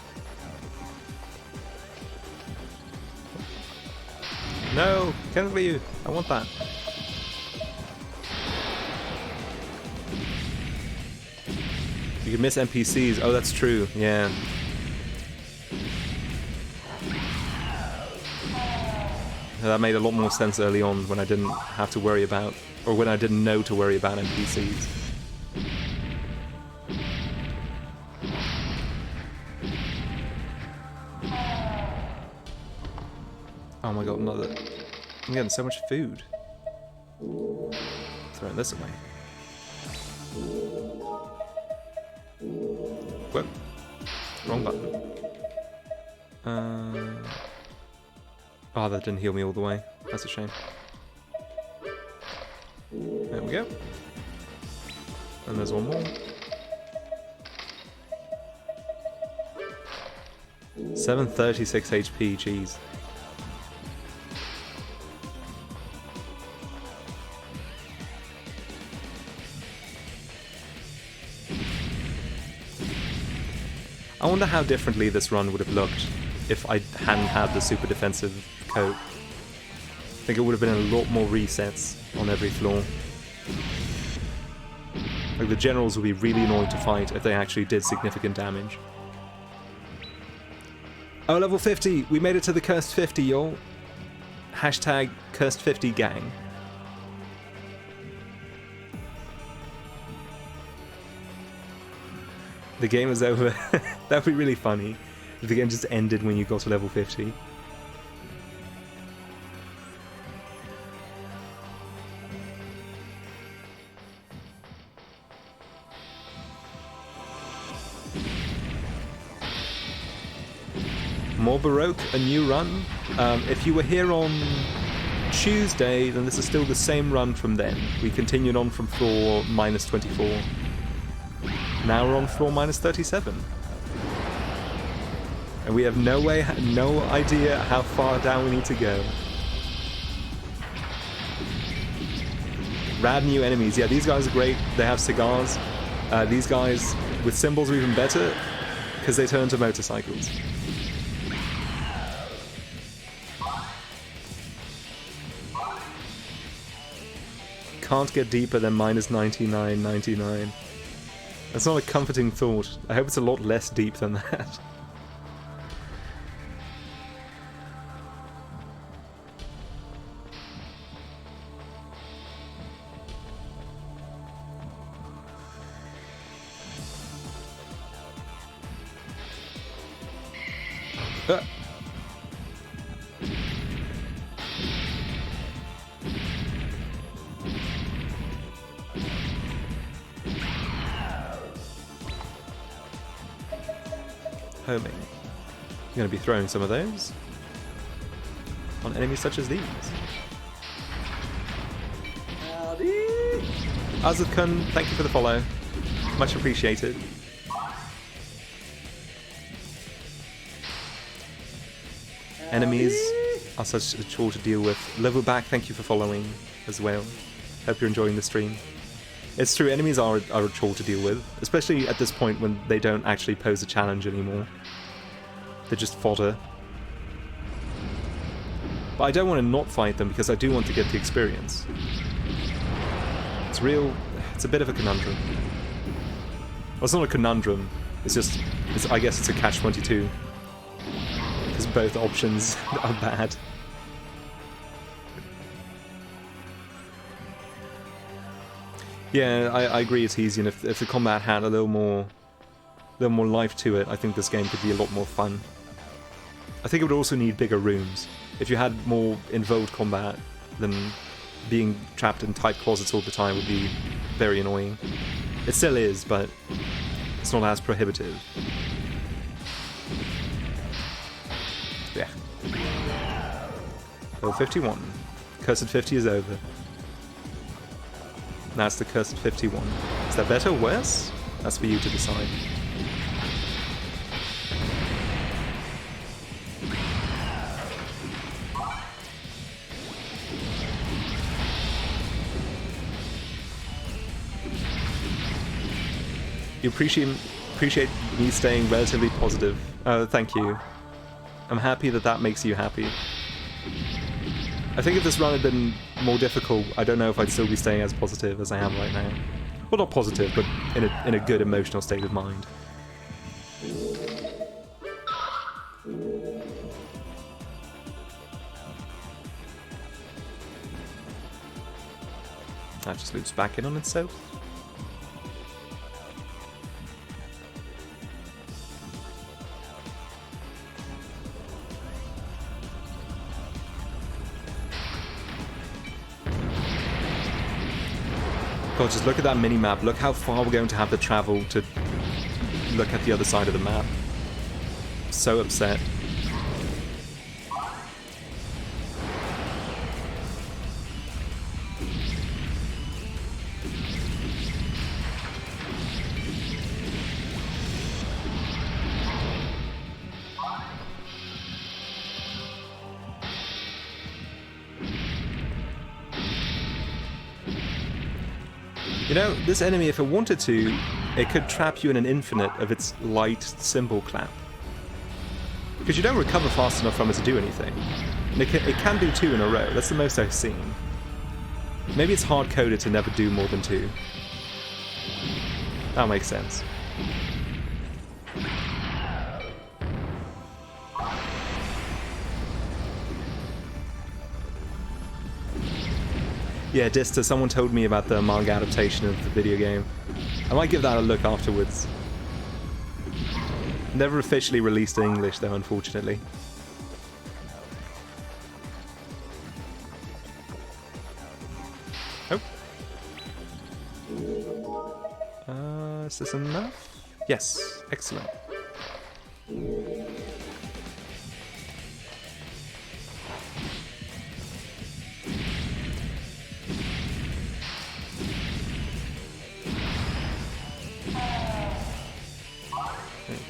No! Can't be you! I want that. You can miss NPCs. Oh, that's true. Yeah. That made a lot more sense early on when I didn't have to worry about, or when I didn't know to worry about NPCs. Oh my god, another. I'm getting so much food. Throwing this away. Whoop. Wrong button. Oh, that didn't heal me all the way. That's a shame. There we go. And there's one more. 736 HP, jeez. I wonder how differently this run would have looked if I hadn't had the super defensive coat. I think it would have been a lot more resets on every floor. Like, the generals would be really annoying to fight if they actually did significant damage. Oh, level 50! We made it to the cursed 50, y'all! Hashtag Cursed50 gang. The game is over. That would be really funny if the game just ended when you got to level 50. More Baroque, a new run. If you were here on Tuesday, then this is still the same run from then. We continued on from floor -24. Now we're on floor -37. And we have no idea how far down we need to go. Rad new enemies. Yeah, these guys are great. They have cigars. These guys with symbols are even better because they turn to motorcycles. Can't get deeper than -99.99. That's not a comforting thought. I hope it's a lot less deep than that. Homing. You're going to be throwing some of those on enemies such as these. Azad-kun, thank you for the follow. Much appreciated. Enemies are such a chore to deal with. Levelback, thank you for following as well. Hope you're enjoying the stream. It's true, enemies are a chore to deal with, especially at this point when they don't actually pose a challenge anymore. They're just fodder. But I don't want to not fight them because I do want to get the experience. It's a bit of a conundrum. Well, it's not a conundrum, I guess it's a catch-22. Because both options are bad. Yeah, I agree it's easy, and if the combat had a little more life to it, I think this game could be a lot more fun. I think it would also need bigger rooms. If you had more involved combat, then being trapped in tight closets all the time would be very annoying. It still is, but it's not as prohibitive. Yeah. Level 51. Cursed 50 is over. Now it's the Cursed 51. Is that better or worse? That's for you to decide. You appreciate me staying relatively positive. Oh, thank you. I'm happy that makes you happy. I think if this run had been more difficult, I don't know if I'd still be staying as positive as I am right now. Well, not positive, but in a good emotional state of mind. That just loops back in on itself. God, just look at that mini-map. Look how far we're going to have to travel to look at the other side of the map. So upset. You know, this enemy, if it wanted to, it could trap you in an infinite of its light symbol clap. Because you don't recover fast enough from it to do anything. And it can do 2 in a row, that's the most I've seen. Maybe it's hard-coded to never do more than 2. That makes sense. Yeah, Dista, someone told me about the manga adaptation of the video game. I might give that a look afterwards. Never officially released in English though, unfortunately. Oh. Is this enough? Yes, excellent.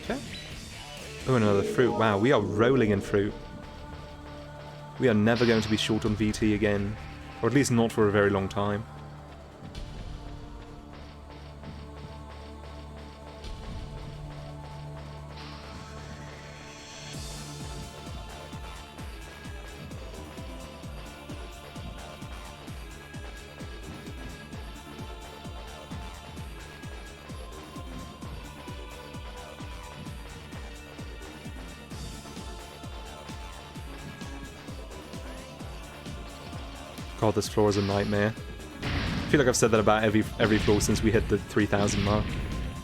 Okay. Oh, another fruit. Wow, we are rolling in fruit. We are never going to be short on VT again. Or at least not for a very long time. God, this floor is a nightmare. I feel like I've said that about every floor since we hit the 3,000 mark.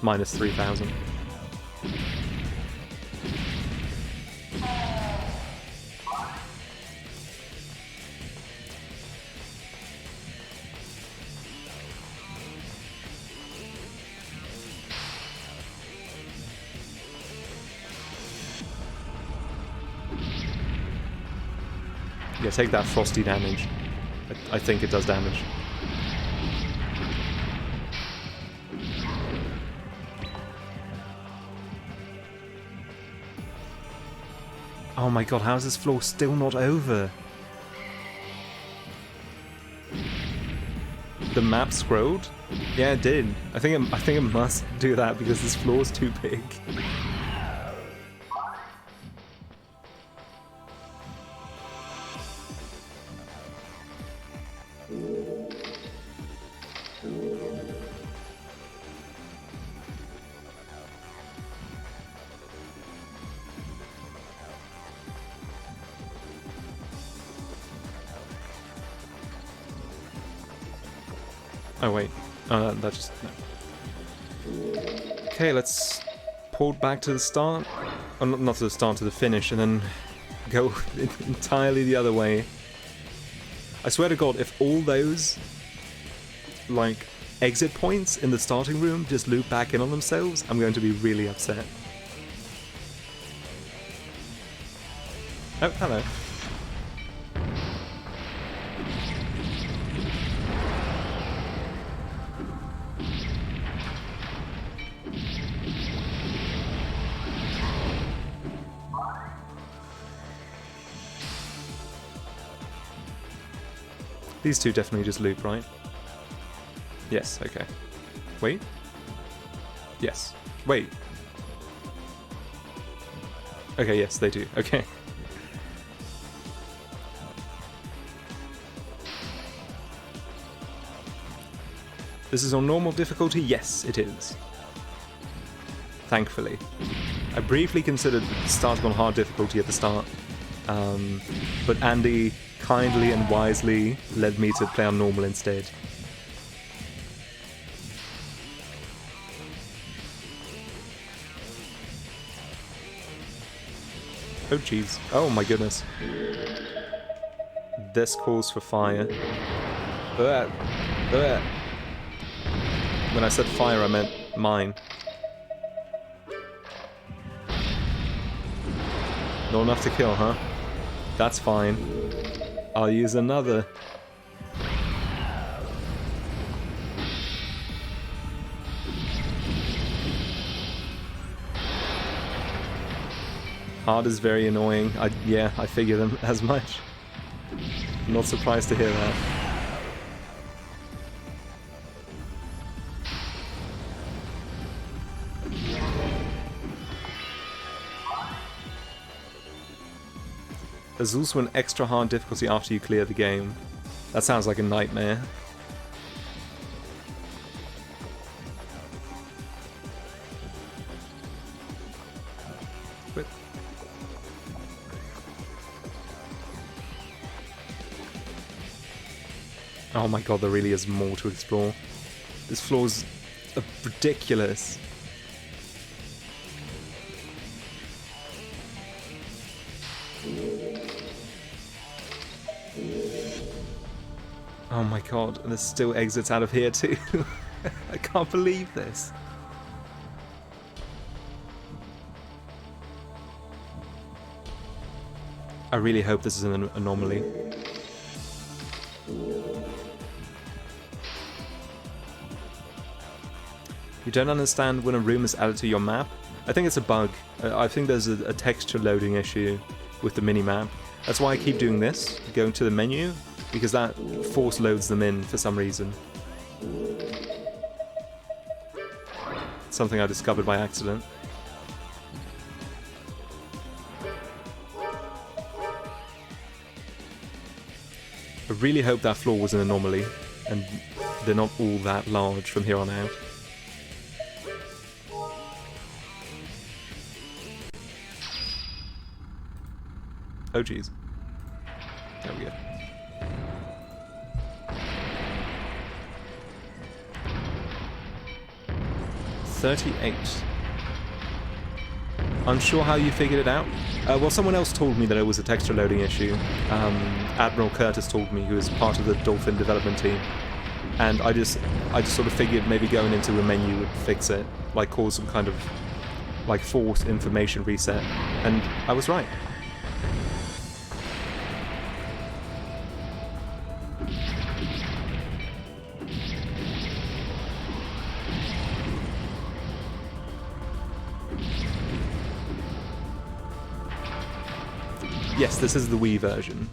Minus 3,000. Yeah, take that frosty damage. I think it does damage. Oh my god, how is this floor still not over? The map scrolled? Yeah, it did. I think it must do that because this floor is too big. Oh wait, that just... No. Okay, let's port back to the start. Oh, not to the start, to the finish, and then go entirely the other way. I swear to god, if all those, like, exit points in the starting room just loop back in on themselves, I'm going to be really upset. Oh, hello. These two definitely just loop, right? Yes, okay. Wait? Yes. Wait. Okay, yes, they do. Okay. This is on normal difficulty? Yes, it is. Thankfully. I briefly considered starting on hard difficulty at the start, but Andy kindly and wisely led me to play on normal instead. Oh jeez. Oh my goodness. This calls for fire. When I said fire, I meant mine. Not enough to kill, huh? That's fine. I'll use another. Hard is very annoying. Yeah, I figure them as much. I'm not surprised to hear that. There's also an extra hard difficulty after you clear the game. That sounds like a nightmare. Quit. Oh my god, there really is more to explore. This floor's ridiculous. Oh my god, and there's still exits out of here too. I can't believe this. I really hope this is an anomaly. You don't understand when a room is added to your map? I think it's a bug. I think there's a texture loading issue with the minimap. That's why I keep doing this, going to the menu, because that force loads them in for some reason. Something I discovered by accident. I really hope that floor was an anomaly, and they're not all that large from here on out. Oh jeez. There we go. $38. Unsure how you figured it out? Well, someone else told me that it was a texture loading issue. Admiral Curtis told me, who is part of the Dolphin development team. And I just sort of figured maybe going into a menu would fix it, like cause some kind of like force information reset. And I was right. Yes, this is the Wii version.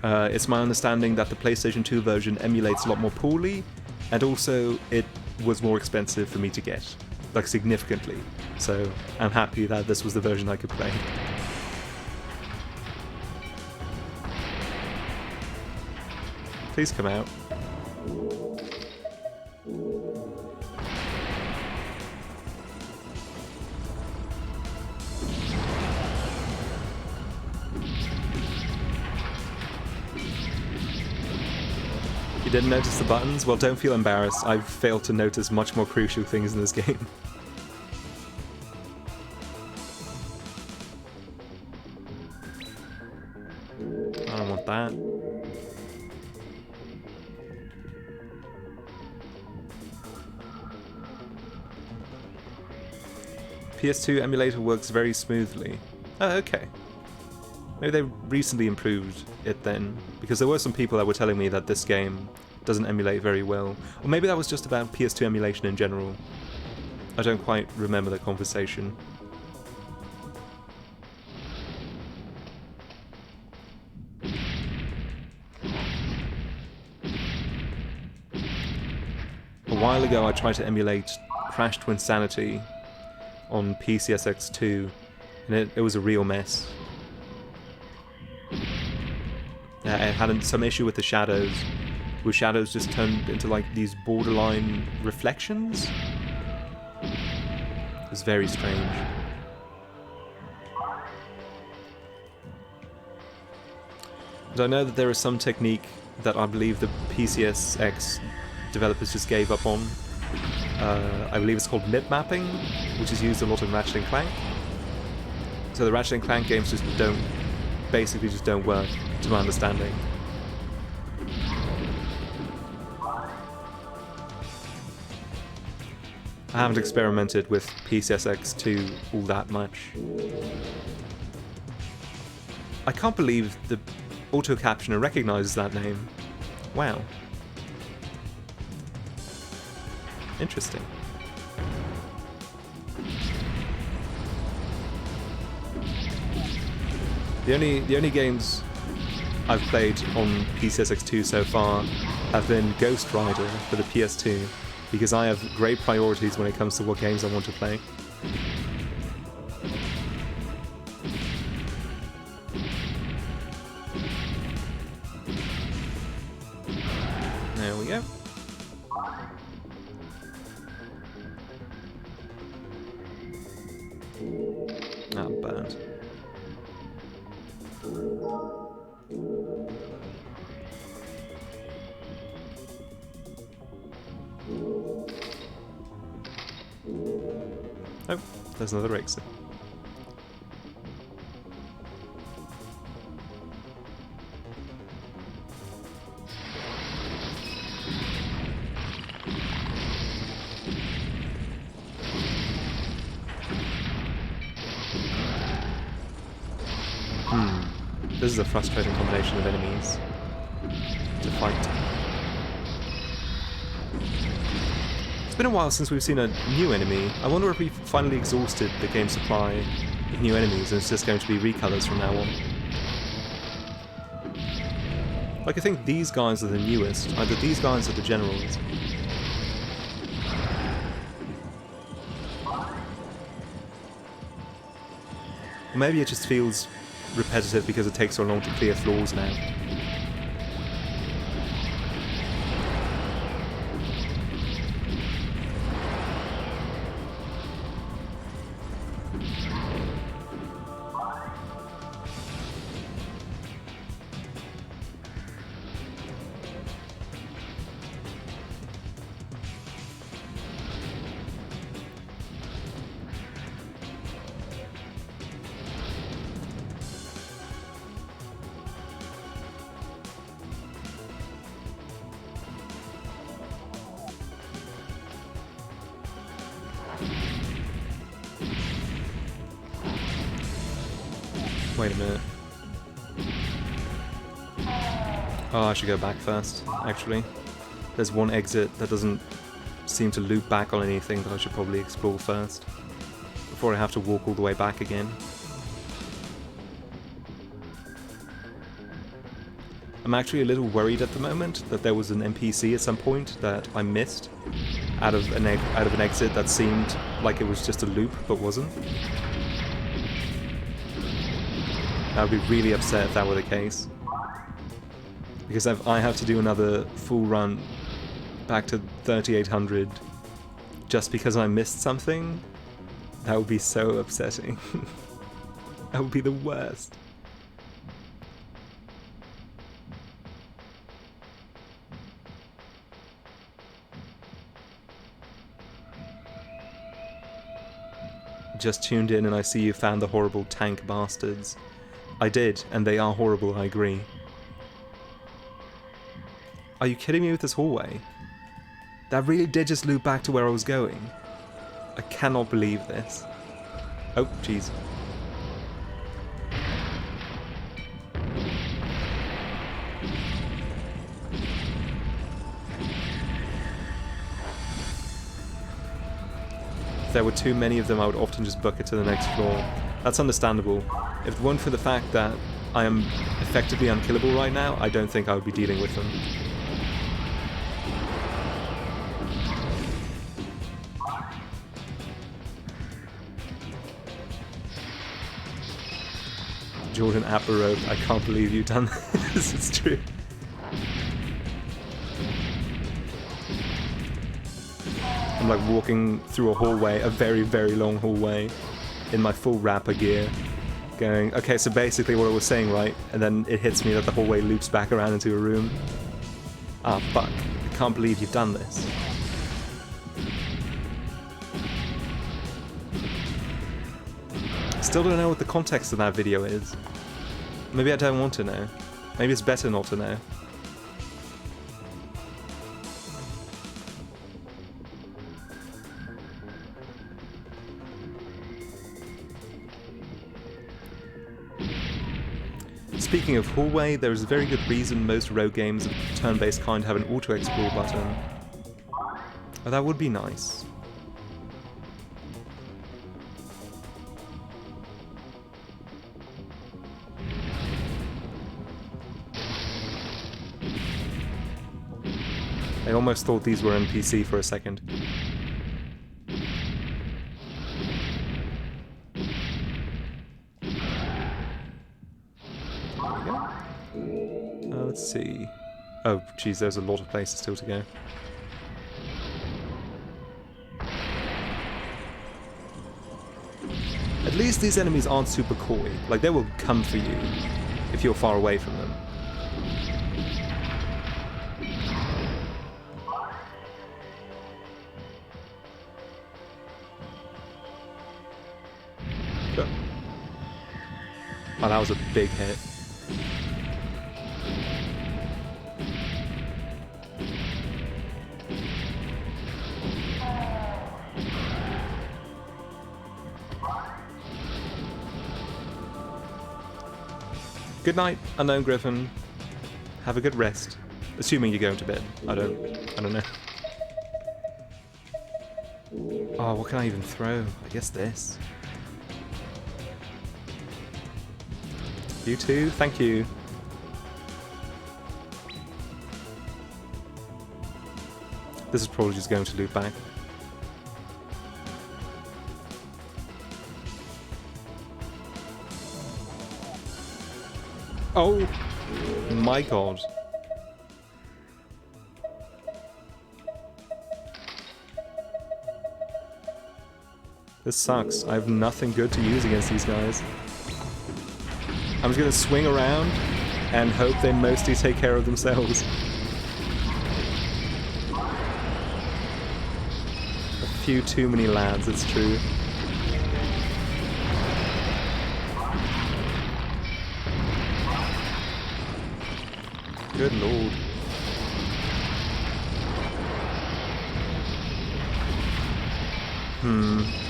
It's my understanding that the PlayStation 2 version emulates a lot more poorly, and also it was more expensive for me to get, like significantly. So I'm happy that this was the version I could play. Please come out. You didn't notice the buttons? Well, don't feel embarrassed. I've failed to notice much more crucial things in this game. I don't want that. PS2 emulator works very smoothly. Oh, okay. Maybe they recently improved it then, because there were some people that were telling me that this game doesn't emulate very well. Or maybe that was just about PS2 emulation in general. I don't quite remember the conversation. A while ago I tried to emulate Crash Twinsanity on PCSX2, and it was a real mess. It had some issue with the shadows, where shadows just turned into like these borderline reflections. It was very strange. And I know that there is some technique that I believe the PCSX developers just gave up on. I believe it's called mip mapping, which is used a lot in Ratchet & Clank. So the Ratchet & Clank games just basically just don't work, to my understanding. I haven't experimented with PCSX2 all that much. I can't believe the auto-captioner recognizes that name. Wow. Interesting. The only games I've played on PCSX2 so far have been Ghost Rider for the PS2, because I have great priorities when it comes to what games I want to play. There we go. Ah, burned. Oh, there's another exit. This is a frustrating combination of enemies to fight. It's been a while since we've seen a new enemy. I wonder if we've finally exhausted the game's supply of new enemies and it's just going to be recolors from now on. Like, I think these guys are the newest. Either these guys are the generals. Or maybe it just feels repetitive because it takes so long to clear floors now. Wait a minute. Oh, I should go back first, actually. There's one exit that doesn't seem to loop back on anything that I should probably explore first, before I have to walk all the way back again. I'm actually a little worried at the moment that there was an NPC at some point that I missed out of an exit that seemed like it was just a loop, but wasn't. I would be really upset if that were the case. Because if I have to do another full run back to 3800 just because I missed something, that would be so upsetting. That would be the worst. Just tuned in and I see you found the horrible tank bastards. I did, and they are horrible, I agree. Are you kidding me with this hallway? That really did just loop back to where I was going. I cannot believe this. Oh, jeez. If there were too many of them, I would often just book it to the next floor. That's understandable. If it weren't for the fact that I am effectively unkillable right now, I don't think I would be dealing with them. Jordan at Baroque, I can't believe you've done this, it's true. I'm like walking through a hallway, a very, very long hallway, in my full rapper gear, going, okay, so basically what I was saying, right? And then it hits me that the hallway loops back around into a room. Ah, fuck. I can't believe you've done this. Still don't know what the context of that video is. Maybe I don't want to know. Maybe it's better not to know. Speaking of hallway, there is a very good reason most rogue games of turn-based kind have an auto-explore button. Oh, that would be nice. I almost thought these were NPC for a second. Let's see. Oh, geez, there's a lot of places still to go. At least these enemies aren't super coy. Like, they will come for you if you're far away from them. Oh, that was a big hit. Good night, Unknown Griffin. Have a good rest. Assuming you're going to bed. I don't know. Oh, what can I even throw? I guess this. You too? Thank you. This is probably just going to loop back. Oh my god. This sucks. I have nothing good to use against these guys. I'm just gonna swing around and hope they mostly take care of themselves. A few too many lads, it's true. Good lord.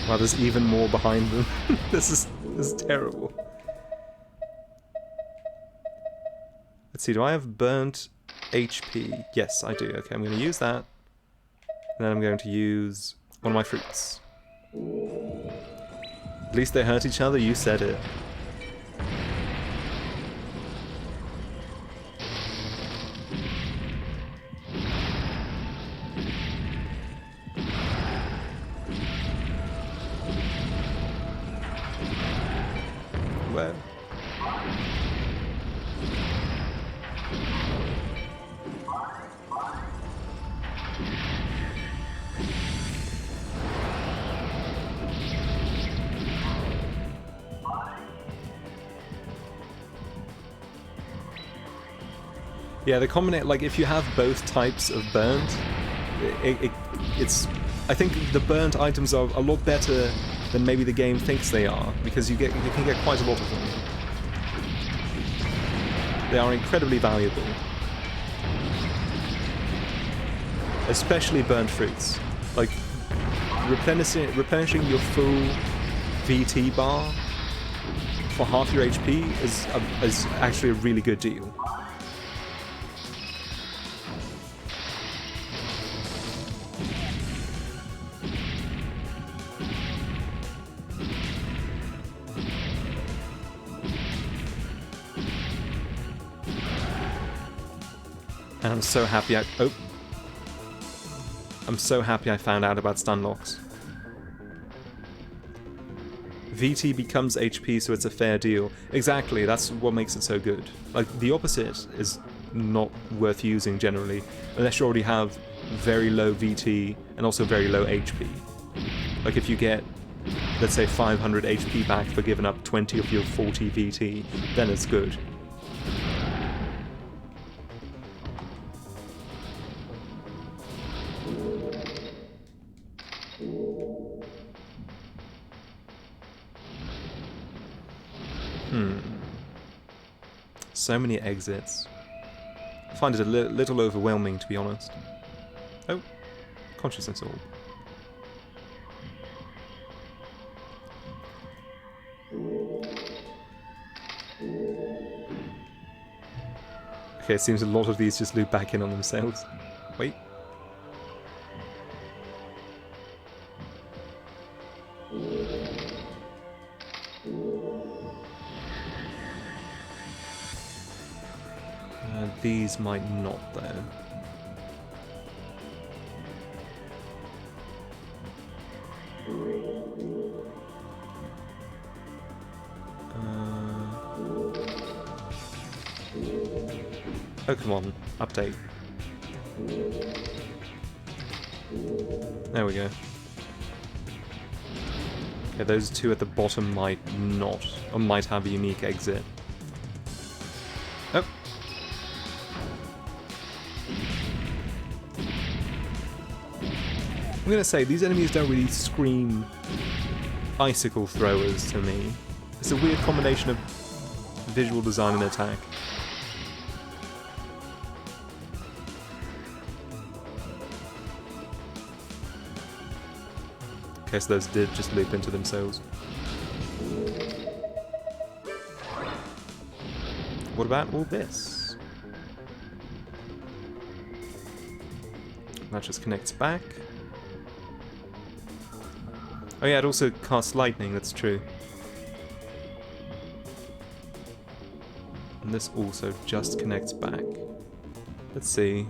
Wow, there's even more behind them. This is terrible. Let's see, do I have burnt HP? Yes, I do. Okay, I'm going to use that. And then I'm going to use one of my fruits. At least they hurt each other, you said it. Well. Yeah, the combination, like if you have both types of burnt, it's. I think the burnt items are a lot better than maybe the game thinks they are, because you can get quite a lot of them. They are incredibly valuable, especially burnt fruits. Like replenishing your full VT bar for half your HP is actually a really good deal. And I'm so happy I'm so happy I found out about stun locks. VT becomes HP, so it's a fair deal. Exactly, that's what makes it so good. Like, the opposite is not worth using generally, unless you already have very low VT and also very low HP. Like, if you get, let's say, 500 HP back for giving up 20 of your 40 VT, then it's good. So many exits. I find it a little overwhelming, to be honest. Oh, consciousness orb. Okay, it seems a lot of these just loop back in on themselves. Wait. These might not, though. Oh, come on. Update. There we go. Okay, those two at the bottom might not, or might have a unique exit. Oh. I'm gonna say, these enemies don't really scream icicle throwers to me. It's a weird combination of visual design and attack. Okay, so those did just leap into themselves. What about all this? That just connects back. Oh yeah, it also casts lightning, that's true. And this also just connects back. Let's see.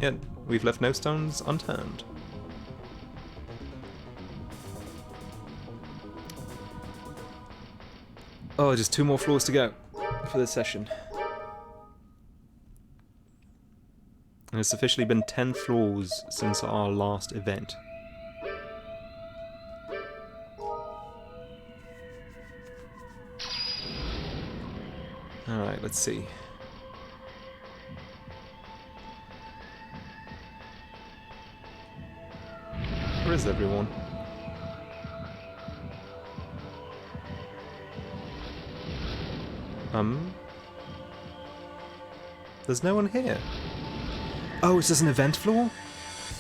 Yeah, we've left no stones unturned. Oh, just 2 more floors to go for this session. And it's officially been 10 floors since our last event. Alright, let's see. Where is everyone? There's no one here. Oh, is this an event floor?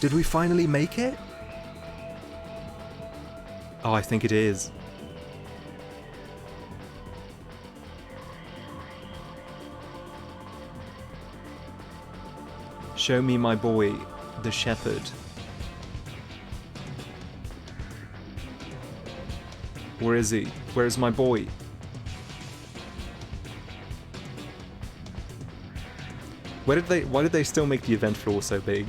Did we finally make it? Oh, I think it is. Show me my boy, the shepherd. Where is he? Where is my boy? Why did they still make the event floor so big?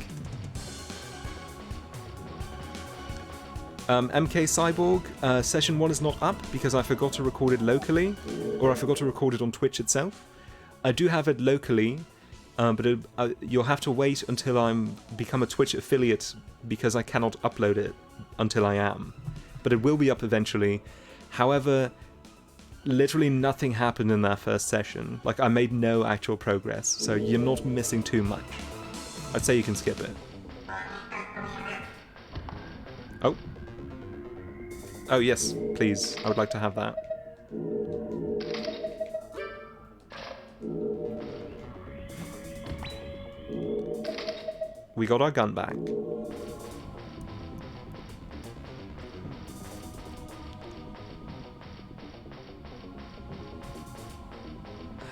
MK Cyborg, session 1 is not up because I forgot to record it locally, or I forgot to record it on Twitch itself. I do have it locally, but you'll have to wait until I become a Twitch affiliate because I cannot upload it until I am. But it will be up eventually. However, literally nothing happened in that first session. Like, I made no actual progress, so you're not missing too much. I'd say you can skip it. Oh. Oh yes, please. I would like to have that. We got our gun back.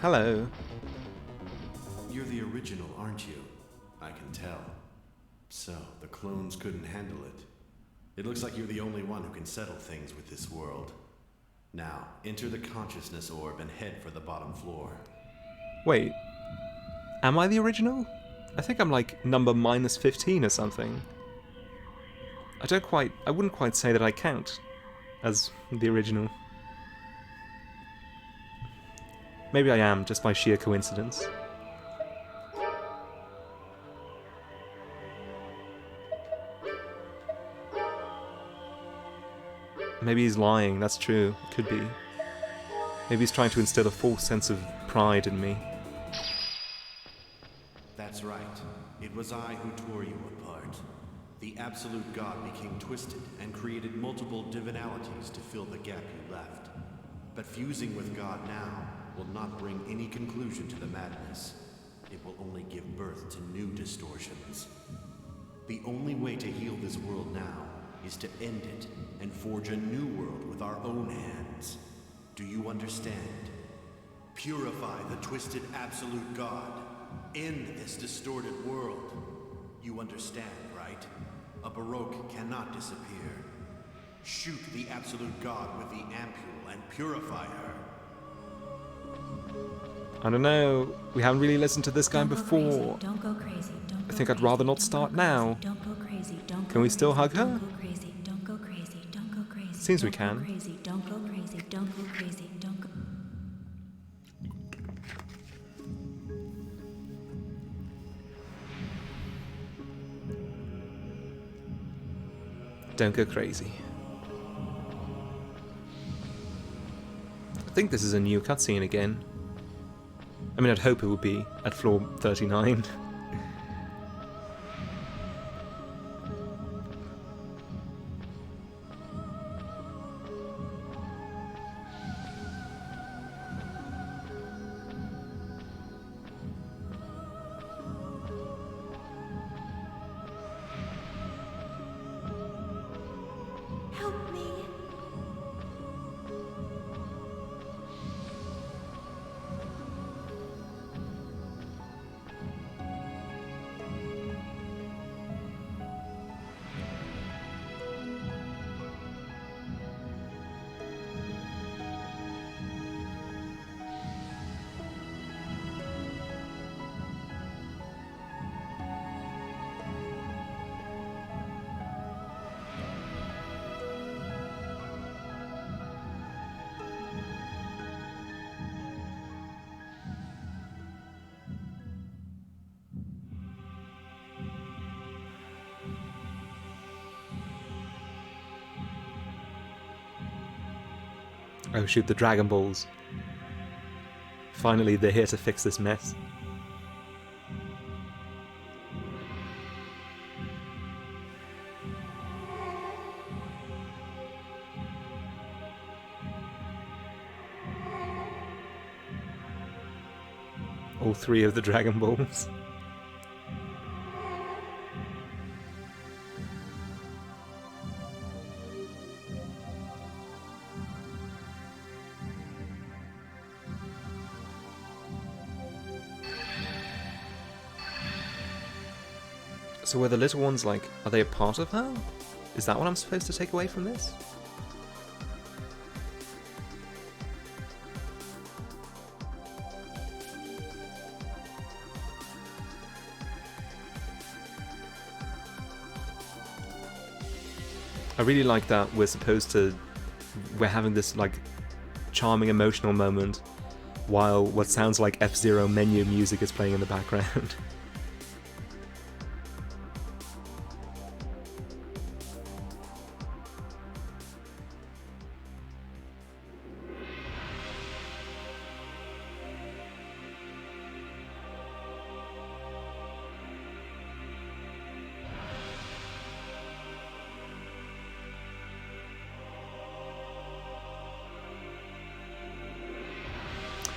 Hello. You're the original, aren't you? I can tell. So, the clones couldn't handle it. It looks like you're the only one who can settle things with this world. Now, enter the consciousness orb and head for the bottom floor. Wait. Am I the original? I think I'm like number -15 or something. I wouldn't quite say that I count as the original. Maybe I am, just by sheer coincidence. Maybe he's lying, that's true. It could be. Maybe he's trying to instill a false sense of pride in me. That's right. It was I who tore you apart. The absolute God became twisted and created multiple divinalities to fill the gap you left. But fusing with God now will not bring any conclusion to the madness. It will only give birth to new distortions. The only way to heal this world now is to end it and forge a new world with our own hands. Do you understand? Purify the twisted absolute God. End this distorted world. You understand, right? A Baroque cannot disappear. Shoot the absolute God with the ampule and purify her. I don't know. We haven't really listened to this guy before. Don't go crazy. Don't I think I'd rather not start now. Don't go crazy. Don't Can we still hug her? Don't go crazy. Don't go crazy. Don't go crazy. Seems we Don't can. go crazy. Don't go crazy. Don't go crazy. Don't go. Don't go crazy. I think this is a new cutscene again. I mean, I'd hope it would be at floor 39. Help me. Oh shoot, the Dragon Balls. Finally, they're here to fix this mess. All 3 of the Dragon Balls. So were the little ones like, are they a part of her? Is that what I'm supposed to take away from this? I really like that we're having this like charming emotional moment while what sounds like F-Zero menu music is playing in the background.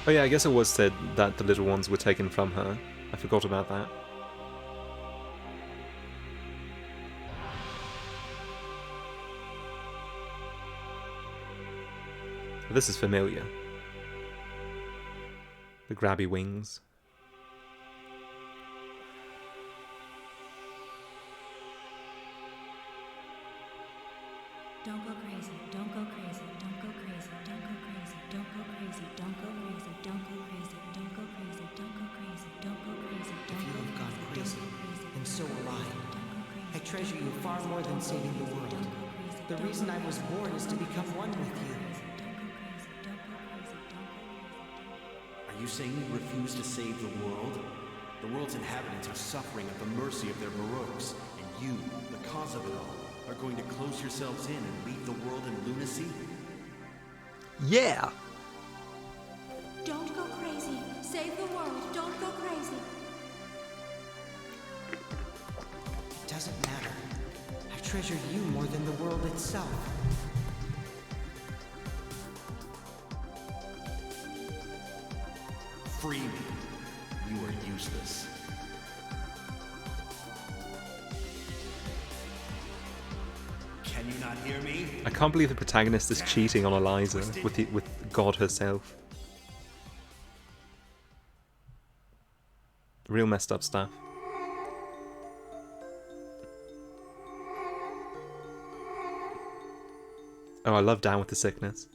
Oh yeah, I guess it was said that the little ones were taken from her. I forgot about that. This is familiar. The grabby wings. Don't go crazy, don't go crazy, don't go crazy, don't go crazy, don't go crazy, don't go crazy, don't go crazy, don't go crazy, don't go crazy, don't go crazy, If you have gone crazy, then so will I. I treasure you far more than saving the world. The reason I was born is to become one with you. Are you saying you refuse to save the world? The world's inhabitants are suffering at the mercy of their Baroques, and you, the cause of it all, are going to close yourselves in and leave the world in lunacy? Yeah! Don't go crazy. Save the world. Don't go crazy. It doesn't matter. I treasure you more than the world itself. Free me. You are useless. Can you not hear me? I can't believe the protagonist is cheating on Eliza with God herself. Real messed up stuff. Oh, I love Down with the Sickness.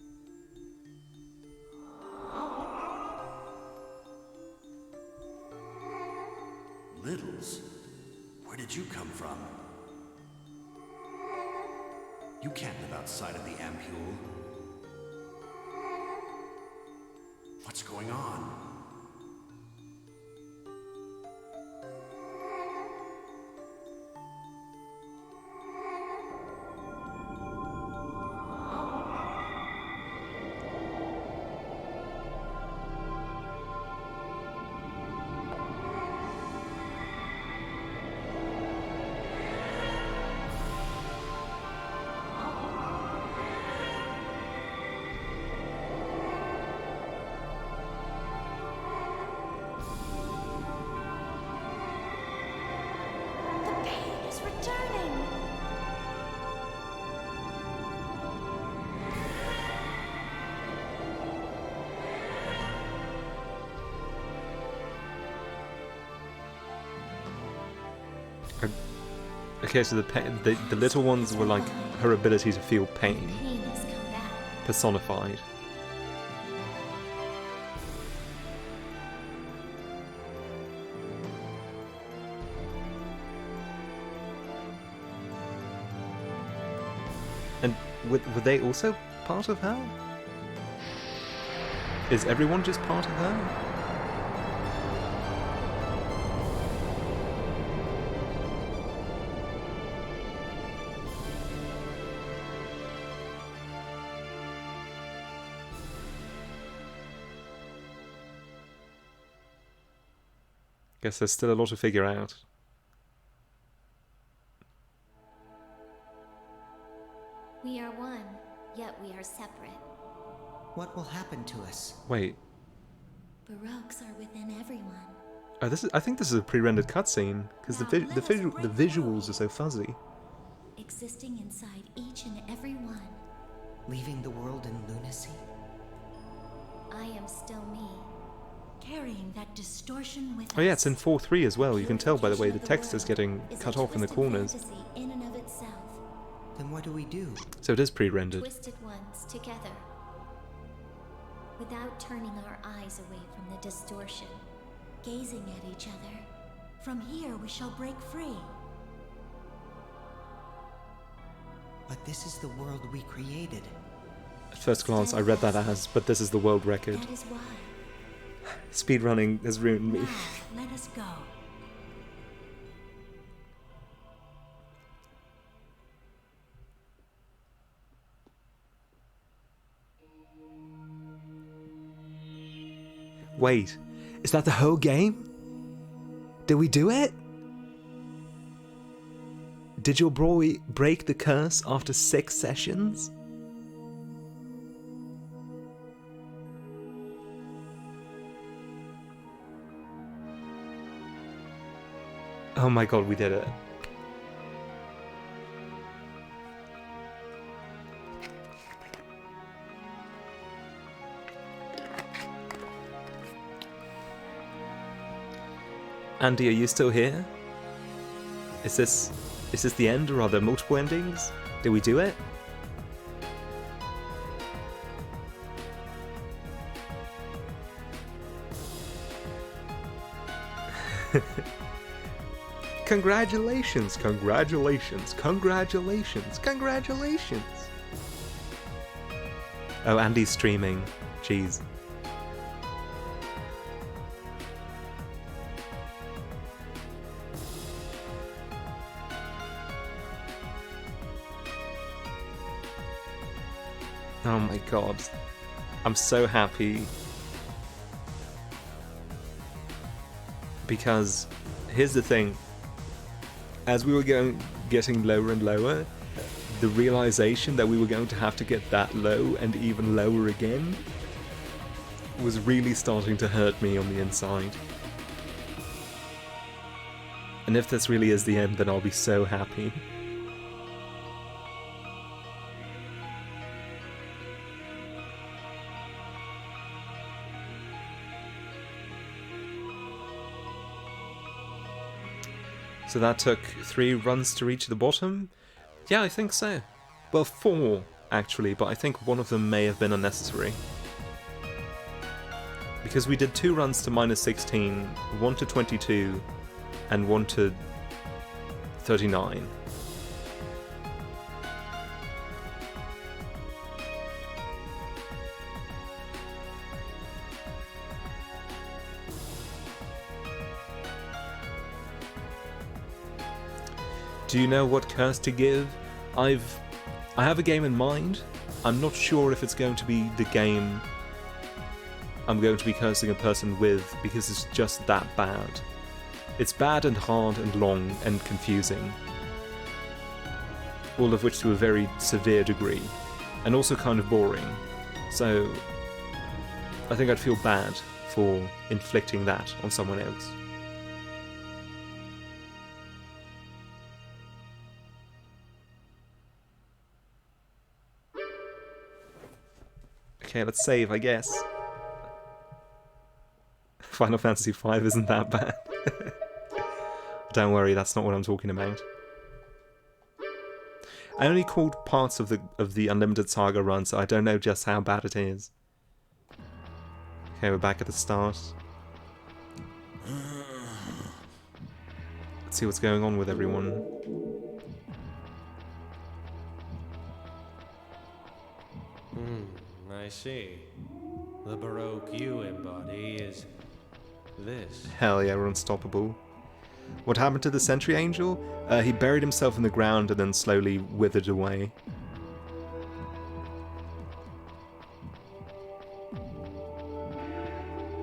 Littles? Where did you come from? You can't live outside of the ampule. What's going on? Okay, so the little ones were like her ability to feel The pain pain has come back. personified. And were they also part of her? Is everyone just part of her? Guess there's still a lot to figure out. We are one, yet we are separate. What will happen to us? Wait. Baroques are within everyone. Oh, I think this is a pre-rendered cutscene because the visuals are so fuzzy. Existing inside each and every one. Leaving the world in lunacy? I am still me. Carrying that distortion with Oh yeah, it's us. in 4:3 as well. You can tell by the way the Purification of text is world getting is a cut off in the twisted corners. fantasy in and of itself. Then what do we do? So it is pre-rendered. Twisted ones together. Without turning our eyes away from the distortion. Gazing at each other. From here we shall break free. But this is the world we created. At first glance I read that as, but this is the world record. That is why. Speedrunning has ruined me. Now, let us go. Wait, is that the whole game? Did we do it? Did your boy break the curse after 6 sessions? Oh my god, we did it. Andy, are you still here? Is this the end, or are there multiple endings? Did we do it? Congratulations, congratulations, congratulations, congratulations. Oh, Andy's streaming. Jeez. Oh my god. I'm so happy. Because here's the thing. As we were getting lower and lower, the realization that we were going to have to get that low and even lower again was really starting to hurt me on the inside. And if this really is the end, then I'll be so happy. So that took 3 runs to reach the bottom? Yeah, I think so. Well, 4, actually, but I think one of them may have been unnecessary. Because we did 2 runs to -16, 1 to 22, and 1 to 39. Do you know what curse to give? I have a game in mind. I'm not sure if it's going to be the game I'm going to be cursing a person with, because it's just that bad. It's bad and hard and long and confusing. All of which to a very severe degree. And also kind of boring. So I think I'd feel bad for inflicting that on someone else. Okay, let's save, I guess. Final Fantasy V isn't that bad. Don't worry, that's not what I'm talking about. I only called parts of the Unlimited Saga run, so I don't know just how bad it is. Okay, we're back at the start. Let's see what's going on with everyone. I see. The Baroque you embody is this. Hell yeah, we're unstoppable. What happened to the Sentry Angel? He buried himself in the ground and then slowly withered away.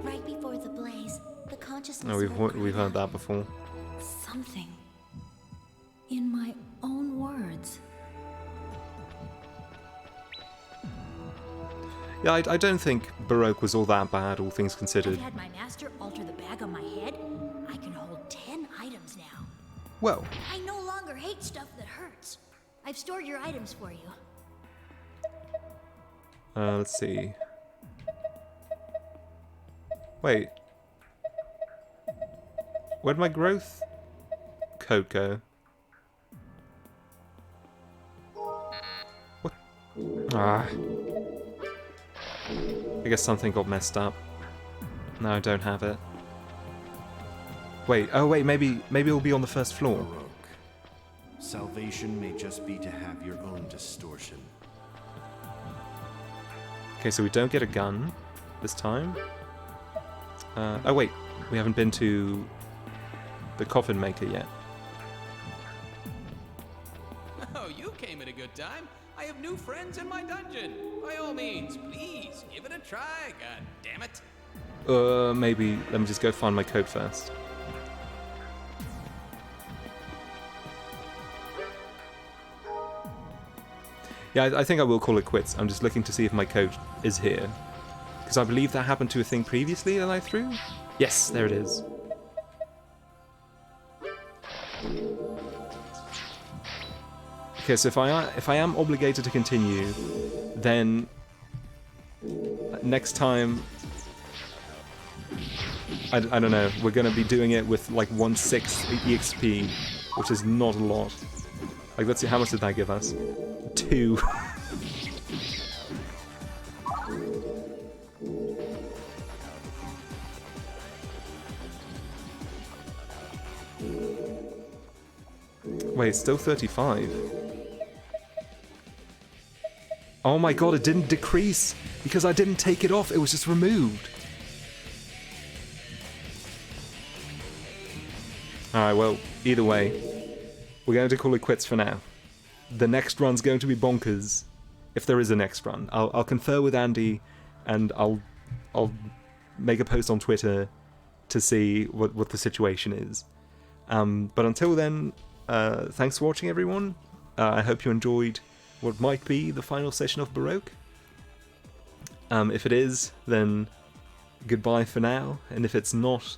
Right before the blaze, the consciousness Oh, we've heard that before. Something. In my own words. Yeah, I don't think Baroque was all that bad, all things considered. I've had my master alter the bag on my head. I can hold 10 items now. Well, I no longer hate stuff that hurts. I've stored your items for you. let's see. Wait. Where'd my growth code go? What? Ah. I guess something got messed up. No, I don't have it. Wait, oh wait, maybe it'll be on the first floor. Baroque. Salvation may just be to have your own distortion. Okay, so we don't get a gun this time. Oh wait, we haven't been to the coffin maker yet. Oh, you came at a good time. I have new friends in my dungeon. By all means, please give it a try. God damn it. Maybe let me just go find my code first. Yeah, I think I will call it quits. I'm just looking to see if my code is here. Because I believe that happened to a thing previously that I threw. Yes, there it is. Okay, so if I am obligated to continue, then next time, I don't know, we're going to be doing it with like 1/6 EXP, which is not a lot. Like, let's see, how much did that give us? 2. Wait, still 35. Oh my god, it didn't decrease because I didn't take it off, it was just removed. Alright, well, either way, we're going to call it quits for now. The next run's going to be bonkers, if there is a next run. I'll confer with Andy, and I'll make a post on Twitter to see what the situation is. But until then, thanks for watching, everyone. I hope you enjoyed what might be the final session of Baroque. If it is, then goodbye for now, and if it's not,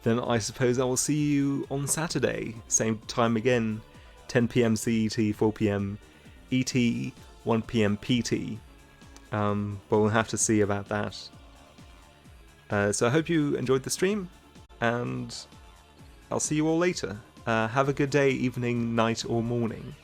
then I suppose I will see you on Saturday, same time again, 10 PM CET, 4 PM ET, 1 PM PT. But we'll have to see about that. So I hope you enjoyed the stream, and I'll see you all later. Have a good day, evening, night, or morning.